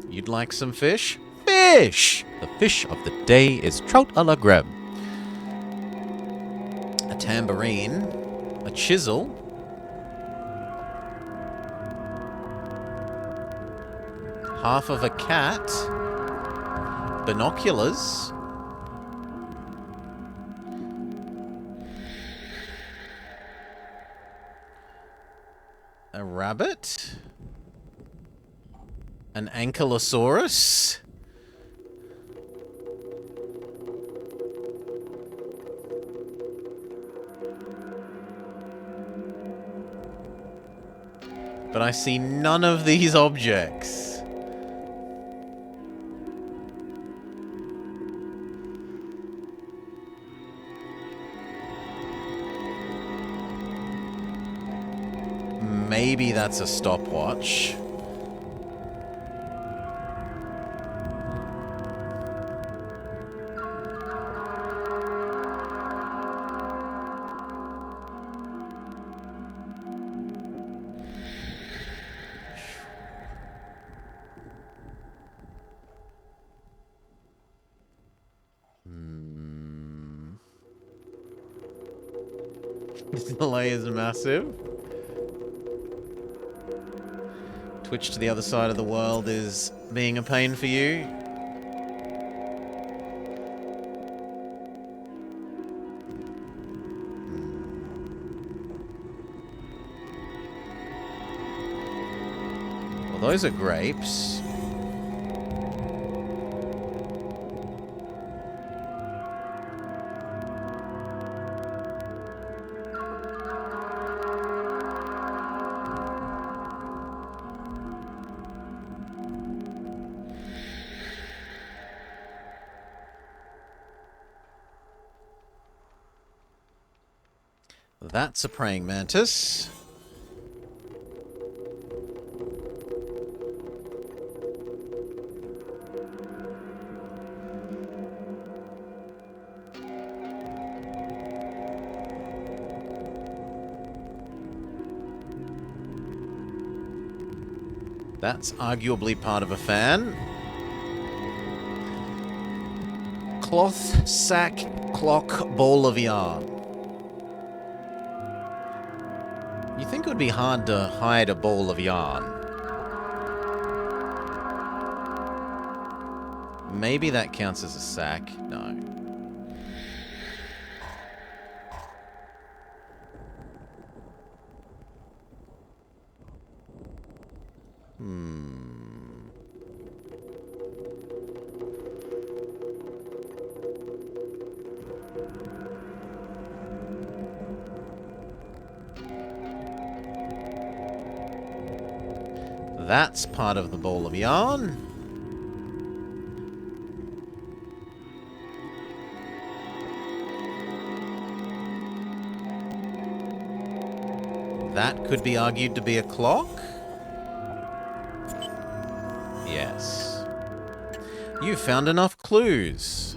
You'd like some fish? Fish! The fish of the day is trout a la grebe. A tambourine. A chisel. Half of a cat. Binoculars. A rabbit. An ankylosaurus. But I see none of these objects. Maybe that's a stopwatch. This delay is massive. Twitch to the other side of the world is being a pain for you. Well, those are grapes. That's a praying mantis. That's arguably part of a fan. Cloth, sack, clock, ball of yarn. You think it would be hard to hide a ball of yarn? Maybe that counts as a sack? No. That's part of the ball of yarn. That could be argued to be a clock. Yes. You found enough clues.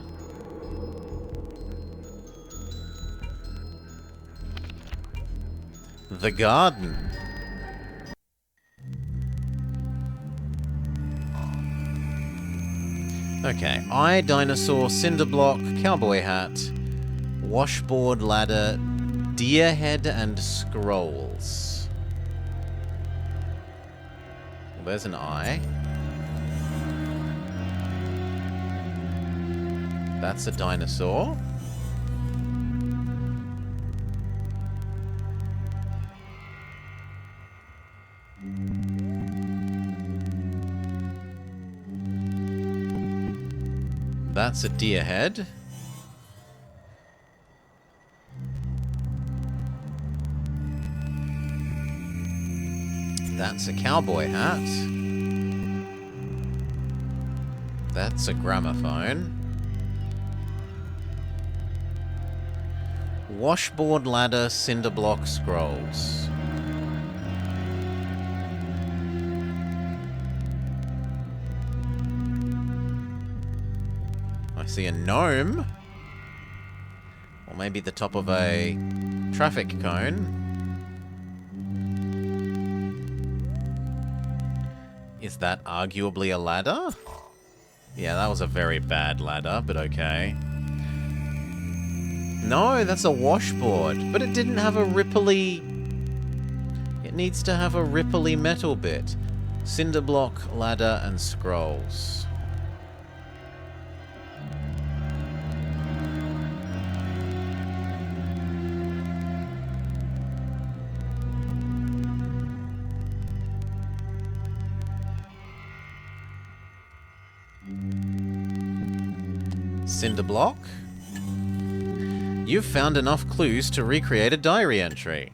The garden. Okay, eye, dinosaur, cinder block, cowboy hat, washboard ladder, deer head, and scrolls. Well, there's an eye. That's a dinosaur. That's a deer head. That's a cowboy hat. That's a gramophone. Washboard ladder, cinder block, scrolls. I see a gnome. Or maybe the top of a traffic cone. Is that arguably a ladder? Yeah, that was a very bad ladder, but okay. No, that's a washboard, but it didn't have a ripply... It needs to have a ripply metal bit. Cinder block, ladder, and scrolls. Cinder block. You've found enough clues to recreate a diary entry.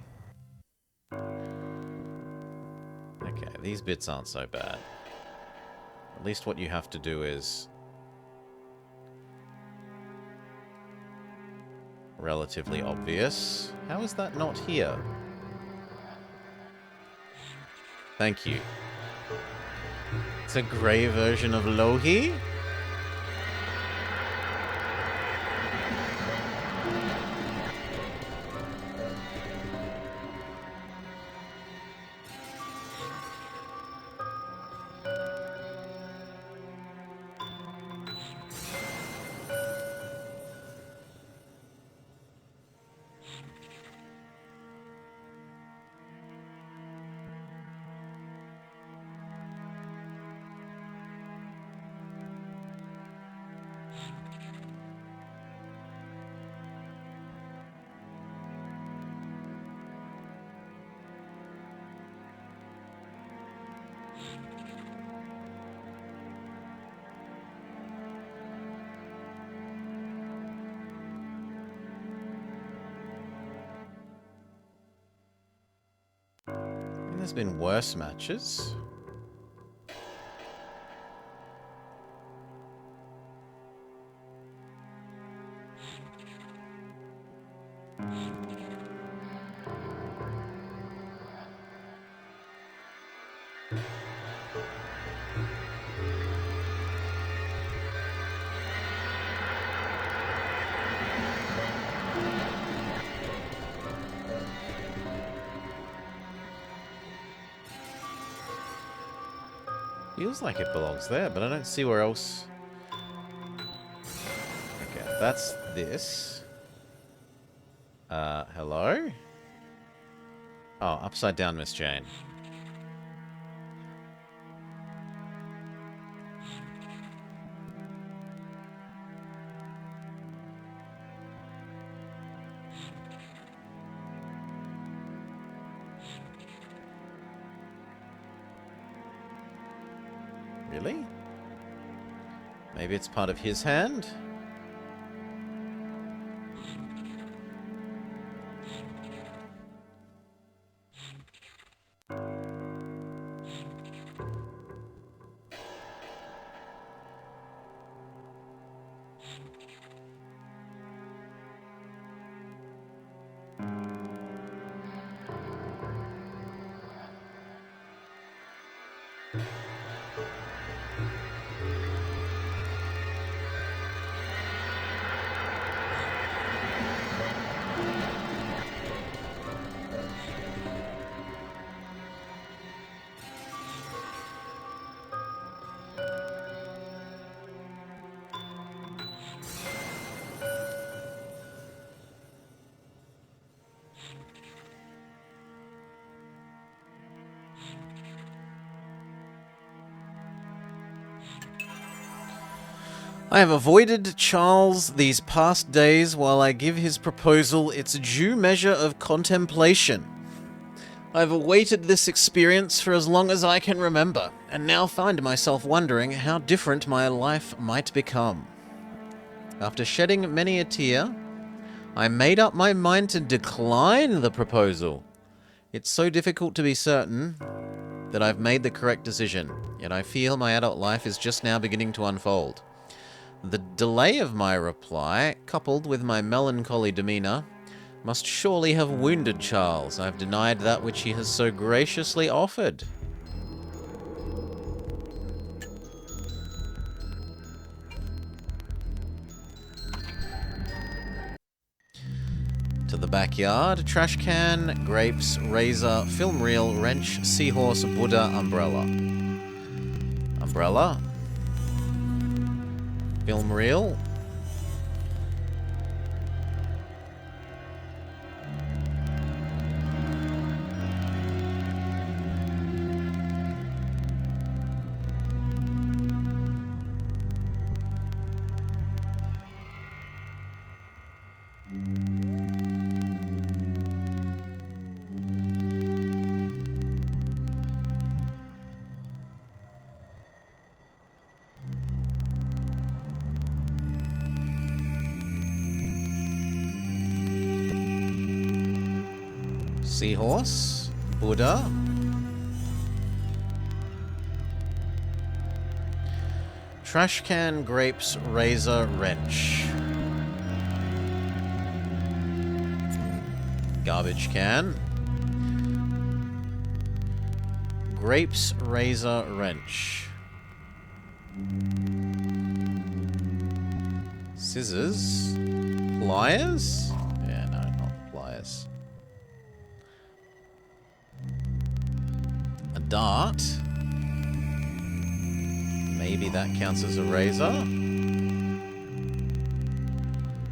Okay, these bits aren't so bad. At least what you have to do is relatively obvious. How is that not here? Thank you. It's a grey version of Lohi. There's been worse matches. Feels like it belongs there, but I don't see where else. Okay, that's this. Hello? Oh, upside down, Miss Jane. Really? Maybe it's part of his hand? I have avoided Charles these past days while I give his proposal its due measure of contemplation. I have awaited this experience for as long as I can remember, and now find myself wondering how different my life might become. After shedding many a tear, I made up my mind to decline the proposal. It's so difficult to be certain that I've made the correct decision, yet I feel my adult life is just now beginning to unfold. The delay of my reply, coupled with my melancholy demeanor, Must surely have wounded Charles. I have denied that which he has so graciously offered. To the backyard. Trash can, grapes, razor, film reel, wrench, seahorse, Buddha, umbrella. Umbrella. Film reel. Seahorse, Buddha. Trash can, grapes, razor, wrench. Garbage can. Grapes, razor, wrench. Scissors. Pliers? Yeah, no, not pliers. A dart. Maybe that counts as a razor.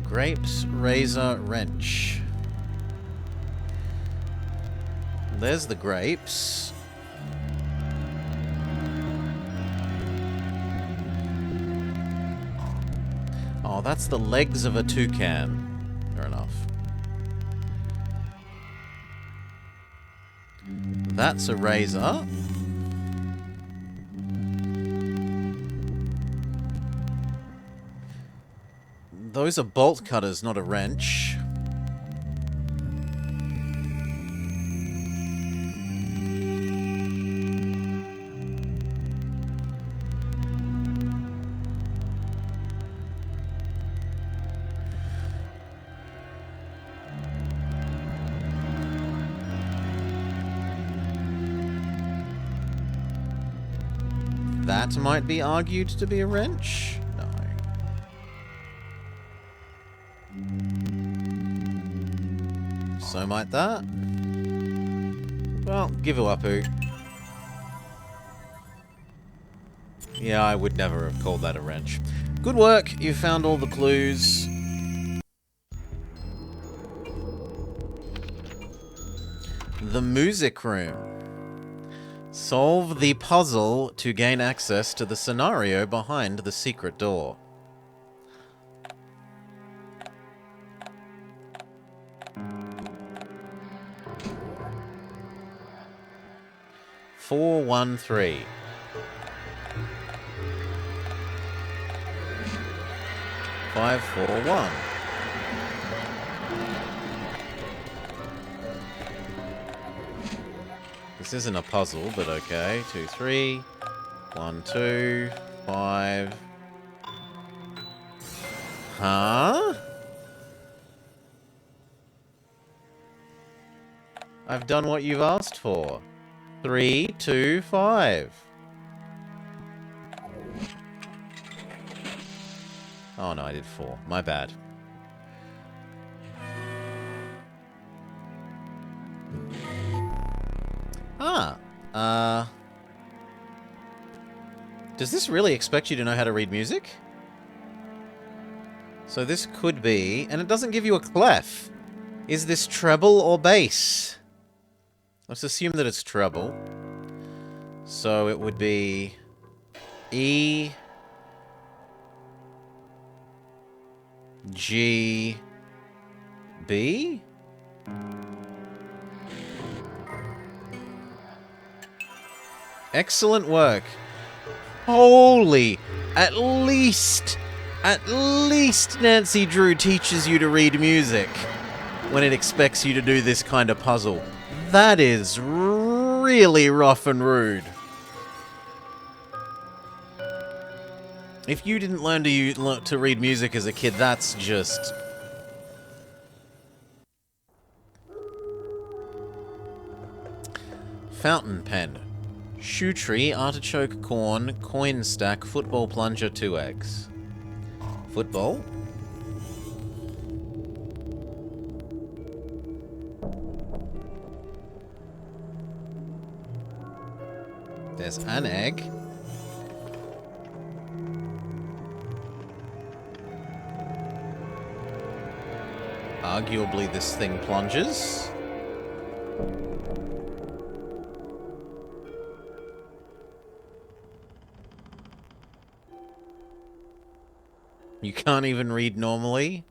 Grapes, razor, wrench. There's the grapes. Oh, that's the legs of a toucan. Fair enough. That's a razor. Those are bolt cutters, not a wrench. That might be argued to be a wrench. No. So might that. Well, give it up, Pooh. Yeah, I would never have called that a wrench. Good work, you found all the clues. The music room. Solve the puzzle to gain access to the scenario behind the secret door. Four, 1, 3. 5, 4, 1. This isn't a puzzle, but okay. 2, 3. 1, 2. 5. Huh? I've done what you've asked for. 3, 2, 5. Oh no, I did 4. My bad. Does this really expect you to know how to read music? So this could be, and it doesn't give you a clef. Is this treble or bass? Let's assume that it's treble. So it would be E, G, B? Excellent work. Holy, at least Nancy Drew teaches you to read music when it expects you to do this kind of puzzle. That is really rough and rude. If you didn't learn to read music as a kid, that's just... Fountain pen. Shoe tree, artichoke, corn, coin stack, football plunger, 2 eggs. Football. There's an egg. Arguably this thing plunges. You can't even read normally.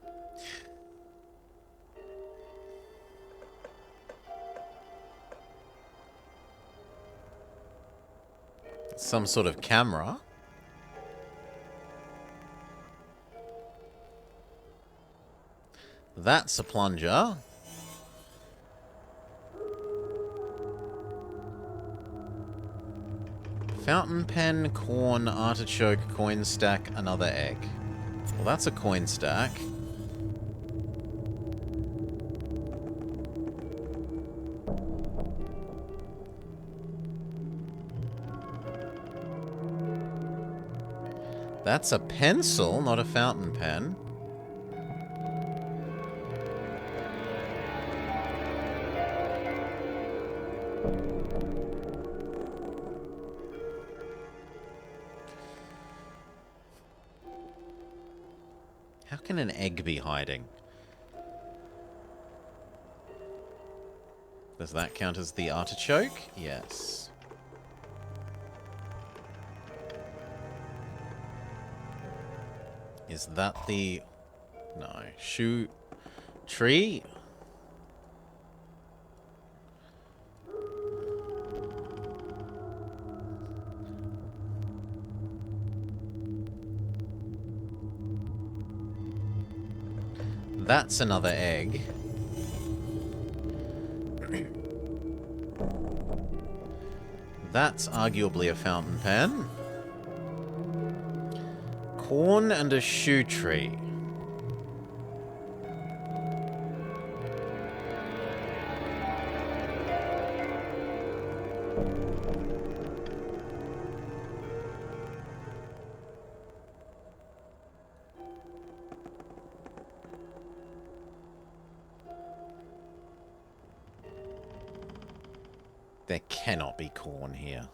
Some sort of camera. That's a plunger. Fountain pen, corn, artichoke, coin stack, another egg. Well, that's a coin stack. That's a pencil, not a fountain pen. How can an egg be hiding? Does that count as the artichoke? Yes. Is that the... No. Shoe... Tree? That's another egg. That's arguably a fountain pen. Corn and a shoe tree. There cannot be corn here.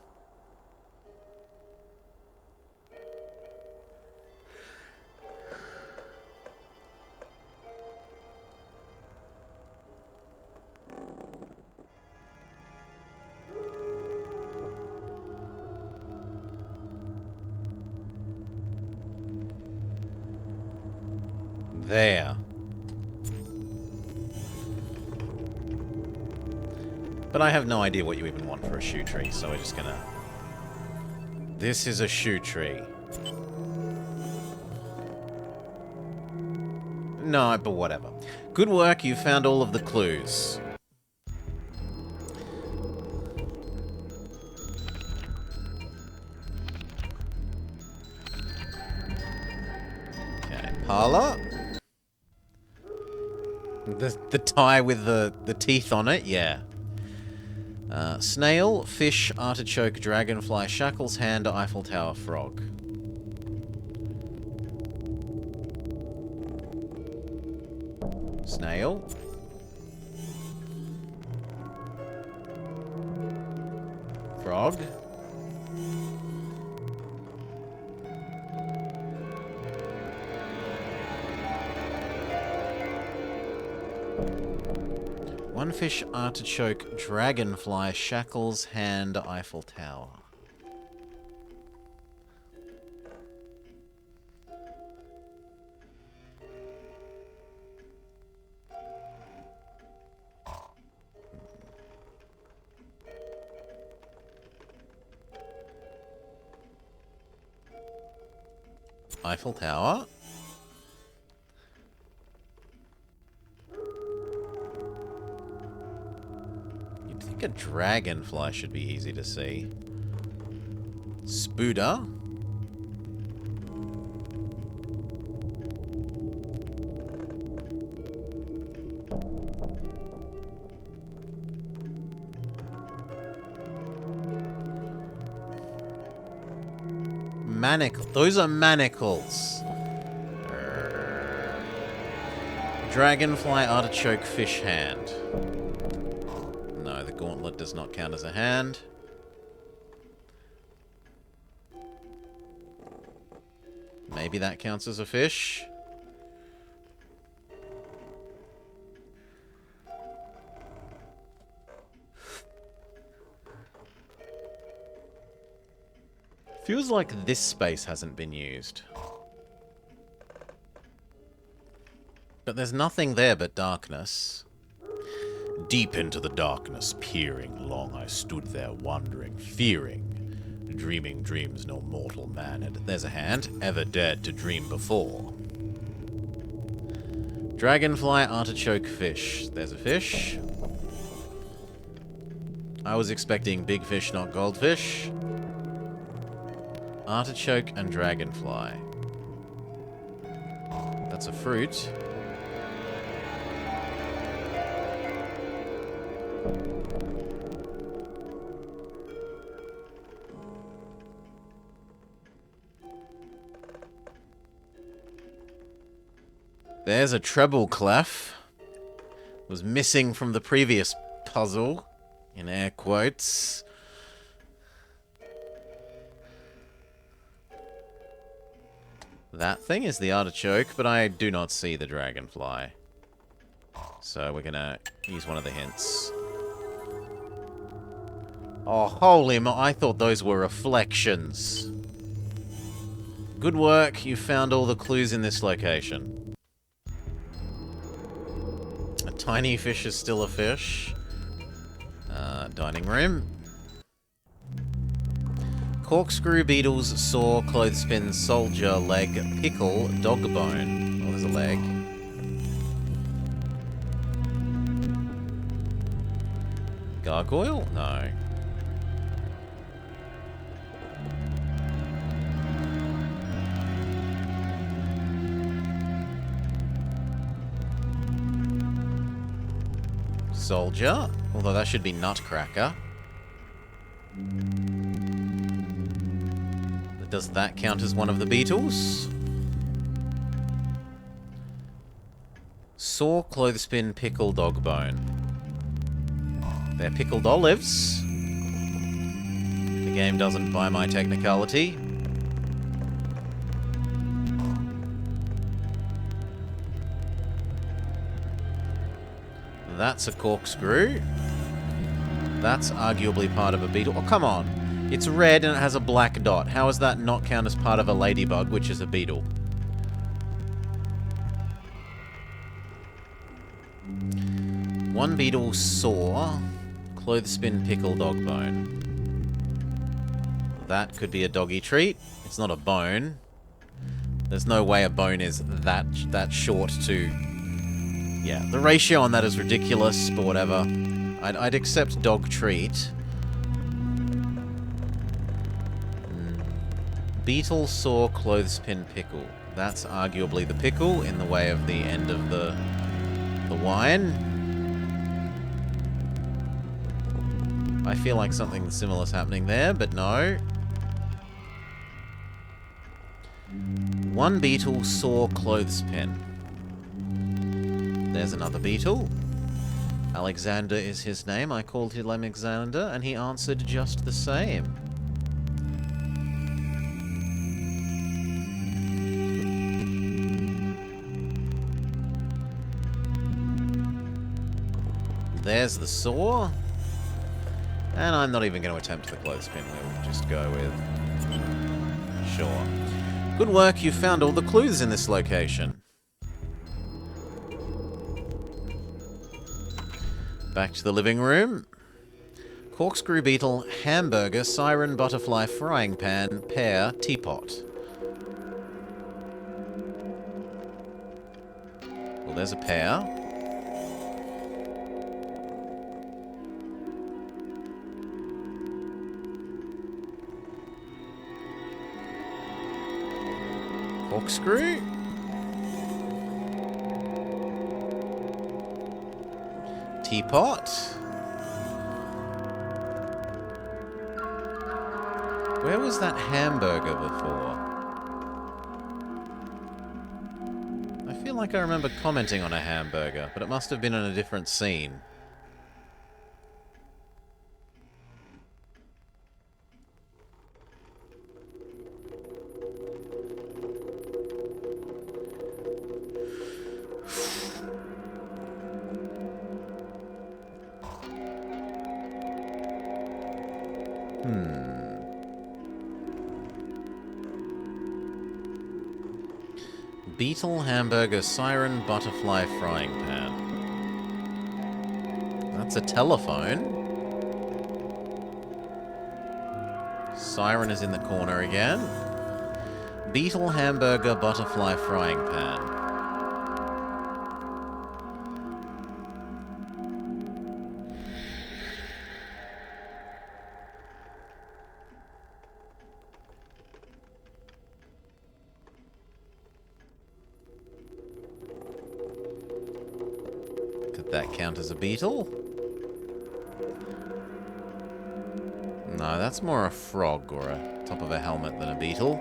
There. But I have no idea what you even want for a shoe tree, so we're just gonna... This is a shoe tree. No, but whatever. Good work, you found all of the clues. Okay, parlor. The tie with the teeth on it, yeah. Snail, fish, artichoke, dragonfly, shackles, hand, Eiffel Tower, frog. Snail. Frog. One fish, artichoke, dragonfly, shackles, hand, Eiffel Tower. Eiffel Tower. You'd think a dragonfly should be easy to see. Spooder. Those are manacles. Dragonfly artichoke fish hand. No, the gauntlet does not count as a hand. Maybe that counts as a fish. Feels like this space hasn't been used. But there's nothing there but darkness. Deep into the darkness, peering long, I stood there wondering, fearing, dreaming dreams no mortal man had. There's a hand, ever dared to dream before. Dragonfly artichoke fish. There's a fish. I was expecting big fish, not goldfish. Artichoke and dragonfly. That's a fruit. There's a treble clef. Was missing from the previous puzzle, in air quotes. That thing is the artichoke, but I do not see the dragonfly. So we're gonna use one of the hints. Oh, holy mo- I thought those were reflections. Good work, you found all the clues in this location. A tiny fish is still a fish. Dining room. Corkscrew, beetles, saw, clothespin, soldier, leg, pickle, dog bone. Oh, there's a leg. Gargoyle? No. Soldier? Although that should be Nutcracker. Does that count as one of the beetles? Saw, clothespin, pickle, dog bone. They're pickled olives. The game doesn't buy my technicality. That's a corkscrew. That's arguably part of a beetle. Oh, come on. It's red and it has a black dot. How does that not count as part of a ladybug, which is a beetle? One beetle saw, clothespin, pickle, dog bone. That could be a doggy treat. It's not a bone. There's no way a bone is that short to... Yeah, the ratio on that is ridiculous, but whatever. I'd accept dog treat. Beetle, saw, clothespin, pickle. That's arguably the pickle in the way of the end of the wine. I feel like something similar is happening there, but no. One beetle, saw, clothespin. There's another beetle. Alexander is his name. I called him Alexander, and he answered just the same. There's the saw. And I'm not even going to attempt the clothespin. We'll just go with... Sure. Good work, you found all the clues in this location. Back to the living room. Corkscrew, beetle, hamburger, siren, butterfly, frying pan, pear, teapot. Well, there's a pear. Corkscrew. Teapot. Where was that hamburger before? I feel like I remember commenting on a hamburger, but it must have been in a different scene. Beetle, hamburger, siren, butterfly, frying pan. That's a telephone. Siren is in the corner again. Beetle, hamburger, butterfly, frying pan. Could that count as a beetle? No, that's more a frog or a top of a helmet than a beetle.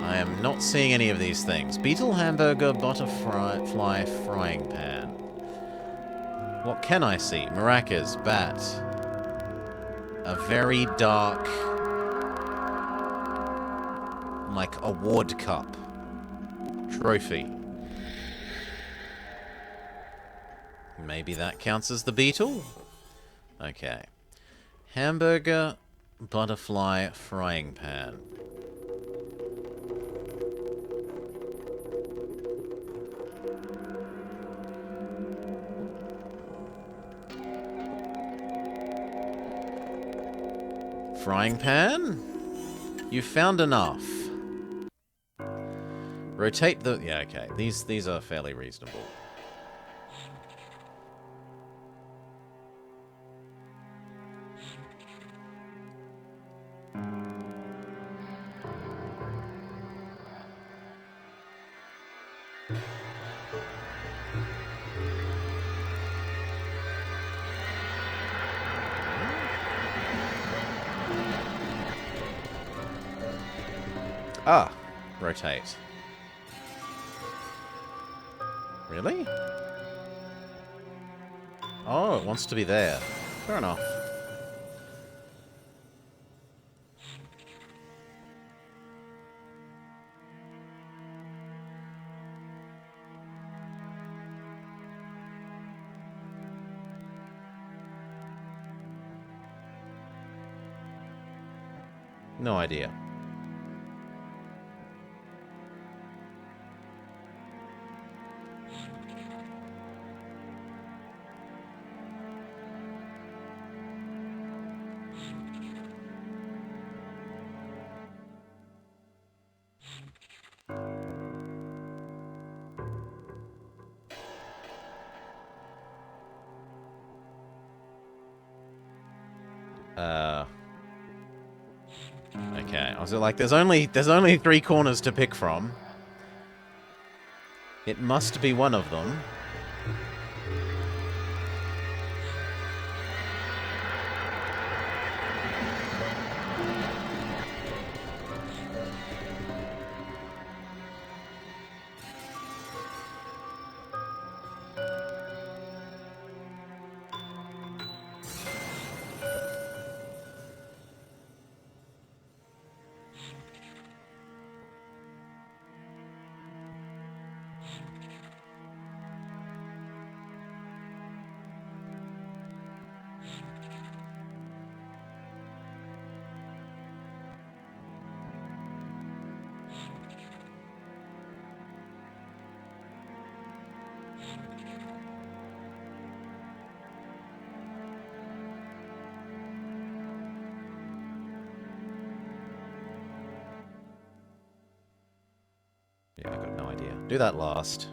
I am not seeing any of these things. Beetle, hamburger, butterfly, frying pan. What can I see? Maracas, bat. A very dark, like, award cup. Trophy. Maybe that counts as the beetle? Okay. Hamburger, butterfly, frying pan. Frying pan? You found enough. Rotate the... Yeah, okay. These are fairly reasonable. Ah, rotate. Really? Oh, it wants to be there. Fair enough. No idea. Okay, I was like, there's only 3 corners to pick from. It must be one of them. Yeah, I got no idea. Do that last.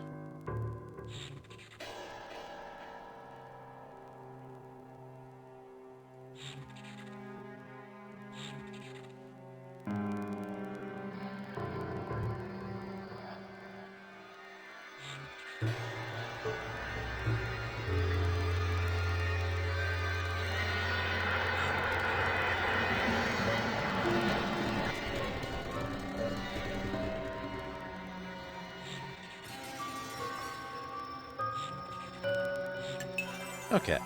Okay.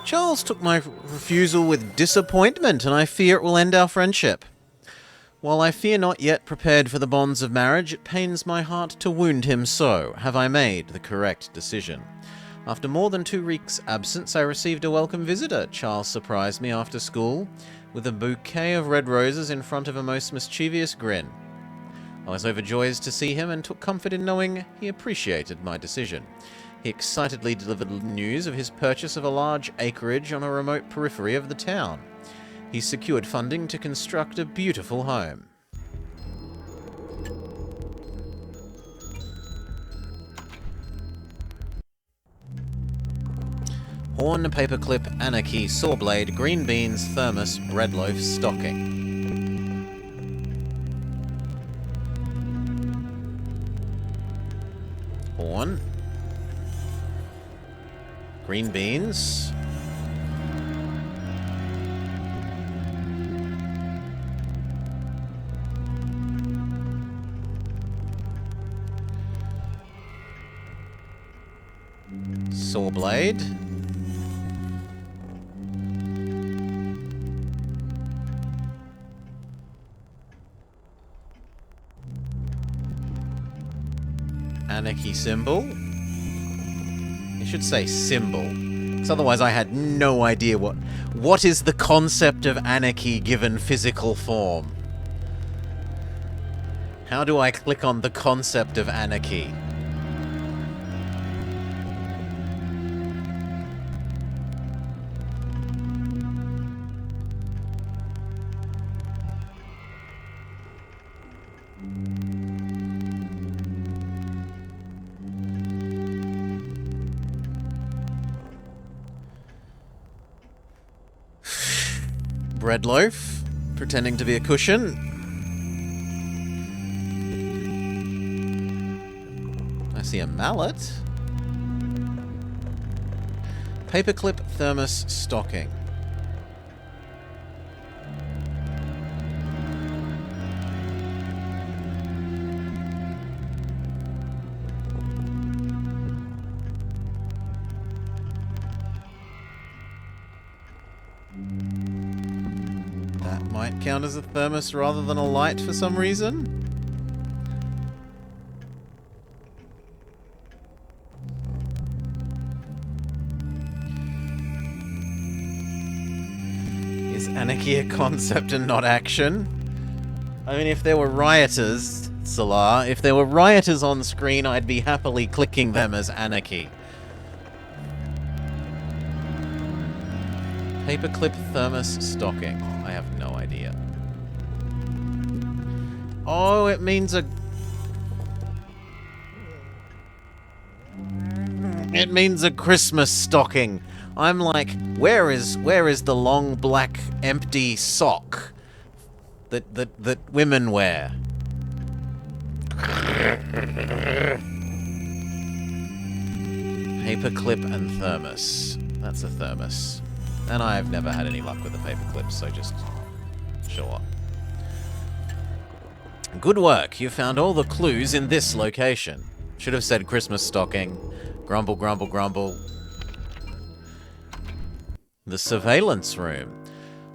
Charles took my refusal with disappointment, and I fear it will end our friendship. While I fear not yet prepared for the bonds of marriage, it pains my heart to wound him so. Have I made the correct decision? After more than 2 weeks' absence, I received a welcome visitor. Charles surprised me after school with a bouquet of red roses in front of a most mischievous grin. I was overjoyed to see him and took comfort in knowing he appreciated my decision. He excitedly delivered news of his purchase of a large acreage on a remote periphery of the town. He secured funding to construct a beautiful home. Horn, paperclip, anarchy, sawblade, green beans, thermos, bread loaf, stocking. Horn. Green beans. Sawblade. Anarchy symbol. I should say symbol, because otherwise I had no idea what is the concept of anarchy given physical form. How do I click on the concept of anarchy? Bread loaf, pretending to be a cushion. I see a mallet. Paperclip, thermos, stocking. Might count as a thermos rather than a light for some reason. Is anarchy a concept and not action? I mean, if there were rioters, Salah, if there were rioters on screen, I'd be happily clicking them as anarchy. Paperclip, thermos, stocking. I have no idea. Oh, it means a... It means a Christmas stocking. I'm like, where is the long black empty sock that women wear? Paperclip and thermos. That's a thermos. And I've never had any luck with the paperclips, so just... sure. Good work. You found all the clues in this location. Should have said Christmas stocking. Grumble, grumble, grumble. The surveillance room.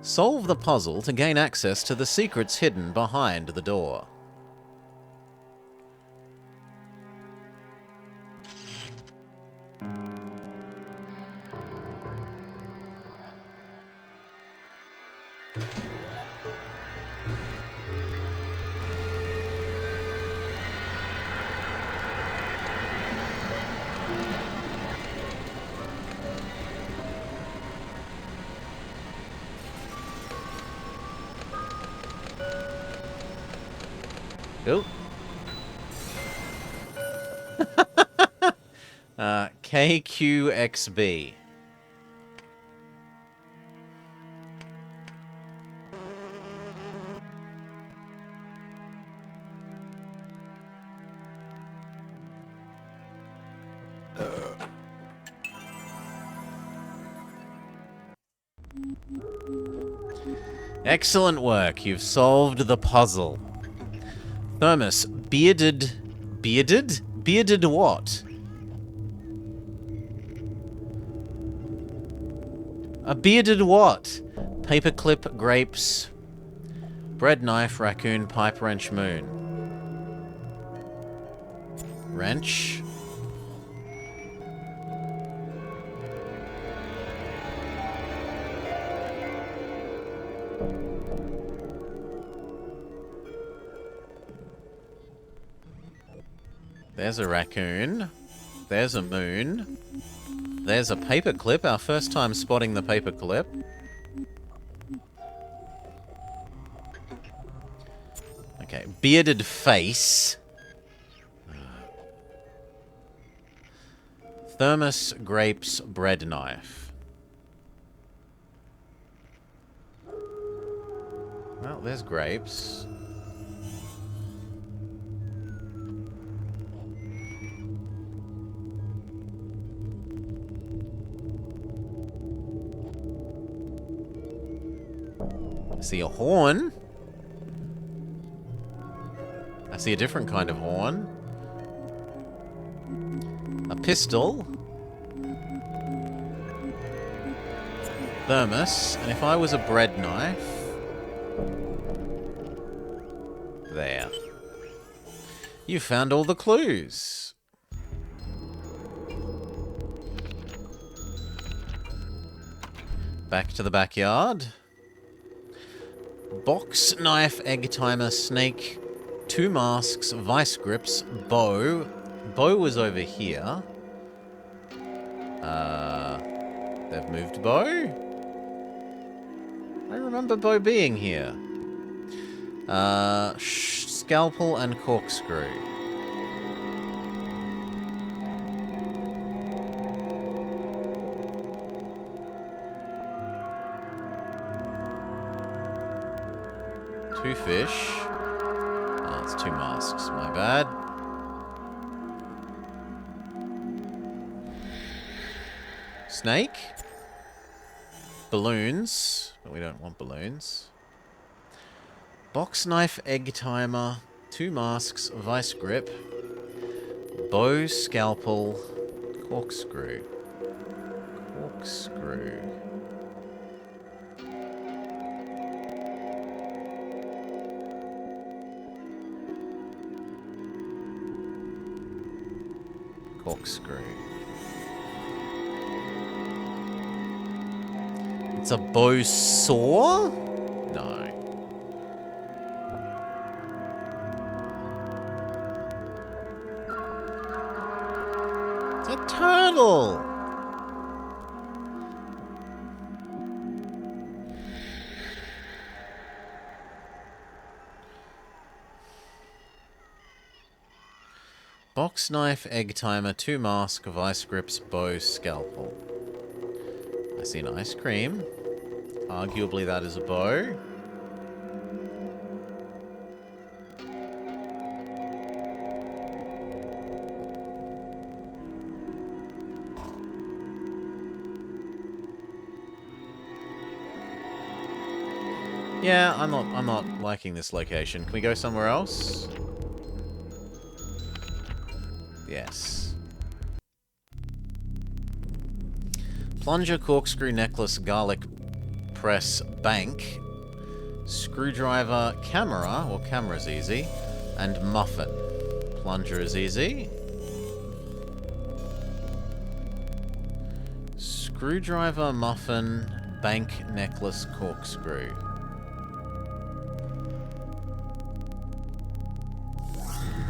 Solve the puzzle to gain access to the secrets hidden behind the door. Oh. KQXB. Excellent work. You've solved the puzzle. Thermos, bearded what? A bearded what? Paperclip, grapes, bread knife, raccoon, pipe wrench, moon. Wrench. There's a raccoon. There's a moon. There's a paperclip, our first time spotting the paperclip. Okay, bearded face. Thermos, grapes, bread knife. Well, there's grapes. I see a horn. I see a different kind of horn. A pistol. Thermos. And if I was a bread knife... There. You found all the clues. Back to the backyard. Box, knife, egg timer, snake, 2 masks, vice grips, bow. Bow was over here. They've moved bow? I remember bow being here. Scalpel and corkscrew. Two fish. Oh, it's 2 masks. My bad. Snake. Balloons. But we don't want balloons. Box knife, egg timer. 2 masks, vice grip. Bow, scalpel, corkscrew. Corkscrew. Corkscrew. It's a bow saw? No. It's a turtle! Box knife, egg timer, 2 mask, vice grips, bow, scalpel. I see an ice cream. Arguably that is a bow. Yeah, I'm not liking this location. Can we go somewhere else? Yes. Plunger, corkscrew, necklace, garlic press, bank, screwdriver, camera, well, camera's easy, and muffin. Plunger is easy. Screwdriver, muffin, bank, necklace, corkscrew.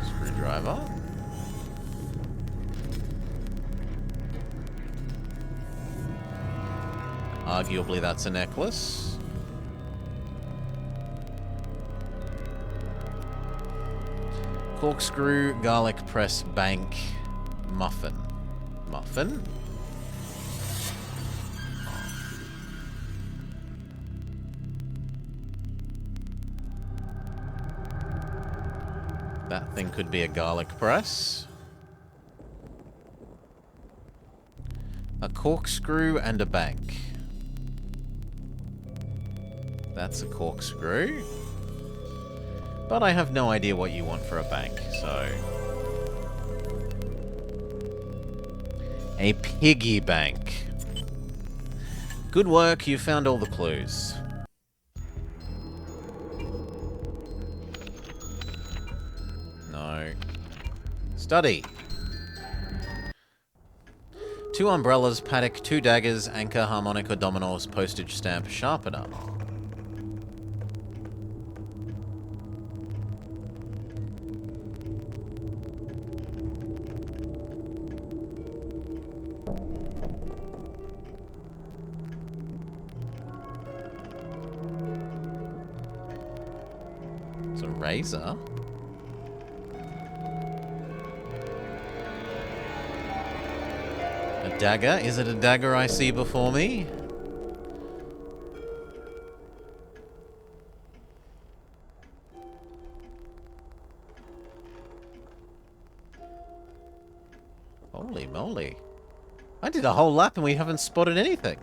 Screwdriver. Arguably that's a necklace. Corkscrew, garlic press, bank, muffin. Muffin? That thing could be a garlic press. A corkscrew and a bank. That's a corkscrew. But I have no idea what you want for a bank, so... A piggy bank. Good work, you found all the clues. No. Study. 2 umbrellas, paddock, 2 daggers, anchor, harmonica, dominoes, postage stamp, sharpener. It's a razor. A dagger? Is it a dagger I see before me? Holy moly. I did a whole lap and we haven't spotted anything.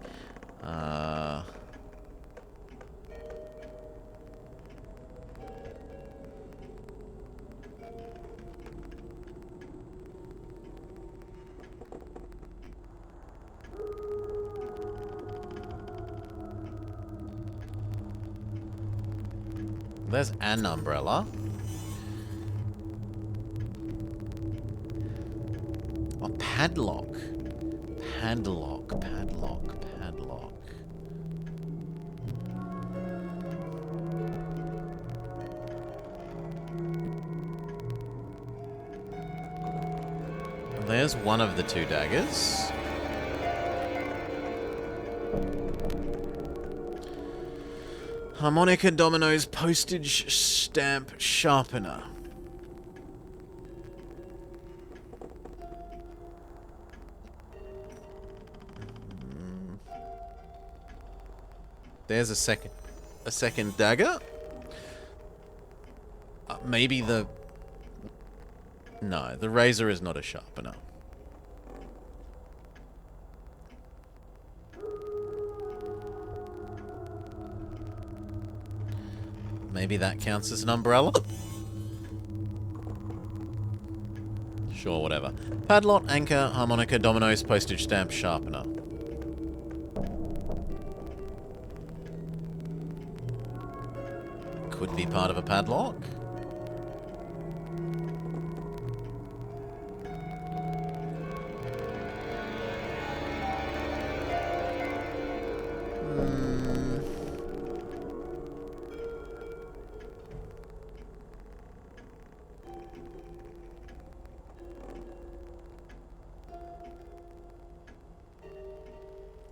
There's an umbrella. Oh, padlock. Padlock, padlock, padlock. There's one of the 2 daggers. Harmonica, dominoes, postage stamp, sharpener. There's a second dagger. Maybe the... No, the razor is not a sharpener. Maybe that counts as an umbrella? Sure, whatever. Padlock, anchor, harmonica, dominoes, postage stamp, sharpener. Could be part of a padlock.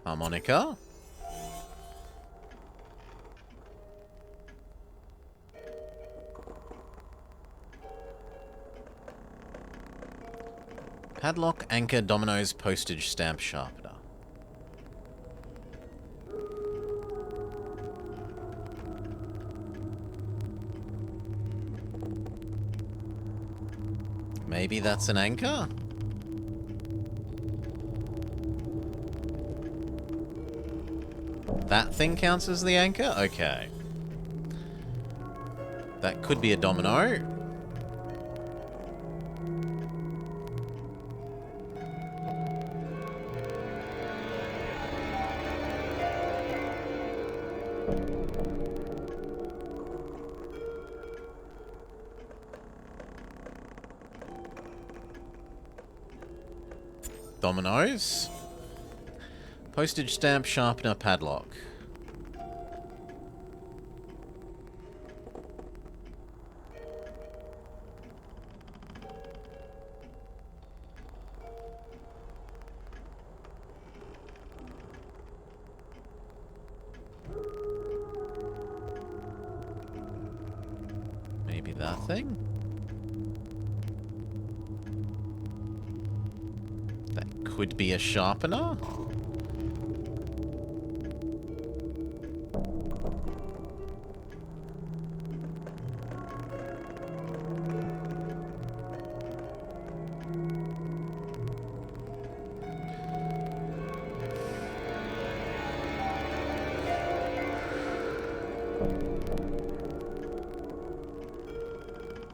Harmonica. Padlock, anchor, dominoes, postage stamp, sharpener. Maybe that's an anchor? That thing counts as the anchor? Okay. That could be a domino. Dominoes. Postage stamp, sharpener, padlock. Maybe that thing? That could be a sharpener?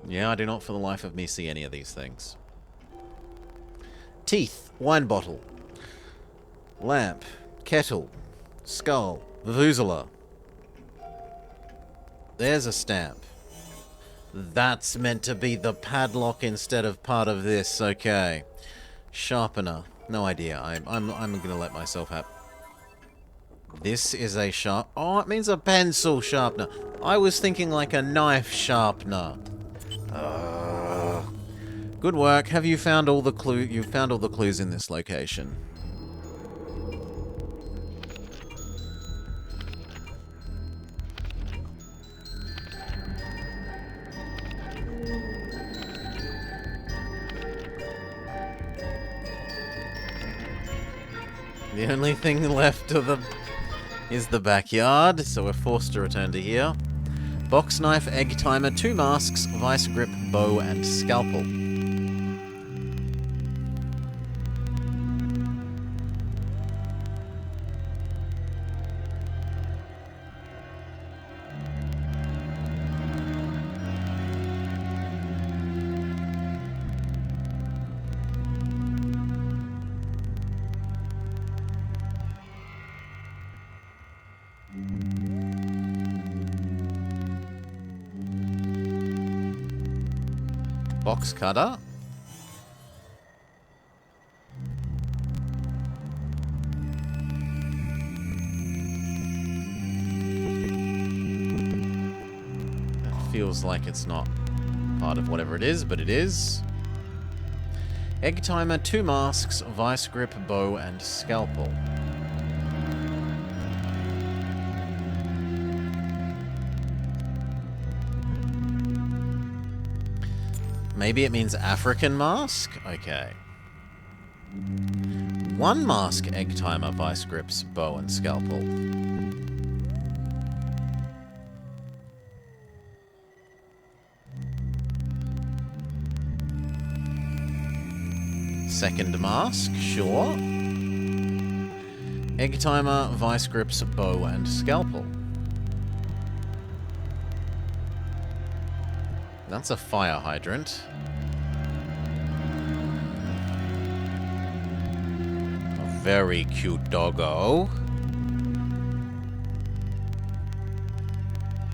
Yeah, I do not for the life of me see any of these things. Teeth, wine bottle, lamp, kettle, Skull. Vuvuzela. There's a stamp. That's meant to be the padlock instead of part of this. Okay. Sharpener. No idea. I'm gonna let myself have... This is a sharp... Oh, it means a pencil sharpener. I was thinking like a knife sharpener. Good work. Have you found all the clues? You've found all the clues in this location. The only thing left of the... is the backyard, so we're forced to return to here. Box knife, egg timer, 2 masks, vice grip, bow, and scalpel. Box cutter. That feels like it's not part of whatever it is, but it is. Egg timer, 2 masks, vice grip, bow, and scalpel. Maybe it means African mask? Okay. 1 mask, egg timer, vice grips, bow, and scalpel. Second mask, sure. Egg timer, vice grips, bow, and scalpel. That's a fire hydrant. A very cute doggo.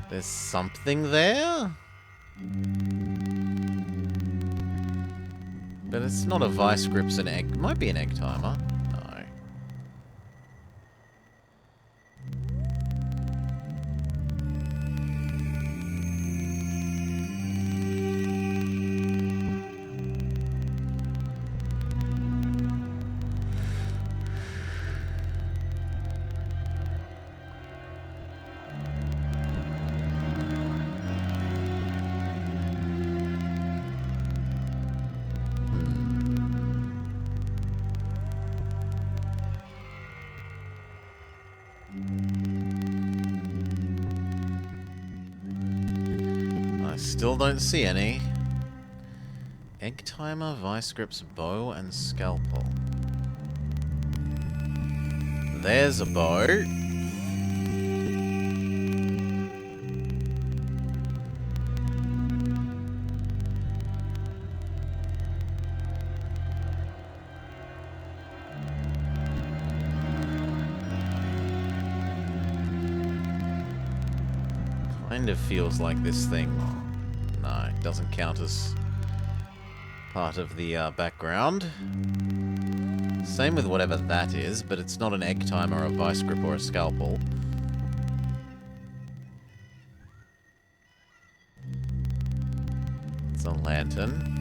There's something there? But it's not a vice grips and egg. It might be an egg timer. No. Still don't see any. Egg timer, vice grips, bow, and scalpel. There's a bow. Kind of feels like this thing. No, it doesn't count as part of the background. Same with whatever that is, but it's not an egg timer, a vice grip, or a scalpel. It's a lantern.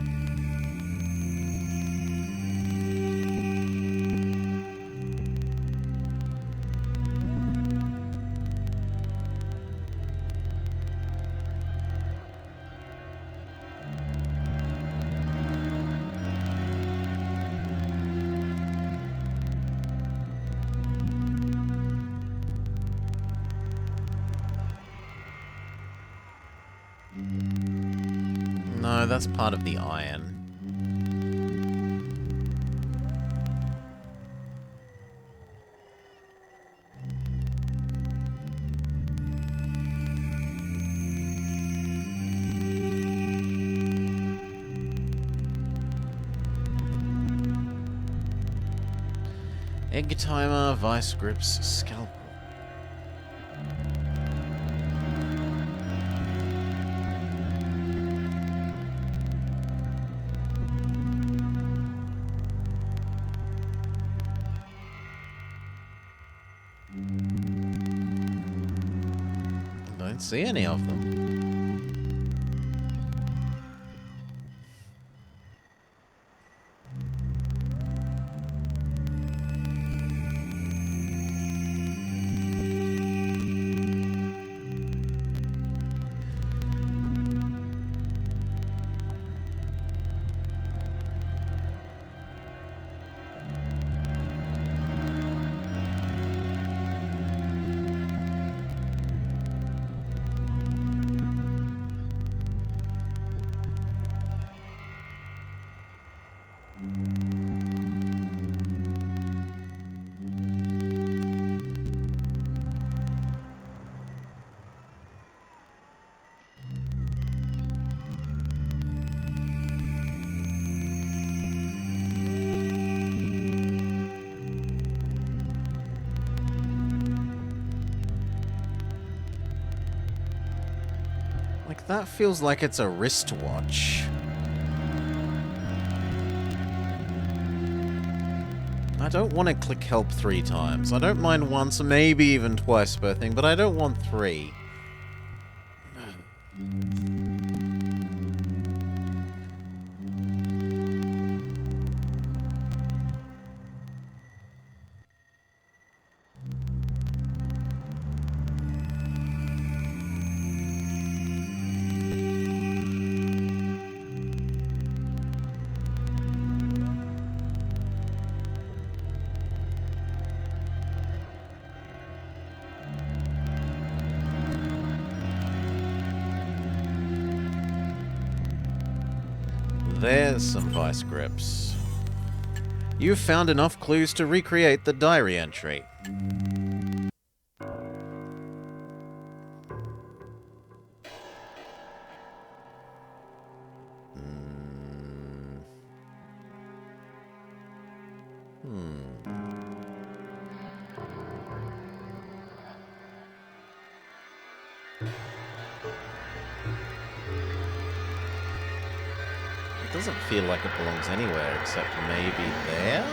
No, that's part of the iron. Egg timer, vice grips, scalpel. Don't see any of them. Like, that feels like it's a wristwatch. I don't want to click help 3 times. I don't mind once, maybe even twice per thing, but I don't want 3. There's some vice grips. You've found enough clues to recreate the diary entry. It doesn't feel like it belongs anywhere except maybe there?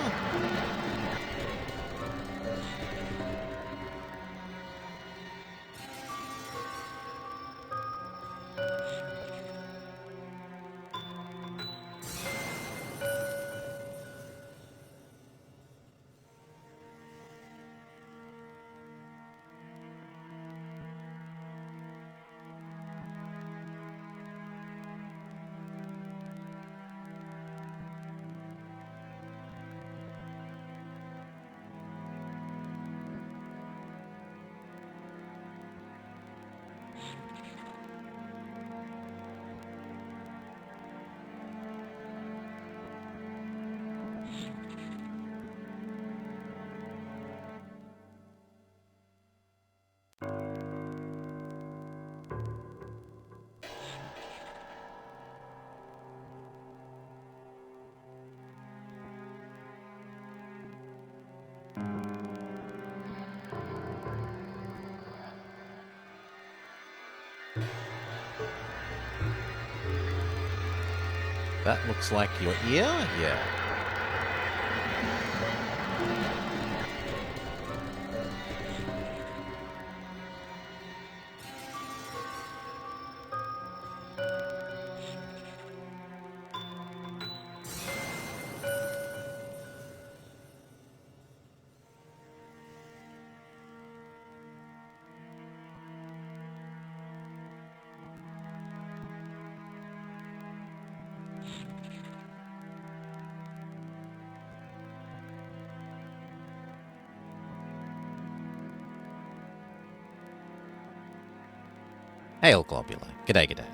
That looks like your ear? Yeah. Hail, Globula. G'day, g'day.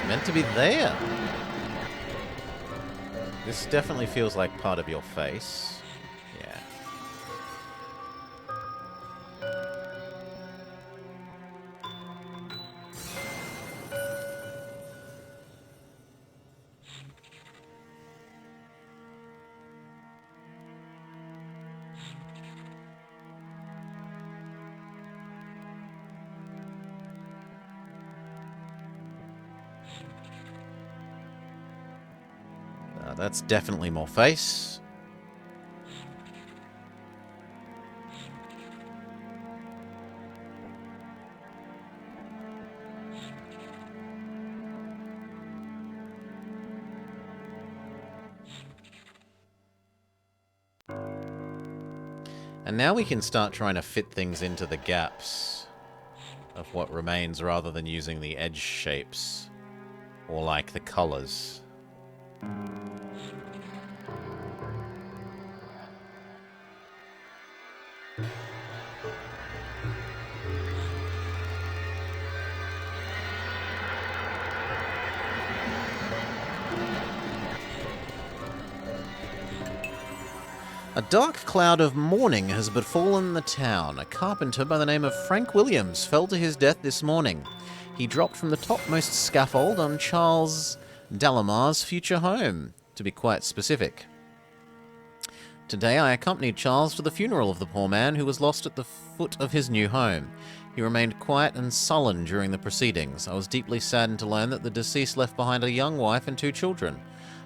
Meant to be there. This definitely feels like part of your face. Yeah. Alright, that's definitely more face. And now we can start trying to fit things into the gaps of what remains rather than using the edge shapes or like the colors. A dark cloud of mourning has befallen the town. A carpenter by the name of Frank Williams fell to his death this morning. He dropped from the topmost scaffold on Charles Dalamar's future home, to be quite specific. Today I accompanied Charles to the funeral of the poor man who was lost at the foot of his new home. He remained quiet and sullen during the proceedings. I was deeply saddened to learn that the deceased left behind a young wife and 2 children.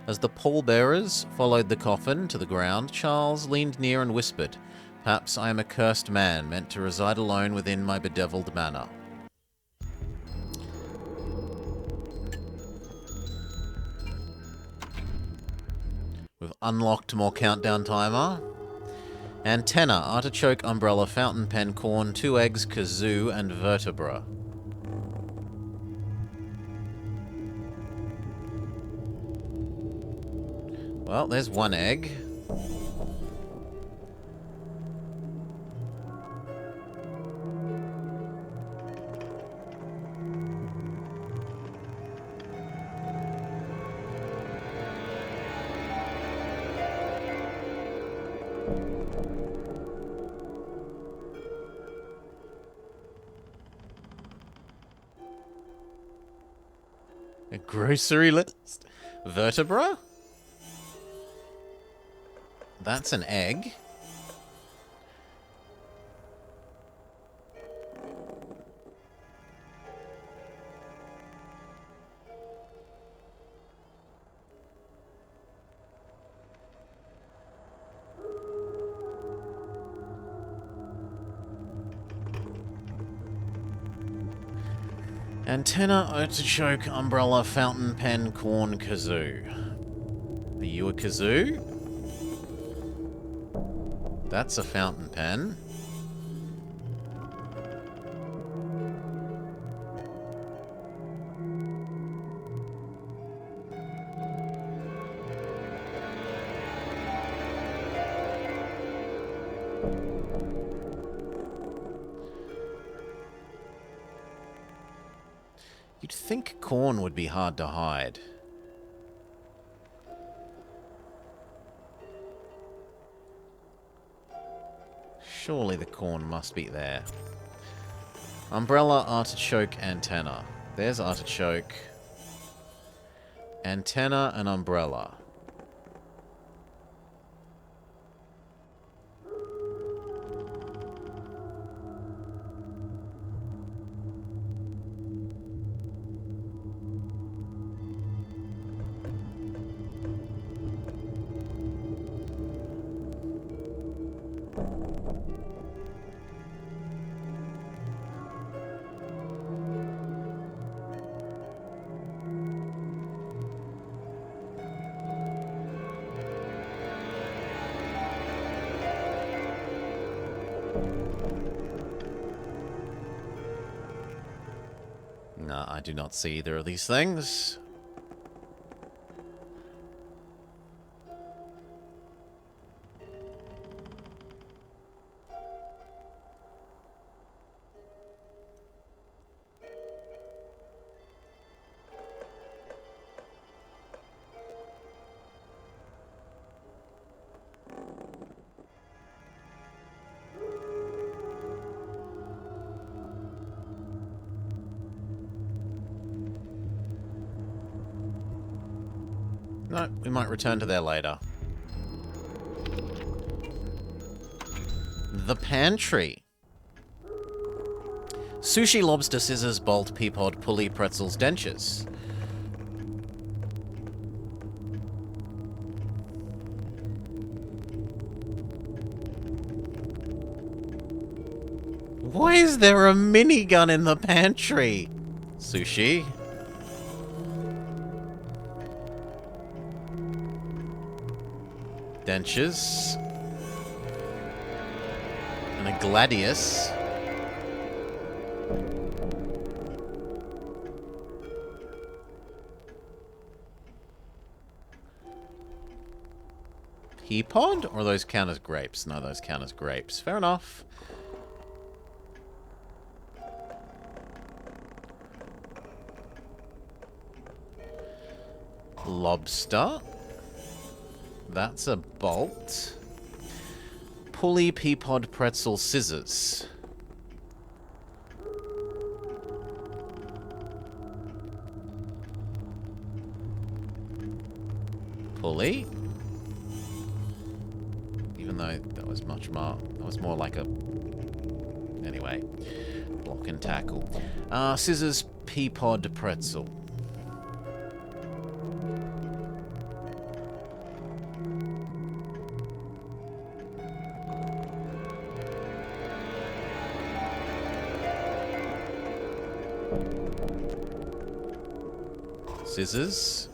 As the pallbearers followed the coffin to the ground, Charles leaned near and whispered, "Perhaps I am a cursed man, meant to reside alone within my bedeviled manor." We've unlocked more countdown timer. Antenna, artichoke, umbrella, fountain pen, corn, 2 eggs, kazoo, and vertebra. Well, there's 1 egg. A grocery list. Vertebra? That's an egg. Antenna, artichoke, umbrella, fountain pen, corn, kazoo. Are you a kazoo? That's a fountain pen. You'd think corn would be hard to hide. Surely the corn must be there. Umbrella, artichoke, antenna. There's artichoke. Antenna and umbrella. No, I do not see either of these things. No, we might return to there later. The pantry. Sushi, lobster, scissors, bolt, peapod, pulley, pretzels, dentures. Why is there a minigun in the pantry? Sushi. Dentures. And a gladius. Pea pod? Or those count as grapes? No, those count as grapes. Fair enough. Lobster. That's a bolt. Pulley, pea pod, pretzel, scissors. Pulley. Even though that was much more... That was more like a... Anyway. Block and tackle. Scissors, pea pod, pretzel. Scissors.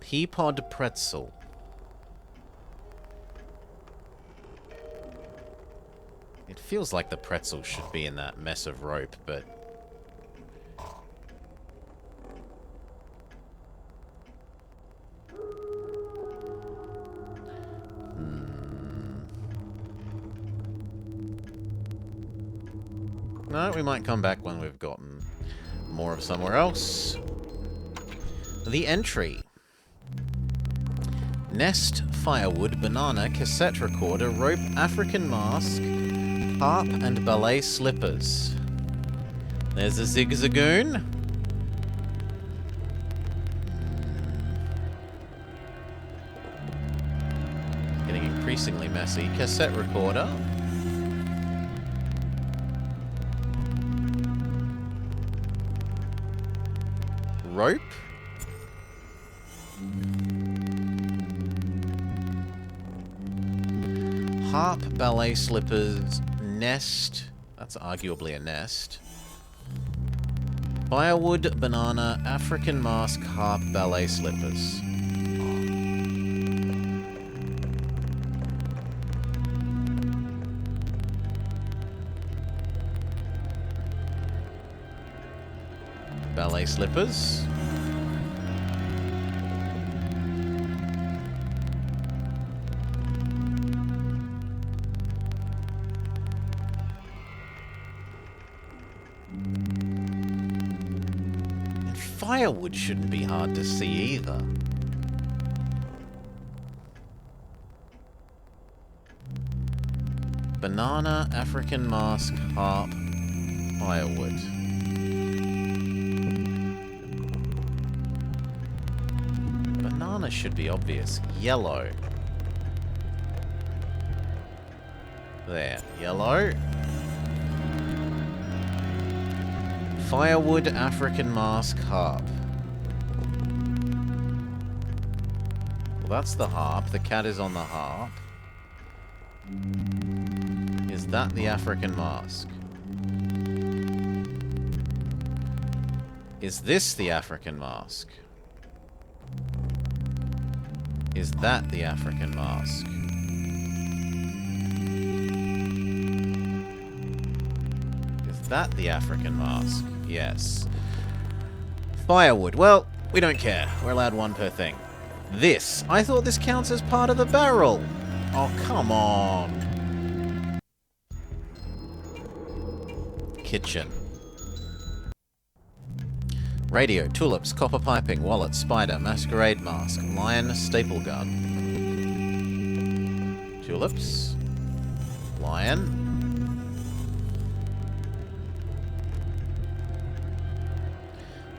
Pea pod pretzel. It feels like the pretzel should be in that mess of rope, but... No, we might come back when we've gotten more of somewhere else. The entry. Nest, firewood, banana, cassette recorder, rope, African mask, harp, and ballet slippers. There's a zigzagoon. Getting increasingly messy. Cassette recorder. Rope. Harp, ballet slippers, nest. That's arguably a nest. Firewood, banana, African mask, harp, ballet slippers. Ballet slippers. And firewood shouldn't be hard to see either. Banana, African mask, harp, firewood. Banana should be obvious. Yellow. There. Yellow. Firewood, African mask, harp. Well, that's the harp. The cat is on the harp. Is that the African mask? Is this the African mask? Is that the African mask? Is that the African mask? Yes. Firewood. Well, we don't care. We're allowed one per thing. This. I thought this counts as part of the barrel. Oh, come on. Kitchen. Radio, tulips, copper piping, wallet, spider, masquerade mask, lion, staple gun. Tulips. Lion.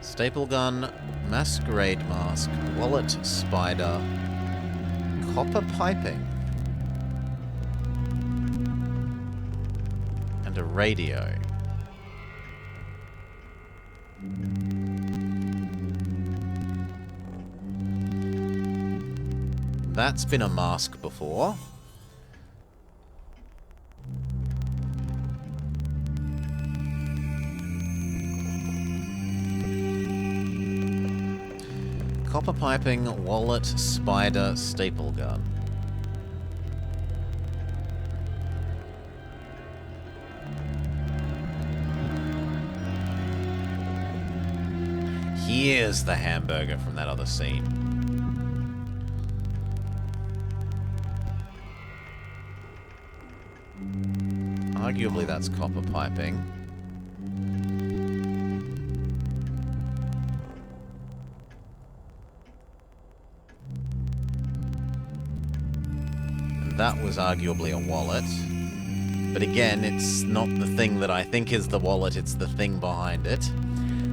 Staple gun, masquerade mask, wallet, spider, copper piping. And a radio. that's been a mask before. Copper piping, wallet, spider, staple gun. Here's the hamburger from that other scene. Arguably that's copper piping. And that was arguably a wallet. But again, it's not the thing that I think is the wallet, it's the thing behind it.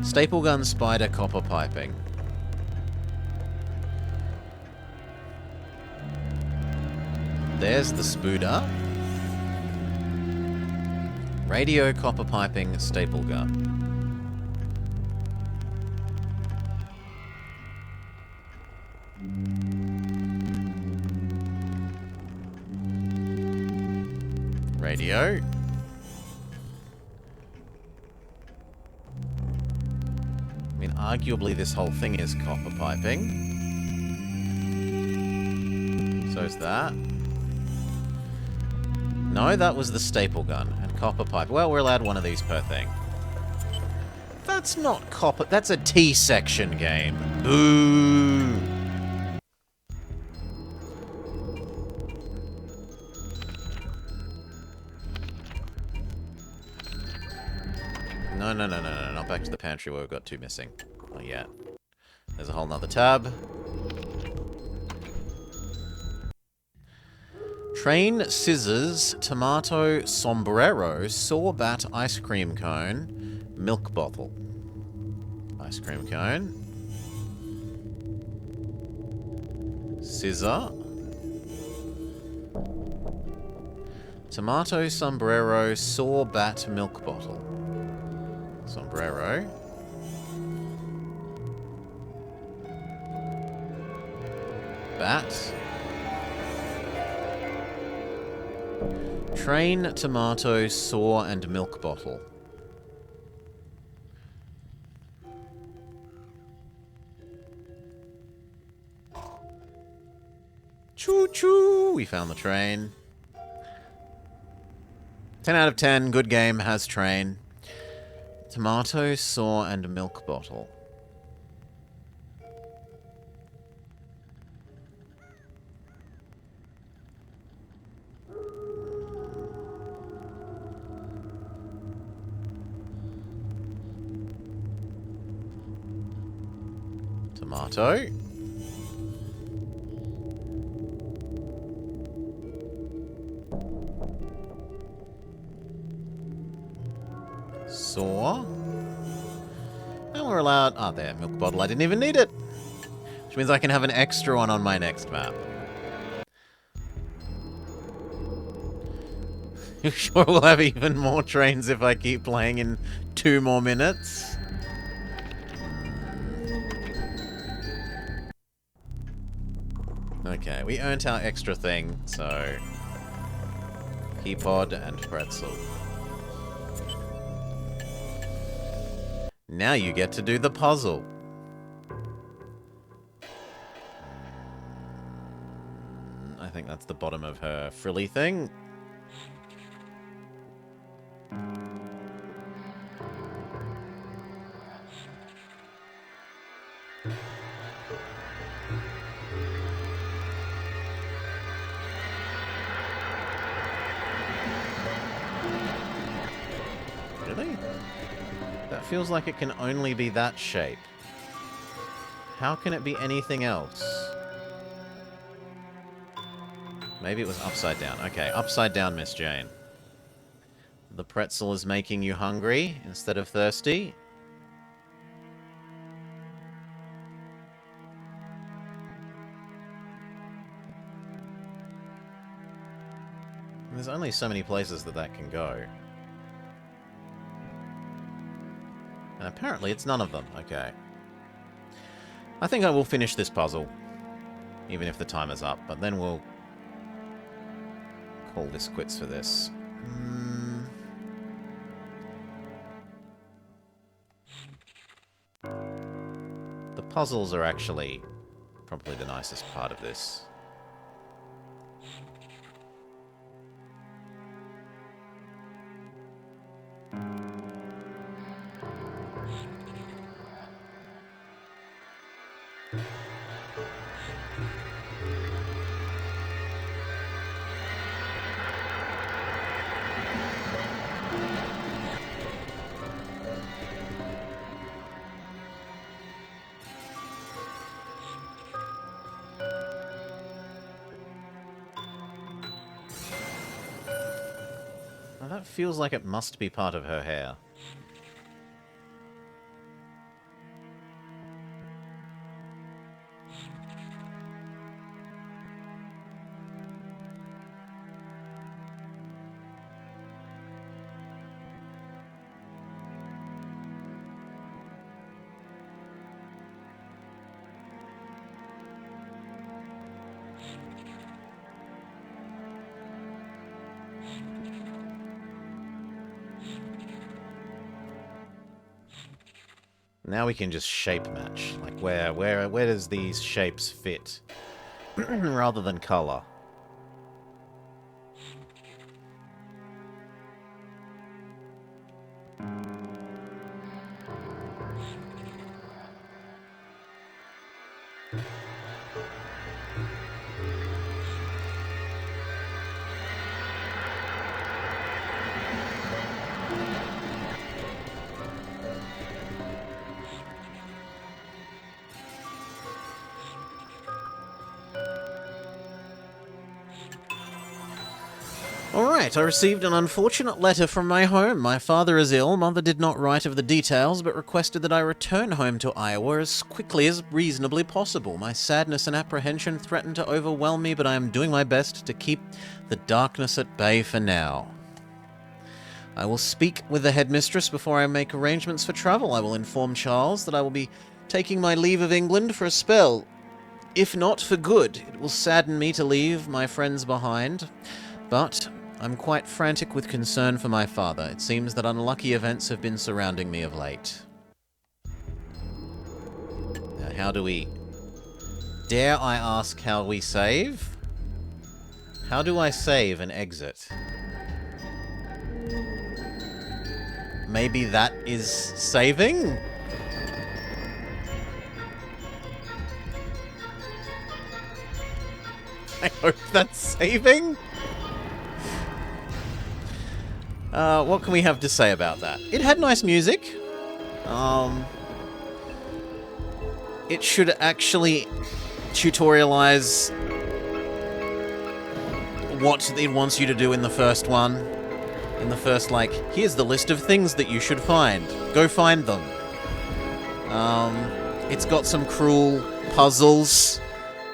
Staple gun, spider, copper piping. There's the spooder. Radio, copper piping, staple gun. Radio. I mean, arguably this whole thing is copper piping. So's that. No, that was the staple gun. And copper pipe. Well, we're allowed one of these per thing. That's not copper. That's a T-section game. Boo! No, not back to the pantry where we've got two missing. Not yet. There's a whole nother tab. Train, scissors, tomato, sombrero, saw bat, ice cream cone, milk bottle. Ice cream cone. Scissor. Tomato, sombrero, saw bat, milk bottle. Sombrero. Bat. Train, tomato, saw, and milk bottle. Choo-choo! We found the train. 10 out of 10. Good game. Has train. Tomato, saw, and milk bottle. Tomato. Saw. And we're allowed... Ah, there, milk bottle. I didn't even need it. Which means I can have an extra one on my next map. You sure we'll have even more trains if I keep playing in 2 more minutes? Okay, we earned our extra thing, so... Key pod and pretzel. Now you get to do the puzzle. I think that's the bottom of her frilly thing. Really? That feels like it can only be that shape. How can it be anything else? Maybe it was upside down. Okay, upside down, Miss Jane. The pretzel is making you hungry instead of thirsty. There's only so many places that can go. And apparently it's none of them. Okay. I think I will finish this puzzle. even if the timer's up. But then we'll call this quits for this. The puzzles are actually probably the nicest part of this. Now that feels like it must be part of her hair. Now we can just shape match. Like, where does these shapes fit? Rather than color. Alright, I received an unfortunate letter from my home. My father is ill. Mother did not write of the details, but requested that I return home to Iowa as quickly as reasonably possible. My sadness and apprehension threaten to overwhelm me, but I am doing my best to keep the darkness at bay for now. I will speak with the headmistress before I make arrangements for travel. I will inform Charles that I will be taking my leave of England for a spell. If not for good, it will sadden me to leave my friends behind, but I'm quite frantic with concern for my father. It seems that unlucky events have been surrounding me of late. Now, how do we... Dare I ask how we save? How do I save and exit? Maybe that is saving? I hope that's saving? What can we have to say about that? It had nice music. It should actually tutorialize what it wants you to do in the first one. In the first, like, here's the list of things that you should find. Go find them. It's got some cruel puzzles,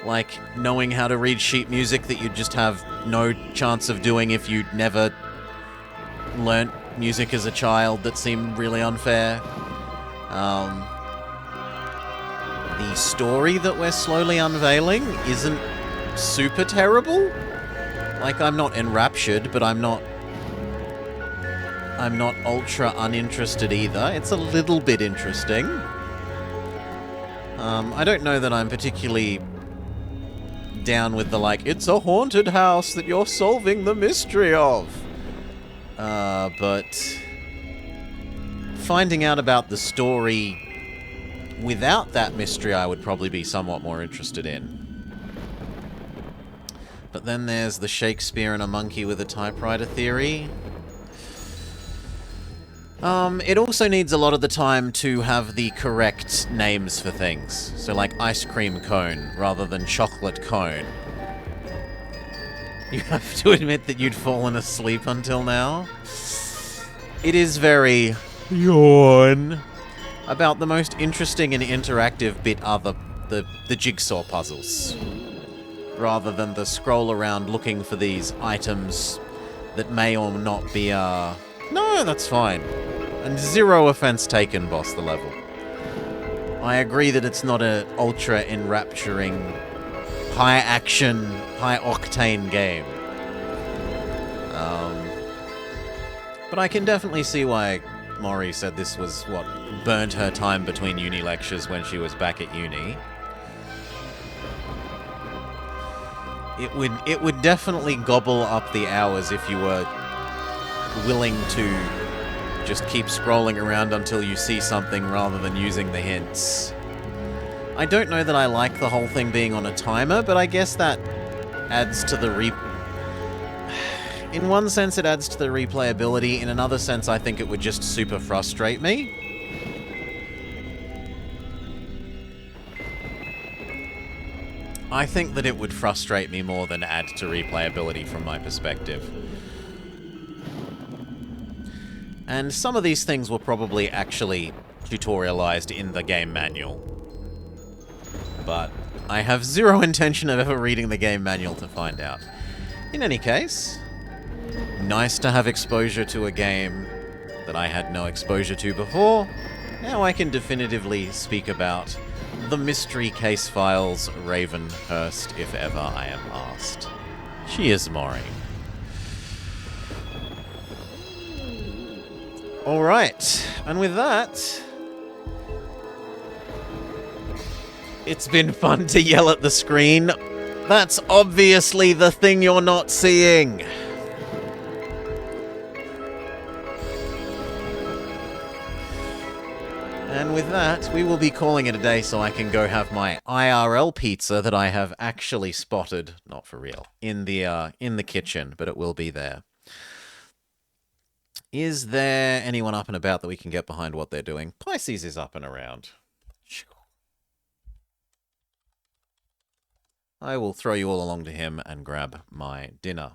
like knowing how to read sheet music that you'd just have no chance of doing if you'd never learnt music as a child, that seemed really unfair. The story that we're slowly unveiling isn't super terrible. Like, I'm not enraptured, but I'm not ultra uninterested either. It's a little bit interesting. I don't know that I'm particularly down with the, like, it's a haunted house that you're solving the mystery of. But finding out about the story without that mystery I would probably be somewhat more interested in. But then there's the Shakespeare and a monkey with a typewriter theory. It also needs a lot of the time to have the correct names for things. So like ice cream cone rather than chocolate cone. You have to admit that you'd fallen asleep until now. It is very yawn. About the most interesting and interactive bit are the jigsaw puzzles. Rather than the scroll around looking for these items that may or not be, No, that's fine. And zero offense taken, boss the level. I agree that it's not an ultra enrapturing high action, high octane game. But I can definitely see why Maury said this was what burnt her time between uni lectures when she was back at uni. It would definitely gobble up the hours if you were willing to just keep scrolling around until you see something rather than using the hints. I don't know that I like the whole thing being on a timer, but I guess that adds to the In one sense, it adds to the replayability. In another sense, I think it would just super frustrate me. I think that it would frustrate me more than add to replayability from my perspective. And some of these things were probably actually tutorialized in the game manual. But I have zero intention of ever reading the game manual to find out. In any case, nice to have exposure to a game that I had no exposure to before. Now I can definitively speak about the Mystery Case Files Ravenhurst if ever I am asked. Cheers, Maury. Alright, and with that, it's been fun to yell at the screen. That's obviously the thing you're not seeing. And with that, we will be calling it a day so I can go have my IRL pizza that I have actually spotted, not for real, in the kitchen, but it will be there. Is there anyone up and about that we can get behind what they're doing? Pisces is up and around. I will throw you all along to him and grab my dinner.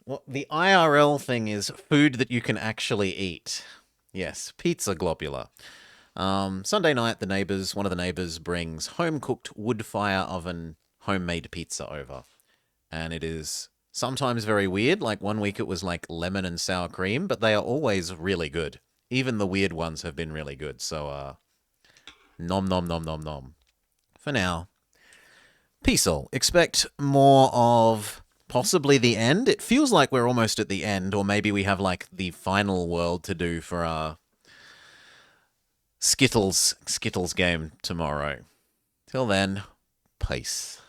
Well, the IRL thing is food that you can actually eat. Yes, pizza globular. Sunday night, one of the neighbors brings home-cooked wood-fire oven homemade pizza over. And it is sometimes very weird. Like one week it was like lemon and sour cream, but they are always really good. Even the weird ones have been really good. So, nom nom nom nom nom. For now, peace all. Expect more of possibly the end. It feels like we're almost at the end, or maybe we have like the final world to do for our Skittles game tomorrow. Till then, peace.